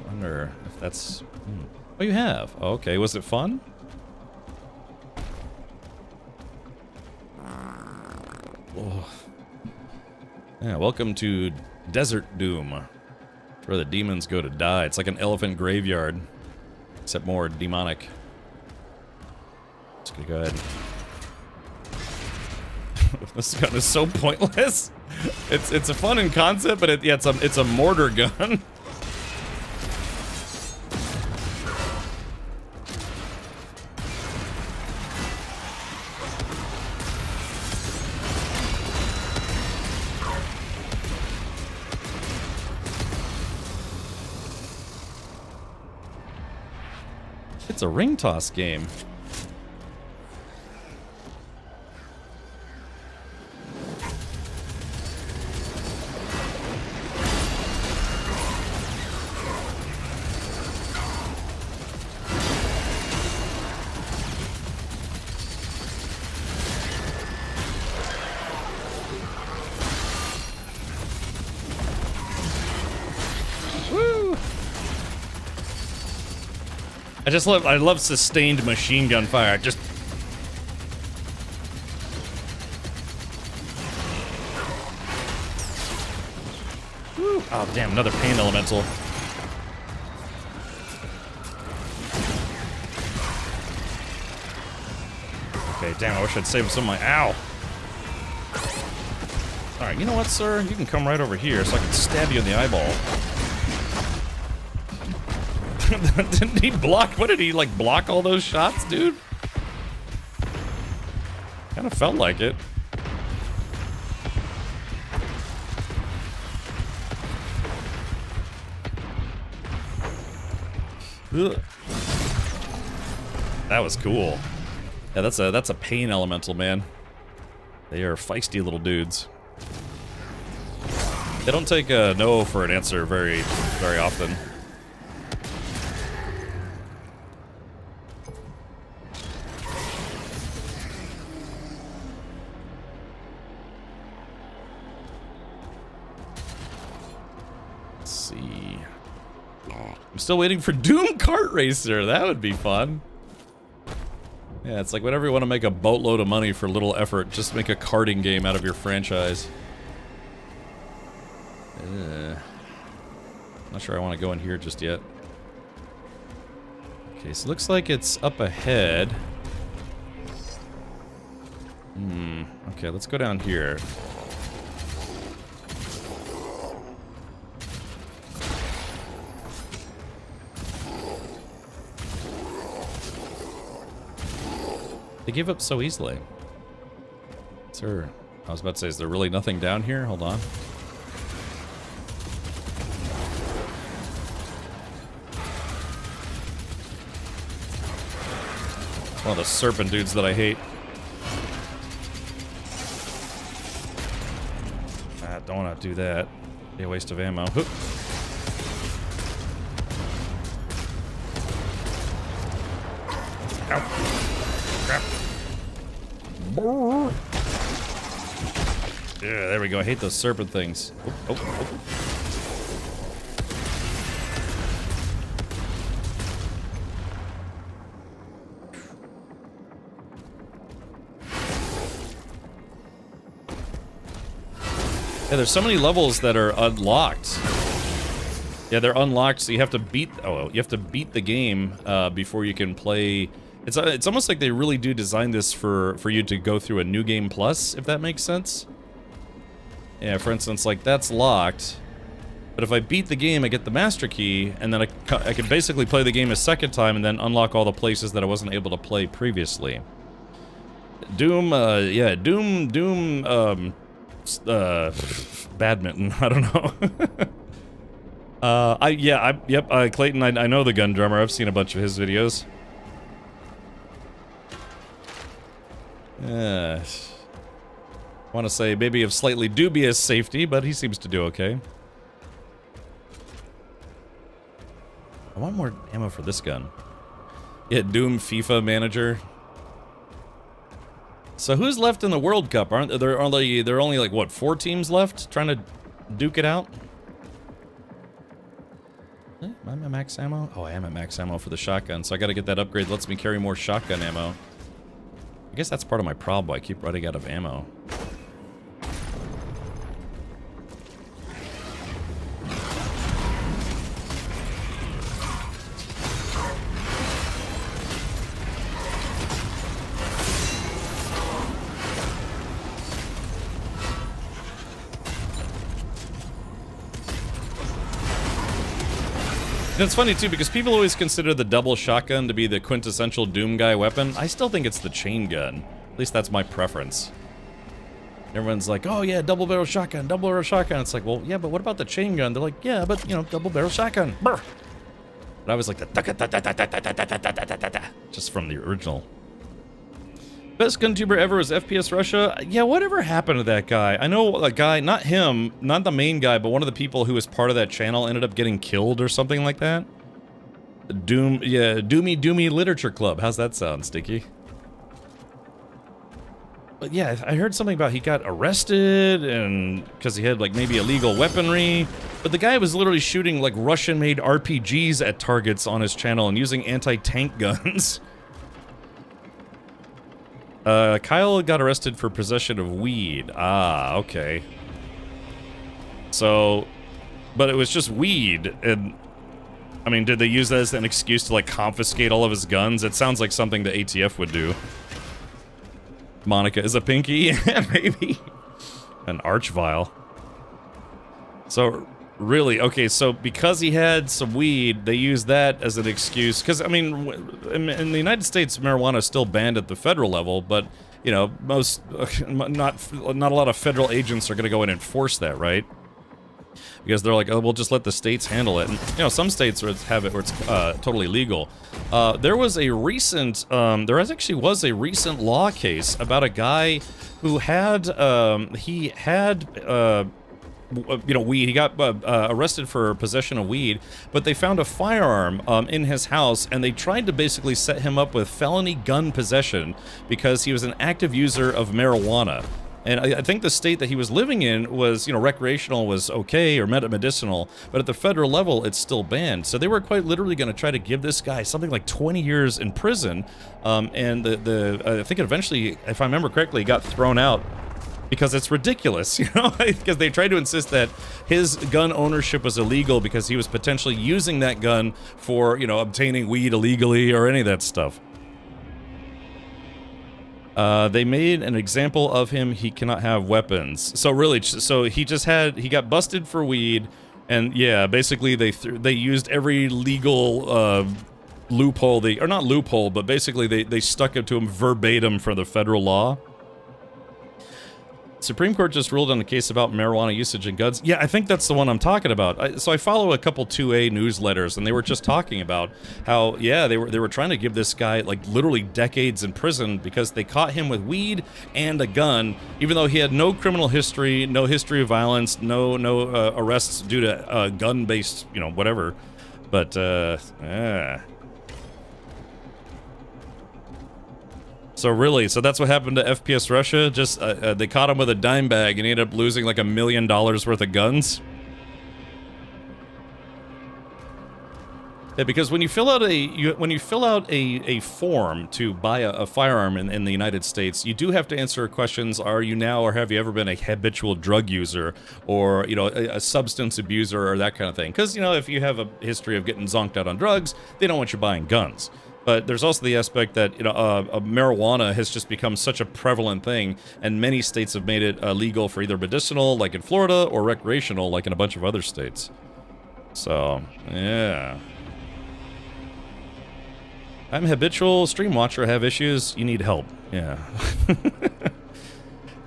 Wonder if that's. Oh, you have. Oh, okay, was it fun? Oh. Yeah, welcome to Desert Doom. It's where the demons go to die. It's like an elephant graveyard, except more demonic. Just gonna go ahead. This gun is so pointless. It's a fun in concept, but it's a mortar gun. It's a ring toss game. I love sustained machine gun fire. Just woo. Oh damn, another pain elemental. Okay, damn, I wish I'd saved some of my ow. Alright, you know what, sir? You can come right over here so I can stab you in the eyeball. Didn't he block? What did he, like, block all those shots, dude? Kind of felt like it. Ugh. That was cool. Yeah, that's a pain elemental, man. They are feisty little dudes. They don't take a no for an answer very often. I'm still waiting for Doom Kart Racer. That would be fun. Yeah, it's like whenever you want to make a boatload of money for little effort, just make a karting game out of your franchise. Not sure I want to go in here just yet. Okay, so it looks like it's up ahead. Okay, let's go down here. They give up so easily. Sir, I was about to say, is there really nothing down here? Hold on. It's one of the serpent dudes that I hate. Don't want to do that. Be a waste of ammo. Hoop. Ow. Crap. Yeah, there we go. I hate those serpent things. Oh. Yeah, there's so many levels that are unlocked. Yeah, they're unlocked, so you have to beat. Oh, you have to beat the game before you can play. It's almost like they really do design this for you to go through a new game plus, if that makes sense. Yeah, for instance, like that's locked, but if I beat the game, I get the master key, and then I can basically play the game a second time and then unlock all the places that I wasn't able to play previously. Doom, yeah, Doom, badminton. I don't know. Clayton. I know the Gun Drummer. I've seen a bunch of his videos. I want to say maybe of slightly dubious safety, but he seems to do okay. I want more ammo for this gun. Yeah, Doom FIFA manager. So who's left in the World Cup? Aren't there only like what, 4 teams left trying to duke it out? Am I at max ammo? Oh, I am at max ammo for the shotgun, so I gotta get that upgrade that lets me carry more shotgun ammo. I guess that's part of my problem. I keep running out of ammo. And it's funny too, because people always consider the double shotgun to be the quintessential Doom guy weapon. I still think it's the chain gun. At least that's my preference. Everyone's like, oh yeah, double barrel shotgun, double barrel shotgun. It's like, well, yeah, but what about the chain gun? They're like, yeah, but, you know, double barrel shotgun. Brr. But I was like, just from the original. Best gun tuber ever was FPS Russia. Yeah, whatever happened to that guy? I know a guy, not him, not the main guy, but one of the people who was part of that channel ended up getting killed or something like that. Doomy Literature Club. How's that sound, Sticky? But yeah, I heard something about he got arrested and because he had like maybe illegal weaponry. But the guy was literally shooting like Russian-made RPGs at targets on his channel and using anti-tank guns. Kyle got arrested for possession of weed. Ah, okay. So, but it was just weed, and I mean, did they use that as an excuse to like confiscate all of his guns? It sounds like something the ATF would do. Monica is a pinky, maybe an arch vial. So really, okay, so because he had some weed, they used that as an excuse. Because, I mean, in the United States, marijuana is still banned at the federal level, but, you know, not a lot of federal agents are going to go in and enforce that, right? Because they're like, oh, we'll just let the states handle it. And, you know, some states have it where it's totally legal. There was a recent, actually was a recent law case about a guy who had, you know, weed. He got arrested for possession of weed, but they found a firearm in his house, and they tried to basically set him up with felony gun possession because he was an active user of marijuana. And I think the state that he was living in was, you know, recreational was okay or medicinal, but at the federal level, it's still banned. So they were quite literally going to try to give this guy something like 20 years in prison. And I think eventually, if I remember correctly, got thrown out because it's ridiculous, you know, because they tried to insist that his gun ownership was illegal because he was potentially using that gun for, you know, obtaining weed illegally or any of that stuff. They made an example of him. He cannot have weapons. So really, so he got busted for weed, and yeah, basically they used every legal loophole, or not loophole, but basically they stuck it to him verbatim for the federal law. Supreme Court just ruled on a case about marijuana usage in guns. Yeah, I think that's the one I'm talking about. So I follow a couple 2A newsletters, and they were just talking about how, yeah, they were trying to give this guy like literally decades in prison because they caught him with weed and a gun, even though he had no criminal history, no history of violence, no arrests due to gun-based, you know, whatever. But yeah. So really, so that's what happened to FPS Russia. Just they caught him with a dime bag, and he ended up losing like $1 million worth of guns. Yeah, because when you fill out a form to buy a firearm in the United States, you do have to answer questions: are you now or have you ever been a habitual drug user, or, you know, a substance abuser, or that kind of thing? Because, you know, if you have a history of getting zonked out on drugs, they don't want you buying guns. But there's also the aspect that, you know, marijuana has just become such a prevalent thing, and many states have made it legal for either medicinal, like in Florida, or recreational, like in a bunch of other states. So, yeah. I'm a habitual stream watcher, have issues, you need help. Yeah.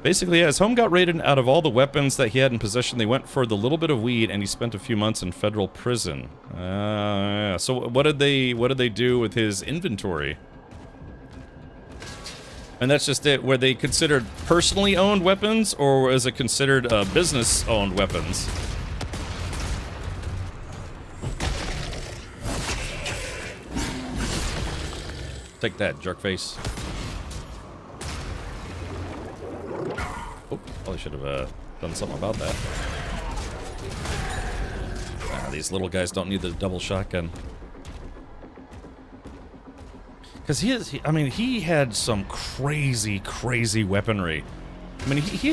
Basically, yeah, his home got raided. Out of all the weapons that he had in possession, they went for the little bit of weed, and he spent a few months in federal prison. Yeah. So what did they do with his inventory? And that's just it. Were they considered personally owned weapons, or was it considered business owned weapons? Take that, jerkface. Oh, probably should have done something about that. These little guys don't need the double shotgun. Because he had some crazy weaponry. I mean, he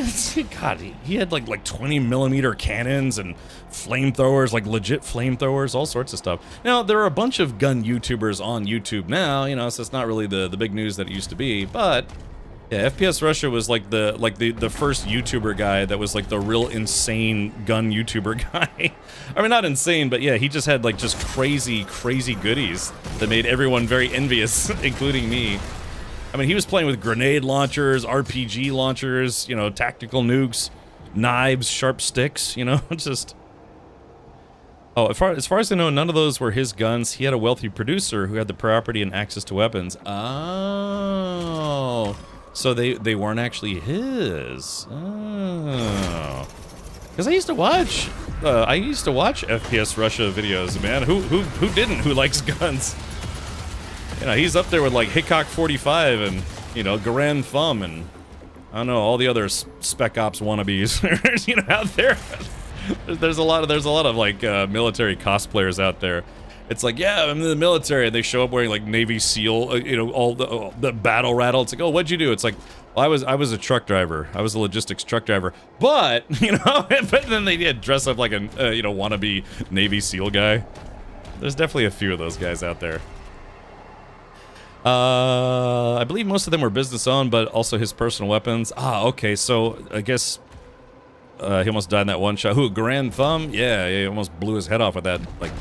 had like 20 millimeter cannons and flamethrowers, like legit flamethrowers, all sorts of stuff. Now, there are a bunch of gun YouTubers on YouTube now, you know, so it's not really the big news that it used to be, but yeah, FPS Russia was like the first YouTuber guy that was like the real insane gun YouTuber guy. I mean, not insane, but yeah, he just had like just crazy goodies that made everyone very envious, including me. I mean, he was playing with grenade launchers, RPG launchers, you know, tactical nukes, knives, sharp sticks, you know, just... Oh, as far as I know, none of those were his guns. He had a wealthy producer who had the property and access to weapons. Oh... So they weren't actually his. Oh, because I used to watch FPS Russia videos, man. Who didn't? Who likes guns? You know, he's up there with like Hickok 45 and, you know, Garand Thumb and I don't know, all the other Spec Ops wannabes, you know, out there. There's a lot of like military cosplayers out there. It's like, yeah, I'm in the military, and they show up wearing like Navy SEAL, you know, all the battle rattle. It's like, oh, what'd you do? It's like, well, I was a truck driver. I was a logistics truck driver. But, you know, but then they did dress up like a you know, wannabe Navy SEAL guy. There's definitely a few of those guys out there. I believe most of them were business owned, but also his personal weapons. Ah, okay, so I guess he almost died in that one shot. Who, Garand Thumb? Yeah, he almost blew his head off with that, like,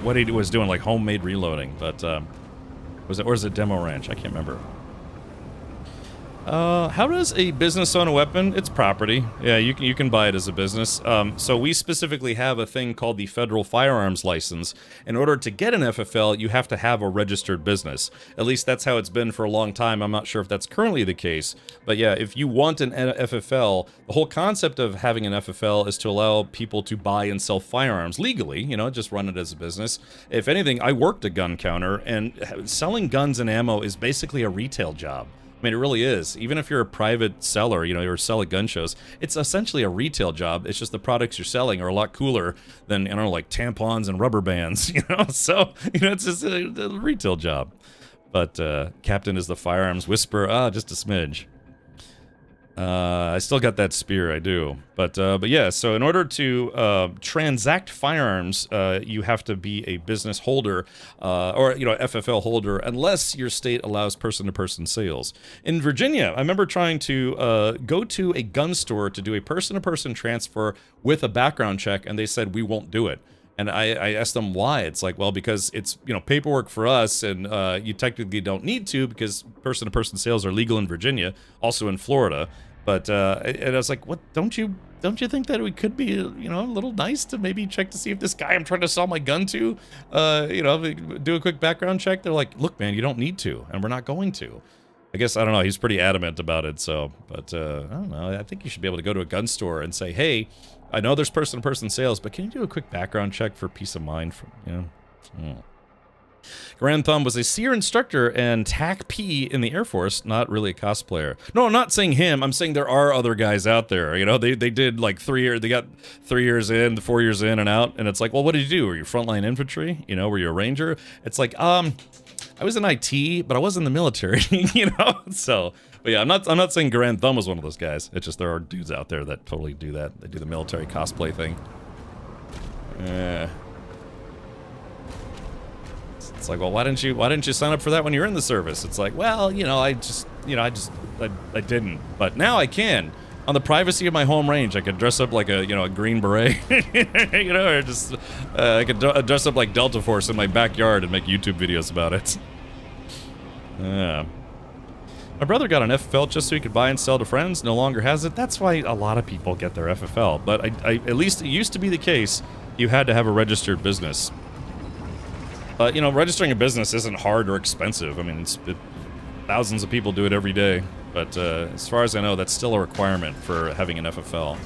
what he was doing, like homemade reloading, but was it, or is it Demo Ranch? I can't remember. How does a business own a weapon? It's property. Yeah, you can buy it as a business. So we specifically have a thing called the Federal Firearms License. In order to get an FFL, you have to have a registered business. At least that's how it's been for a long time. I'm not sure if that's currently the case. But yeah, if you want an FFL, the whole concept of having an FFL is to allow people to buy and sell firearms legally, you know, just run it as a business. If anything, I worked a gun counter, and selling guns and ammo is basically a retail job. I mean, it really is. Even if you're a private seller, you know, or sell at gun shows, it's essentially a retail job. It's just the products you're selling are a lot cooler than, you know, like tampons and rubber bands, you know? So, you know, it's just a retail job. But Captain is the firearms whisperer. Just a smidge. I still got that spear, I do. But yeah, so in order to transact firearms, you have to be a business holder or, you know, FFL holder, unless your state allows person-to-person sales. In Virginia, I remember trying to go to a gun store to do a person-to-person transfer with a background check, and they said, we won't do it. And I asked them why. It's like, well, because it's, you know, paperwork for us, and you technically don't need to, because person-to-person sales are legal in Virginia, also in Florida. But and I was like, what? Don't you think that it could be, you know, a little nice to maybe check to see if this guy I'm trying to sell my gun to, you know, do a quick background check? They're like, look, man, you don't need to, and we're not going to. I guess, I don't know, he's pretty adamant about it. So, but I don't know. I think you should be able to go to a gun store and say, hey, I know there's person-to-person sales, but can you do a quick background check for peace of mind? For, you know. Grand Thumb was a SEER instructor and TAC-P in the Air Force, not really a cosplayer. No, I'm not saying him. I'm saying there are other guys out there. You know, they did like 3 years. They got 3 years in, 4 years in and out, and it's like, well, what did you do? Were you frontline infantry? You know, were you a ranger? It's like, I was in IT, but I was in the military. You know, so. But yeah, I'm not saying Grand Thumb was one of those guys. It's just there are dudes out there that totally do that. They do the military cosplay thing. Yeah. It's like, well, why didn't you sign up for that when you were in the service? It's like, well, you know, I didn't, but now I can. On the privacy of my home range, I could dress up like a, you know, a Green Beret, you know, or just I could dress up like Delta Force in my backyard and make YouTube videos about it. Yeah. My brother got an FFL just so he could buy and sell to friends. No longer has it. That's why a lot of people get their FFL. But I at least it used to be the case. You had to have a registered business. You know, registering a business isn't hard or expensive. I mean, thousands of people do it every day. But as far as I know, that's still a requirement for having an FFL.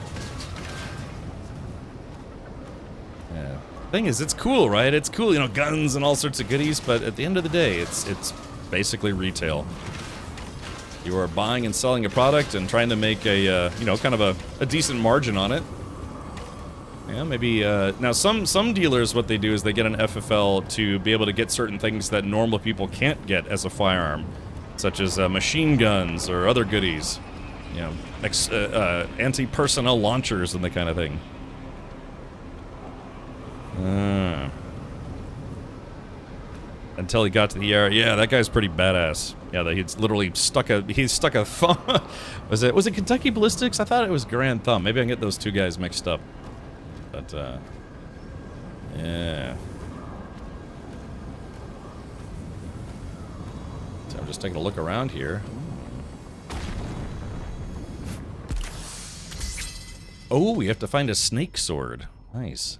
Yeah. Thing is, it's cool, right? It's cool, you know, guns and all sorts of goodies. But at the end of the day, it's basically retail. You are buying and selling a product and trying to make a, you know, kind of a decent margin on it. Yeah, maybe, now some dealers, what they do is they get an FFL to be able to get certain things that normal people can't get as a firearm, such as machine guns or other goodies, you know, anti-personnel launchers and that kind of thing. Until he got to the air. Yeah, that guy's pretty badass. Yeah, he's literally stuck a thumb. Was it Kentucky Ballistics? I thought it was Grand Thumb. Maybe I can get those two guys mixed up. But, yeah. So I'm just taking a look around here. Oh, we have to find a snake sword. Nice.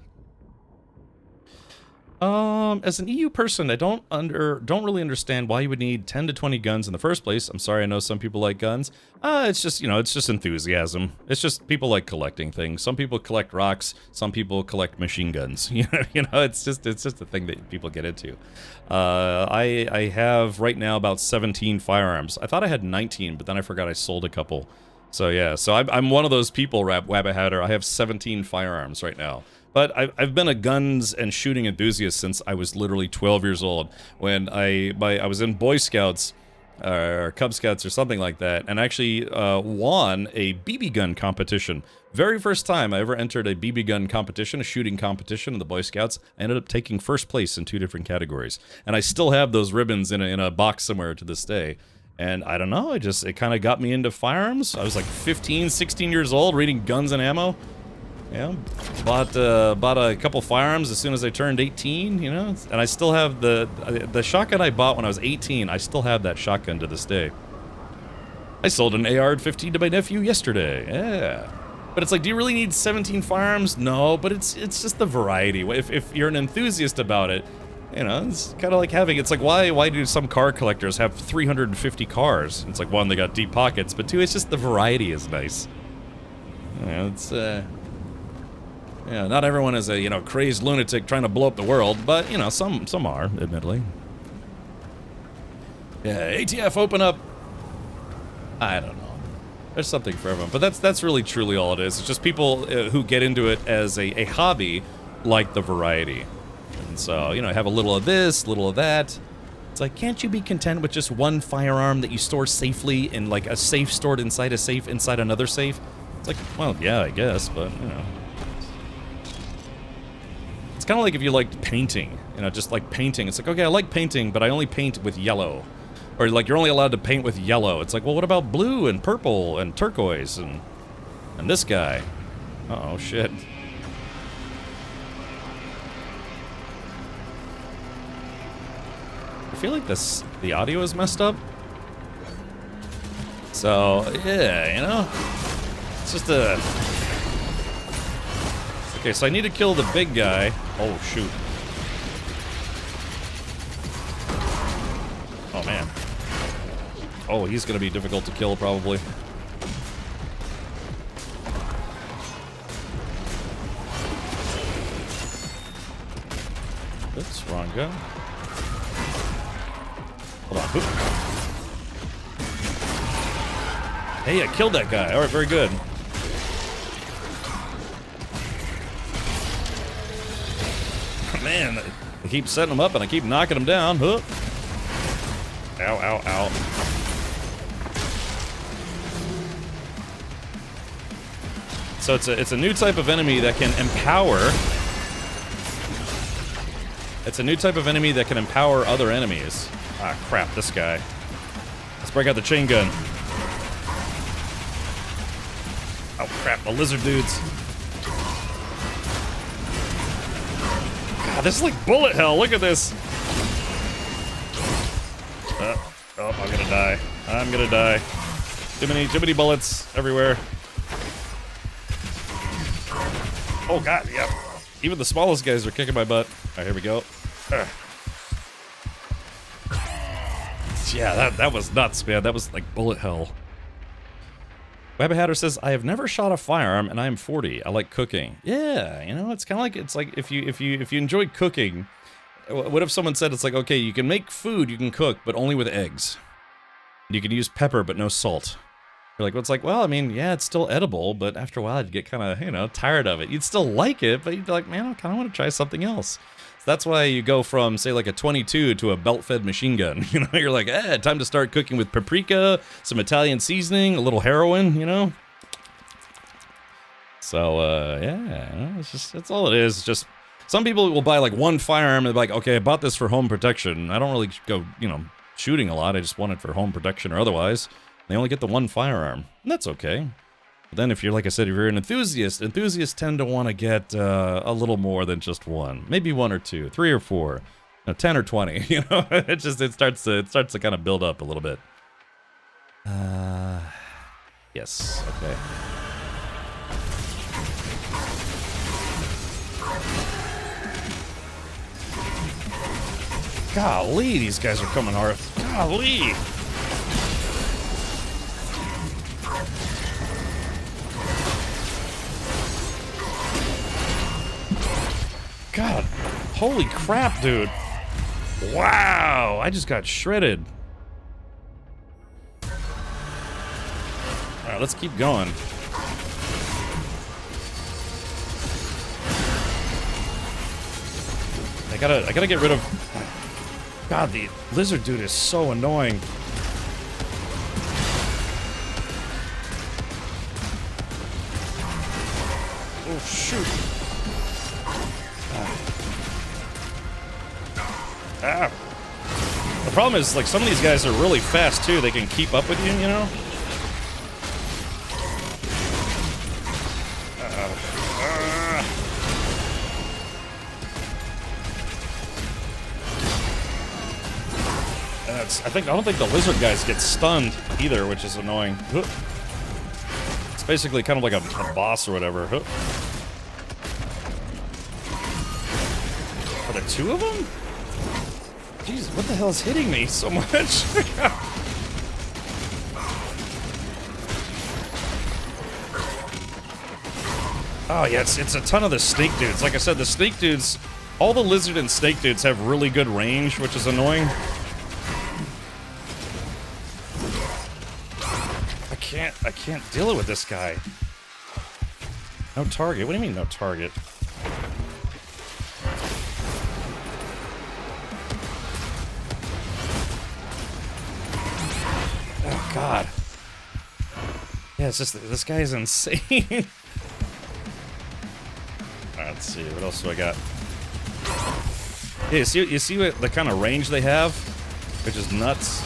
As an EU person, I don't really understand why you would need 10 to 20 guns in the first place. I'm sorry, I know some people like guns. It's just, you know, it's just enthusiasm. It's just people like collecting things. Some people collect rocks. Some people collect machine guns. You know, it's just a thing that people get into. I have right now about 17 firearms. I thought I had 19, but then I forgot I sold a couple. So yeah, so I'm one of those people, Wabbit Hatter. I have 17 firearms right now. But I've been a guns and shooting enthusiast since I was literally 12 years old, when I was in Boy Scouts or Cub Scouts or something like that, and actually won a BB gun competition. Very first time I ever entered a BB gun competition, a shooting competition in the Boy Scouts. I ended up taking first place in 2 different categories, and I still have those ribbons in a box somewhere to this day. And I don't know, it kind of got me into firearms. I was like 15, 16 years old, reading Guns and Ammo. Yeah, bought a couple firearms as soon as I turned 18, you know, and I still have the shotgun I bought when I was 18. I still have that shotgun to this day. I sold an AR-15 to my nephew yesterday. Yeah, but it's like, do you really need 17 firearms? No, but it's just the variety. If you're an enthusiast about it, you know, it's kind of like having. It's like, why do some car collectors have 350 cars? It's like, one, they got deep pockets, but two, it's just the variety is nice. You know, it's yeah, not everyone is a, you know, crazed lunatic trying to blow up the world, but, you know, some are, admittedly. Yeah, ATF, open up. I don't know. There's something for everyone, but that's really truly all it is. It's just people who get into it as a hobby, like the variety. And so, you know, have a little of this, little of that. It's like, can't you be content with just one firearm that you store safely in like a safe stored inside a safe inside another safe? It's like, well, yeah, I guess, but you know. It's kind of like if you liked painting, you know, just like painting. It's like, okay, I like painting, but I only paint with yellow. Or like you're only allowed to paint with yellow. It's like, well, what about blue and purple and turquoise and this guy? Uh-oh, shit. I feel like the audio is messed up. So, yeah, you know. It's just a... Okay, so I need to kill the big guy. Oh, shoot. Oh, man. Oh, he's gonna be difficult to kill, probably. Oops, wrong gun. Hold on. Oop. Hey, I killed that guy. Alright, very good. Man, I keep setting him up and I keep knocking him down. Huh. Ow, ow, ow. So it's a new type of enemy that can empower. It's a new type of enemy that can empower other enemies. Ah, crap, this guy. Let's break out the chain gun. Oh, crap, the lizard dudes. God, this is like bullet hell. Look at this. Oh, I'm gonna die. I'm gonna die. Too many bullets everywhere. Oh god, yep. Even the smallest guys are kicking my butt. Alright, here we go. Yeah, that was nuts, man. That was like bullet hell. Webba Hatter says, I have never shot a firearm and I am 40. I like cooking. Yeah, you know, it's kind of like if you enjoy cooking, what if someone said it's like, okay, you can make food, you can cook, but only with eggs. You can use pepper but no salt. You're like, well, it's like, well, I mean, yeah, it's still edible, but after a while you'd get kind of, you know, tired of it. You'd still like it, but you'd be like, man, I kind of want to try something else. So that's why you go from, say, like a 22 to a belt-fed machine gun. You know, you're like, time to start cooking with paprika, some Italian seasoning, a little heroin, you know? So, yeah, you know, that's all it is. It's just, some people will buy like one firearm and be like, okay, I bought this for home protection. I don't really go, you know, shooting a lot. I just want it for home protection or otherwise. They only get the one firearm, and that's okay. But then if you're, like I said, if you're an enthusiast, enthusiasts tend to want to get a little more than just one. Maybe 1 or 2, 3 or 4, 10 or 20, you know? it starts to kind of build up a little bit. Yes, okay. Golly, these guys are coming hard. Golly! God, holy crap, dude. Wow, I just got shredded. Alright, let's keep going. I gotta get rid of... God, the lizard dude is so annoying. Oh, shoot. Ah. The problem is, like, some of these guys are really fast, too. They can keep up with you, you know? I don't think the lizard guys get stunned either, which is annoying. It's basically kind of like a boss or whatever. Are there 2 of them? Jesus, what the hell is hitting me so much? Oh yeah, it's a ton of the snake dudes. Like I said, the snake dudes, all the lizard and snake dudes have really good range, which is annoying. can't deal it with this guy. No target? What do you mean no target? Oh god. Yeah, it's just this guy is insane. Alright, let's see, what else do I got? Yeah, you see what the kind of range they have? Which is nuts.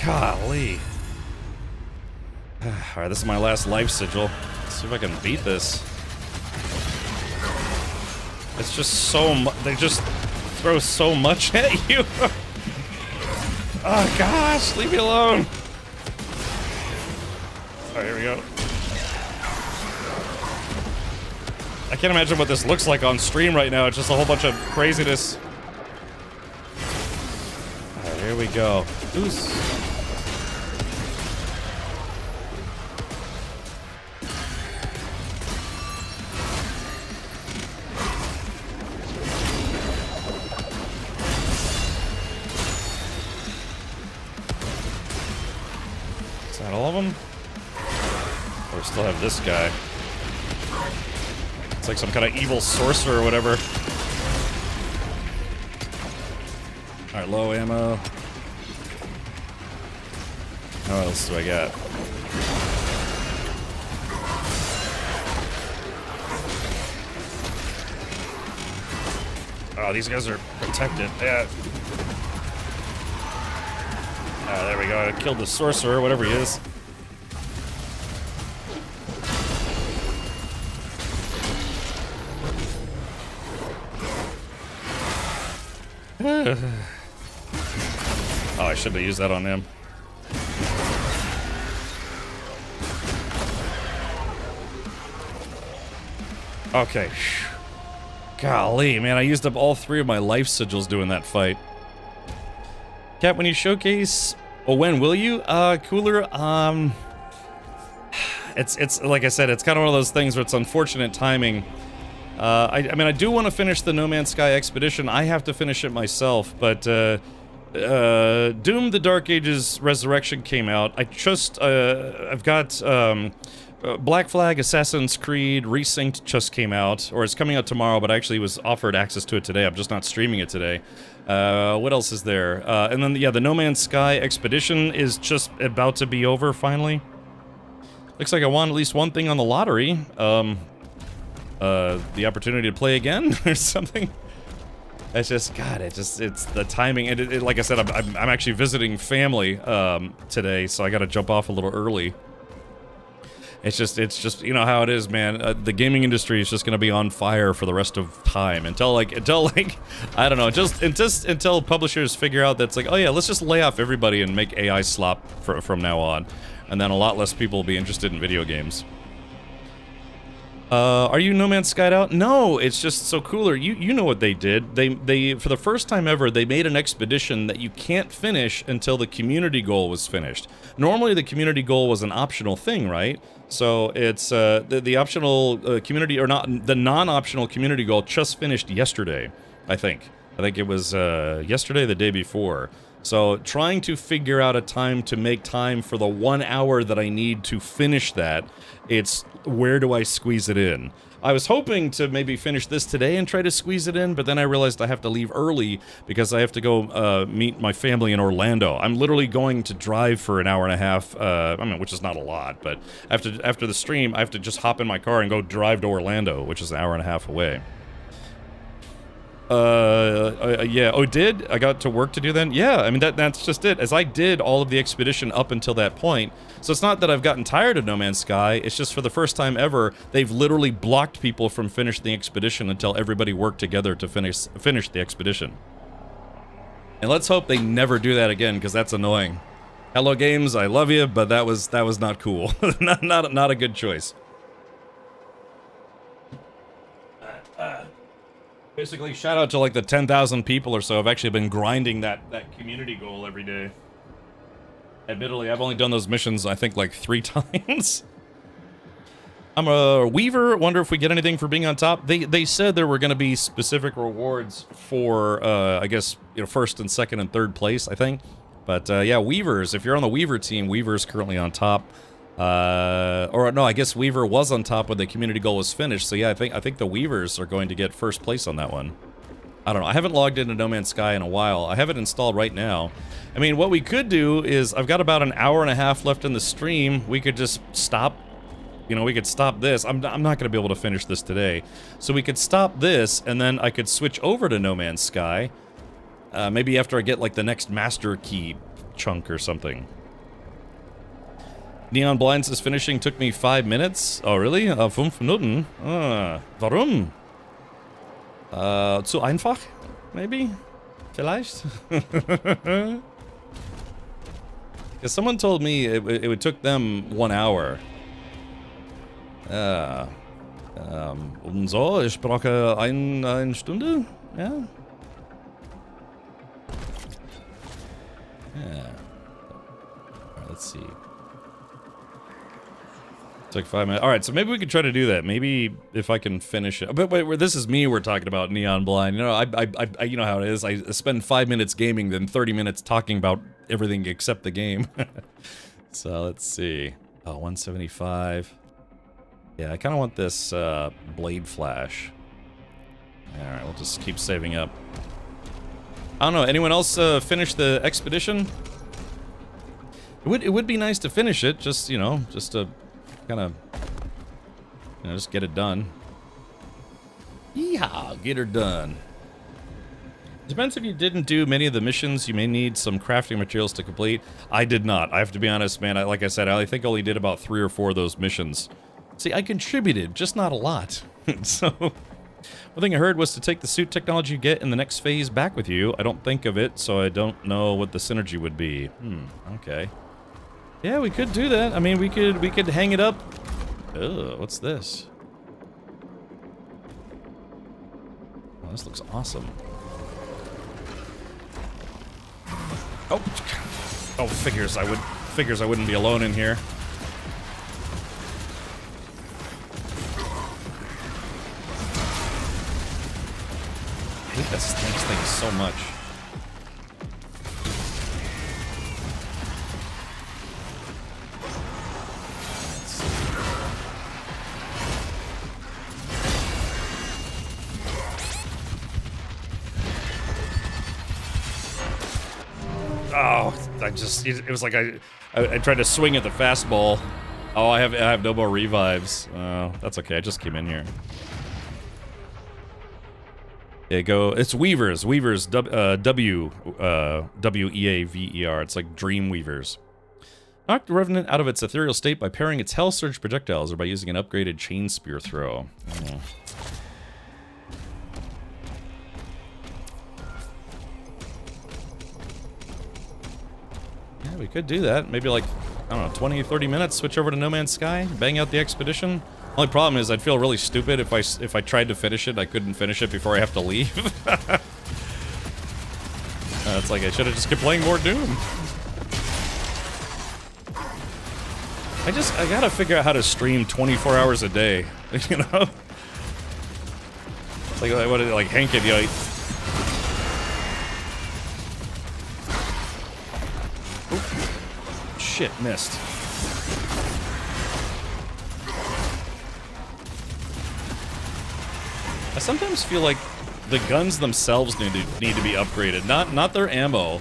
Golly. Alright, this is my last life sigil. Let's see if I can beat this. It's just so much. They just throw so much at you. Oh gosh, leave me alone. Alright, here we go. I can't imagine what this looks like on stream right now. It's just a whole bunch of craziness. Alright, here we go. Who's... all of them? Or we still have this guy. It's like some kind of evil sorcerer or whatever. Alright, low ammo. What else do I got? Oh, these guys are protected. Yeah. There we go. I killed the sorcerer, whatever he is. Oh, I should have used that on him. Okay. Golly, man, I used up all 3 of my life sigils doing that fight. Cat, when you showcase... Well, when will you? Cooler, It's like I said, it's kind of one of those things where it's unfortunate timing. I mean, I do want to finish the No Man's Sky Expedition. I have to finish it myself, but, Doom the Dark Ages Resurrection came out. I've got, Black Flag Assassin's Creed Resynced just came out, or it's coming out tomorrow, but I actually was offered access to it today. I'm just not streaming it today. What else is there? And then, yeah, the No Man's Sky Expedition is just about to be over, finally. Looks like I won at least one thing on the lottery. The opportunity to play again, or something. It's just, God, it's the timing, and like I said, I'm actually visiting family, today, so I gotta jump off a little early. It's just, you know how it is, man. The gaming industry is just gonna be on fire for the rest of time until like, I don't know, just until publishers figure out that's like, oh yeah, let's just lay off everybody and make AI slop from now on, and then a lot less people will be interested in video games. Are you No Man's Sky'd out? No, it's just so cooler. You know what they did. They for the first time ever, they made an expedition that you can't finish until the community goal was finished. Normally the community goal was an optional thing, right? So it's the optional community, or not, the non-optional community goal just finished yesterday, I think. I think it was yesterday, the day before. So trying to figure out a time to make time for the 1 hour that I need to finish that, it's where do I squeeze it in? I was hoping to maybe finish this today and try to squeeze it in, but then I realized I have to leave early because I have to go meet my family in Orlando. I'm literally going to drive for an hour and a half, I mean, which is not a lot, but after the stream, I have to just hop in my car and go drive to Orlando, which is an hour and a half away. Yeah, oh, did? I got to work to do then? Yeah, I mean, that's just it, as I did all of the expedition up until that point. So it's not that I've gotten tired of No Man's Sky, it's just for the first time ever, they've literally blocked people from finishing the expedition until everybody worked together to finish the expedition. And let's hope they never do that again, because that's annoying. Hello Games, I love you, but that was not cool. not a good choice. Basically, shout out to like the 10,000 people or so have actually been grinding that community goal every day. Admittedly, I've only done those missions, I think, like 3 times. I'm a Weaver. Wonder if we get anything for being on top. They said there were going to be specific rewards for, I guess, you know, first and second and third place, I think. But, yeah, Weavers. If you're on the Weaver team, Weaver's currently on top. Or, no, I guess Weaver was on top when the community goal was finished. So, yeah, I think the Weavers are going to get first place on that one. I don't know. I haven't logged into No Man's Sky in a while. I have it installed right now. I mean, what we could do is, I've got about an hour and a half left in the stream. We could just stop. You know, we could stop this. I'm not going to be able to finish this today. So we could stop this, and then I could switch over to No Man's Sky. Maybe after I get, like, the next Master Key chunk or something. Neon Blinds' finishing took me 5 minutes. Oh, really? 5 Minuten? Warum? Zu einfach? Maybe? Vielleicht? Because someone told me it would took them 1 hour. Und so, ich brauche eine Stunde? Ja. Yeah. Alright, let's see. Took 5 minutes. Alright, so maybe we could try to do that. Maybe if I can finish it. But wait, this is me we're talking about, Neon Blind. You know, I you know how it is. I spend 5 minutes gaming, then 30 minutes talking about everything except the game. So, let's see. Oh, 175. Yeah, I kind of want this Blade Flash. Alright, we'll just keep saving up. I don't know, anyone else finish the expedition? It would be nice to finish it, just, you know, just to kind of, you know, just get it done. Yeehaw, get her done. Depends if you didn't do many of the missions, you may need some crafting materials to complete. I did not. I have to be honest, man. Like I said, I think I only did about 3 or 4 of those missions. See, I contributed, just not a lot. So, one thing I heard was to take the suit technology you get in the next phase back with you. I don't think of it, so I don't know what the synergy would be. Okay. Yeah, we could do that. I mean, we could hang it up. Ugh, what's this? Oh, this looks awesome. Oh, figures I wouldn't be alone in here. I hate this next thing so much. Oh, it was like I tried to swing at the fastball. Oh, I have no more revives. That's okay. I just came in here. Yeah, it's Weavers. Weavers, W-E-A-V-E-R. It's like Dream Weavers. Knock the Revenant out of its ethereal state by pairing its Hell Surge projectiles or by using an upgraded Chain Spear throw. Yeah, we could do that. Maybe like, I don't know, 20, 30 minutes, switch over to No Man's Sky, bang out the expedition. Only problem is I'd feel really stupid if I tried to finish it. I couldn't finish it before I have to leave. It's like I should have just kept playing more Doom. I gotta figure out how to stream 24 hours a day. You know? Like Hank and, you know, shit, missed. I sometimes feel like the guns themselves need to be upgraded. Not their ammo,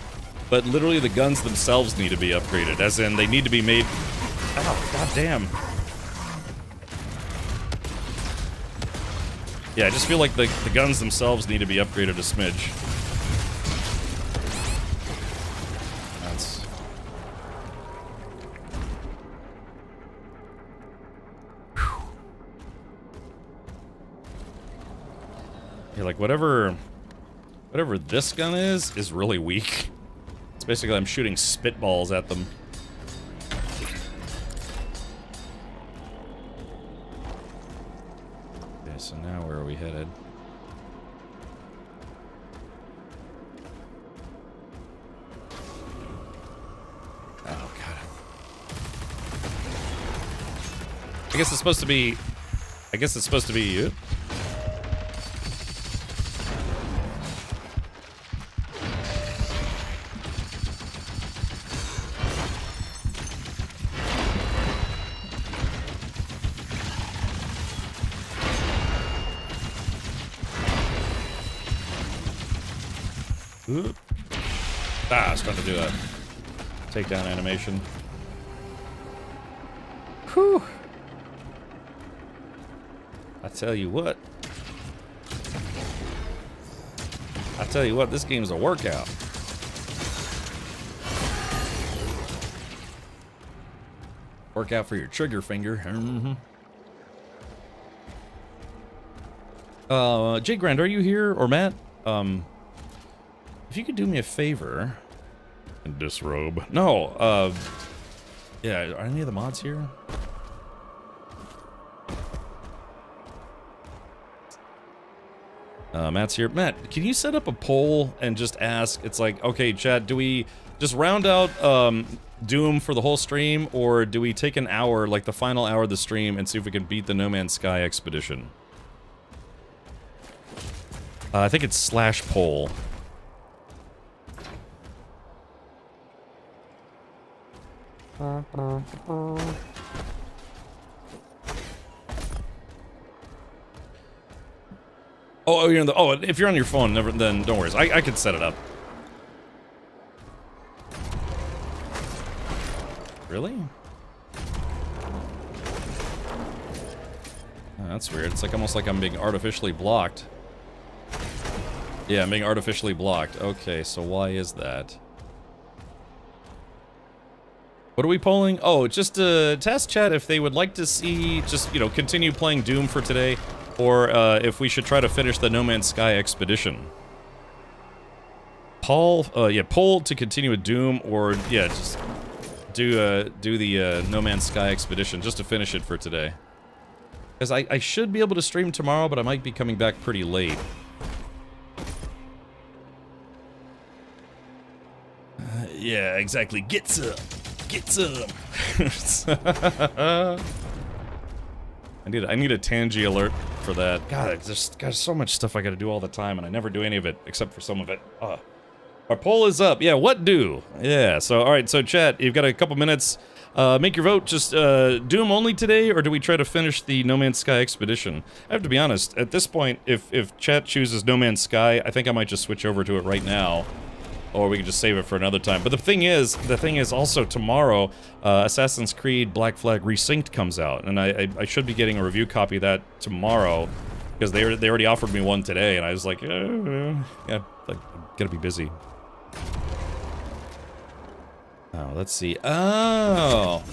but literally the guns themselves need to be upgraded. As in, they need to be made. Oh, goddamn. Yeah, I just feel like the guns themselves need to be upgraded a smidge. That's. Yeah, like whatever this gun is really weak. It's basically I'm shooting spitballs at them. Okay, so now where are we headed? Oh god. I guess it's supposed to be... I guess it's supposed to be you. Oop. Ah, I was trying to do a takedown animation. Whew. I tell you what, this game's a workout. Workout for your trigger finger. Jay Grand, are you here? Or Matt? If you could do me a favor and disrobe. No, yeah, are any of the mods here? Matt's here. Matt, can you set up a poll and just ask? It's like, okay, chat, do we just round out Doom for the whole stream, or do we take an hour, like the final hour of the stream, and see if we can beat the No Man's Sky expedition? I think it's /poll. Oh, you're in the. Oh, if you're on your phone, then don't worry. I could set it up. Really? Oh, that's weird. It's like almost like I'm being artificially blocked. Yeah, I'm being artificially blocked. Okay, so why is that? What are we polling? Oh, just to test chat if they would like to see just, you know, continue playing Doom for today, or if we should try to finish the No Man's Sky expedition. Poll to continue with Doom, or yeah, just do the No Man's Sky expedition just to finish it for today. Because I should be able to stream tomorrow, but I might be coming back pretty late. Yeah, exactly. Get some. Get some. I need a Tangy alert for that. God, there's so much stuff I gotta do all the time, and I never do any of it except for some of it. Our poll is up. Yeah, what do? Yeah, so alright, so chat, you've got a couple minutes. Make your vote. Just Doom only today, or do we try to finish the No Man's Sky expedition? I have to be honest, at this point, if chat chooses No Man's Sky, I think I might just switch over to it right now. Or we can just save it for another time. But the thing is also tomorrow, Assassin's Creed Black Flag Resynced comes out, and I should be getting a review copy of that tomorrow, because they already offered me one today, and I was like, yeah, like, I'm gonna be busy. Oh, let's see. Oh,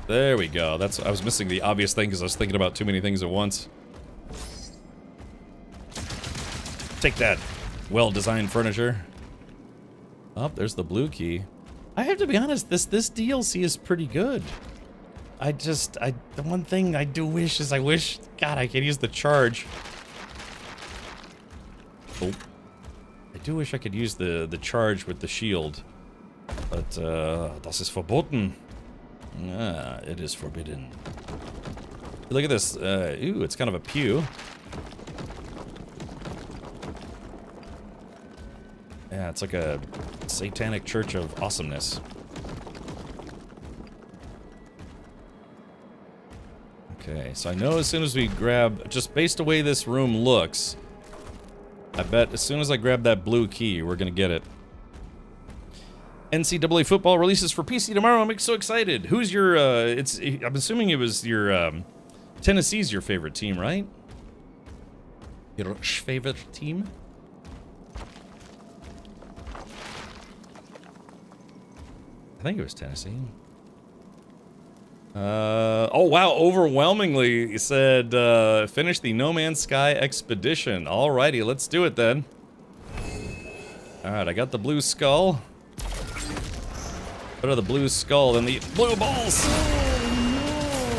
there we go. I was missing the obvious thing because I was thinking about too many things at once. Take that. Well-designed furniture. Oh, there's the blue key. I have to be honest, this DLC is pretty good. The one thing I do wish is God, I can use the charge. Oh. I do wish I could use the charge with the shield. But, das ist verboten. Ah, it is forbidden. Look at this. Ooh, it's kind of a pew. Yeah, it's like a satanic church of awesomeness. Okay, so I know as soon as we grab, just based the way this room looks, I bet as soon as I grab that blue key, we're gonna get it. NCAA football releases for PC tomorrow. I'm so excited. Who's your, I'm assuming it was your, Tennessee's your favorite team, right? Your favorite team? I think it was Tennessee. Oh wow, overwhelmingly he said finish the No Man's Sky expedition. Alrighty, let's do it then. Alright, I got the blue skull. What are the blue skull and the blue balls?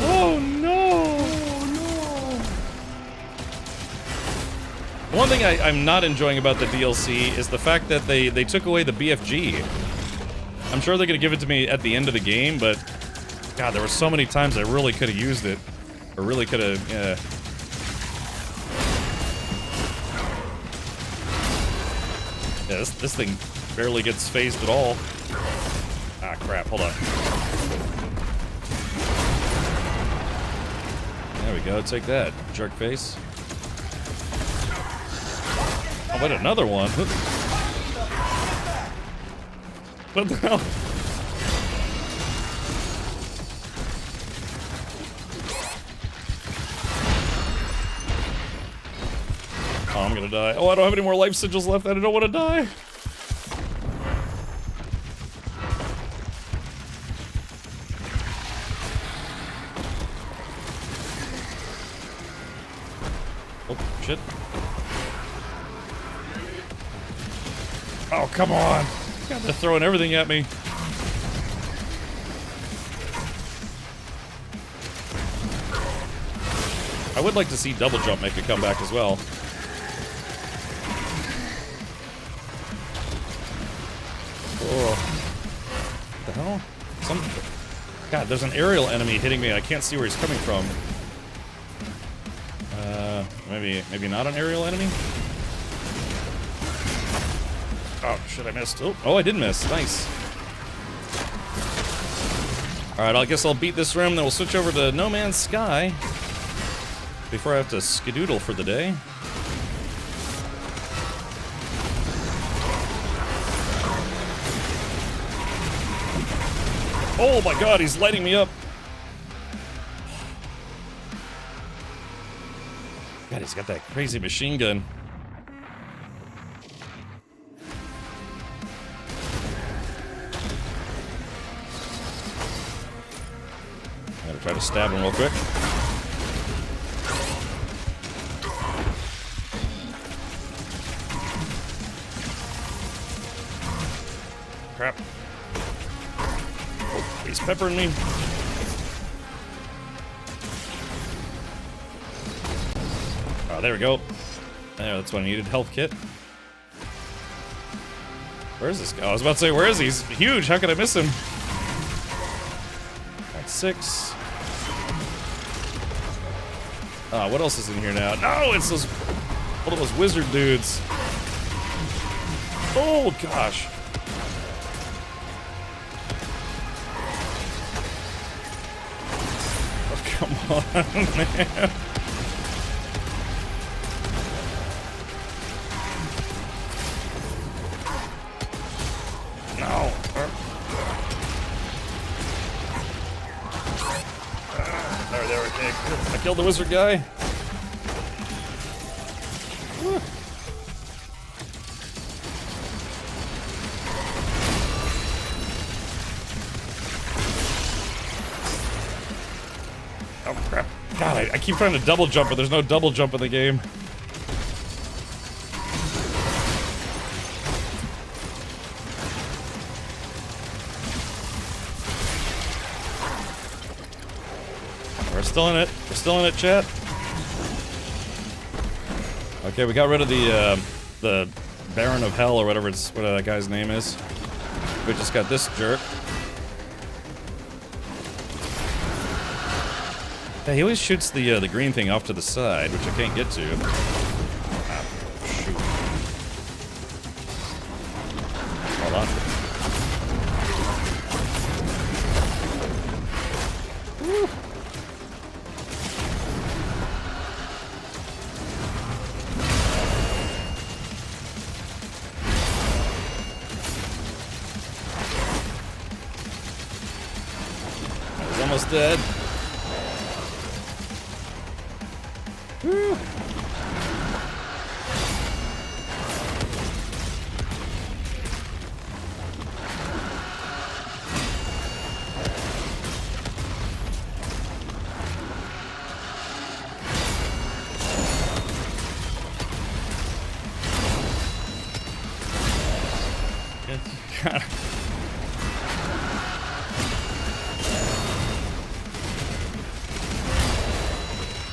Oh no! One thing I'm not enjoying about the DLC is the fact that they took away the BFG. I'm sure they're gonna give it to me at the end of the game, but God, there were so many times I really could have used it. Or really could have, yeah. Yeah, this thing barely gets phased at all. Ah, crap, hold on. There we go, take that, jerk face. Oh, wait, another one. What the hell? Oh, I'm gonna die. Oh, I don't have any more life sigils left and I don't want to die. Oh, shit. Oh, come on. God, they're throwing everything at me. I would like to see double jump make a comeback as well. Oh. What the hell? God, there's an aerial enemy hitting me. I can't see where he's coming from. Maybe not an aerial enemy? Oh, shit, I missed. Oh, I did miss. Nice. Alright, I guess I'll beat this room, then we'll switch over to No Man's Sky before I have to skedoodle for the day. Oh my god, he's lighting me up. God, he's got that crazy machine gun. I'm gonna try to stab him real quick. Crap. Oh, he's peppering me. Oh, there we go. There, that's what I needed. Health kit. Where is this guy? I was about to say, where is he? He's huge. How could I miss him? That's 6. What else is in here now? No, it's those one of those wizard dudes. Oh gosh. Oh, come on, man. No. There, okay. I killed the wizard guy. Woo. Oh crap. God, I keep trying to double jump, but there's no double jump in the game. We're still in it. We're still in it, chat. Okay, we got rid of the Baron of Hell or whatever that guy's name is. We just got this jerk. Yeah, he always shoots the green thing off to the side, which I can't get to. Ah, shoot. Hold on. Woo. I was almost dead. Woo. God.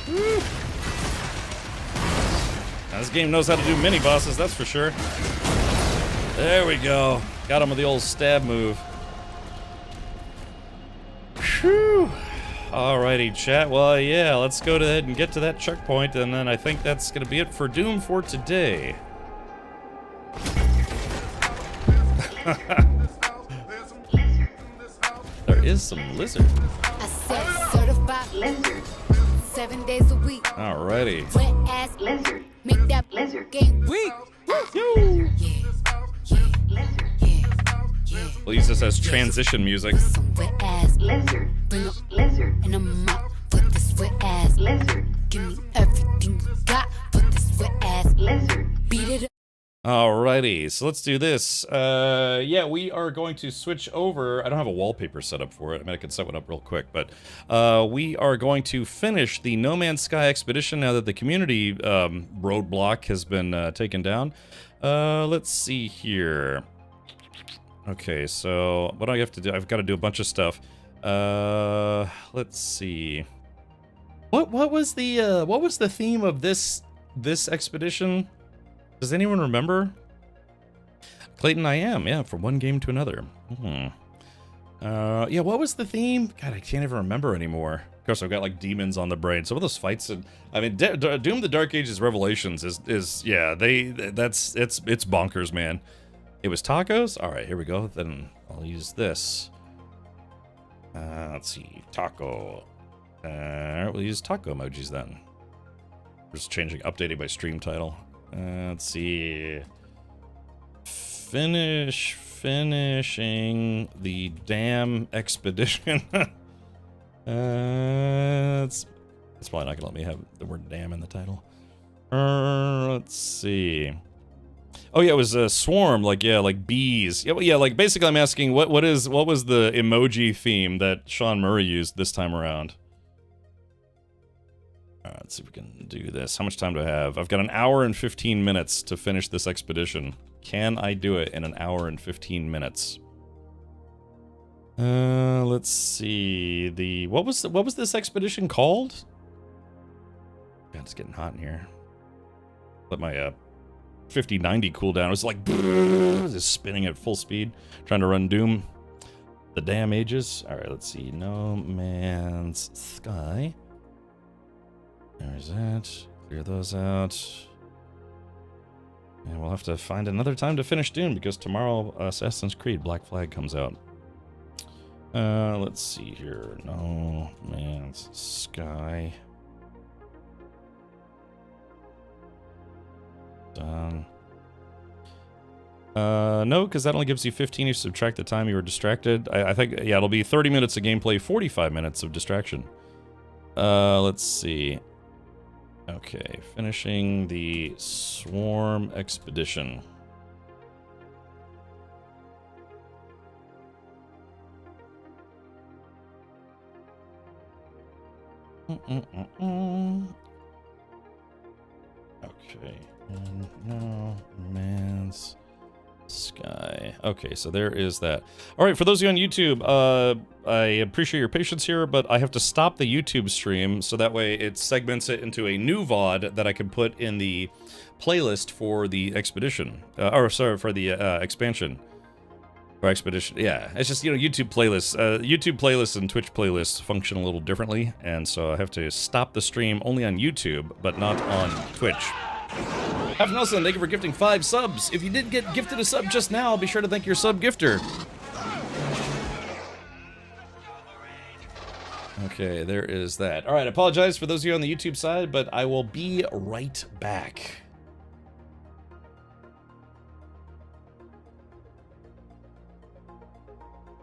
Woo. Now, this game knows how to do mini bosses, that's for sure. There we go. Got him with the old stab move. Whew. Alrighty, chat. Well, yeah, let's go ahead and get to that checkpoint, and then I think that's gonna be it for Doom for today. There is some lizard.
I said certified lizard. 7 days a week.
Alrighty.
Wet ass lizard. Make that lizard game weak.
Yo. We'll use this as transition music.
Some wet ass lizard. Bring a lizard. And I'm up for this wet ass lizard. Give me everything you got for this wet ass lizard. Beat it up.
Alrighty, so let's do this. Yeah, we are going to switch over. I don't have a wallpaper set up for it. I mean, I could set one up real quick, but we are going to finish the No Man's Sky expedition now that the community roadblock has been taken down. Let's see here. Okay, so what do I have to do? I've got to do a bunch of stuff. Let's see. What was the theme of this expedition? Does anyone remember? Clayton, I am. Yeah, from one game to another. Yeah, what was the theme? God, I can't even remember anymore. Of course, I've got like demons on the brain. Some of those fights, I mean, Doom: The Dark Ages Revelations is yeah, it's bonkers, man. It was tacos. All right, here we go. Then I'll use this. Let's see, taco. We'll use taco emojis then. Just updating my stream title. Let's see. Finishing the damn expedition. It's probably not gonna let me have the word "damn" in the title. Let's see. Oh yeah, it was a swarm, like bees. Yeah, like basically, I'm asking what was the emoji theme that Sean Murray used this time around? Let's see if we can do this. How much time do I have? I've got an hour and 15 minutes to finish this expedition. Can I do it in an hour and 15 minutes? Let's see. What was this expedition called? God, it's getting hot in here. Let my 5090 cool down. It was like just spinning at full speed, trying to run Doom: The Damn Ages. All right, let's see. No Man's Sky. There's that. Clear those out. And we'll have to find another time to finish Doom because tomorrow Assassin's Creed Black Flag comes out. Let's see here. No Man's Sky. Done. No, because that only gives you 15. You subtract the time you were distracted. I think, yeah, it'll be 30 minutes of gameplay, 45 minutes of distraction. Let's see. Okay, finishing the Swarm expedition. Okay, and No Man's Sky. Okay, so there is that. All right, for those of you on YouTube, I appreciate your patience here, but I have to stop the YouTube stream so that way it segments it into a new VOD that I can put in the playlist for the expedition. Or sorry, for the expansion. Or expedition. Yeah, it's just, YouTube playlists. YouTube playlists and Twitch playlists function a little differently, and so I have to stop the stream only on YouTube, but not on Twitch. F. Nelson, thank you for gifting 5 subs. If you did get gifted a sub just now, be sure to thank your sub gifter. Okay, there is that. All right, I apologize for those of you on the YouTube side, but I will be right back.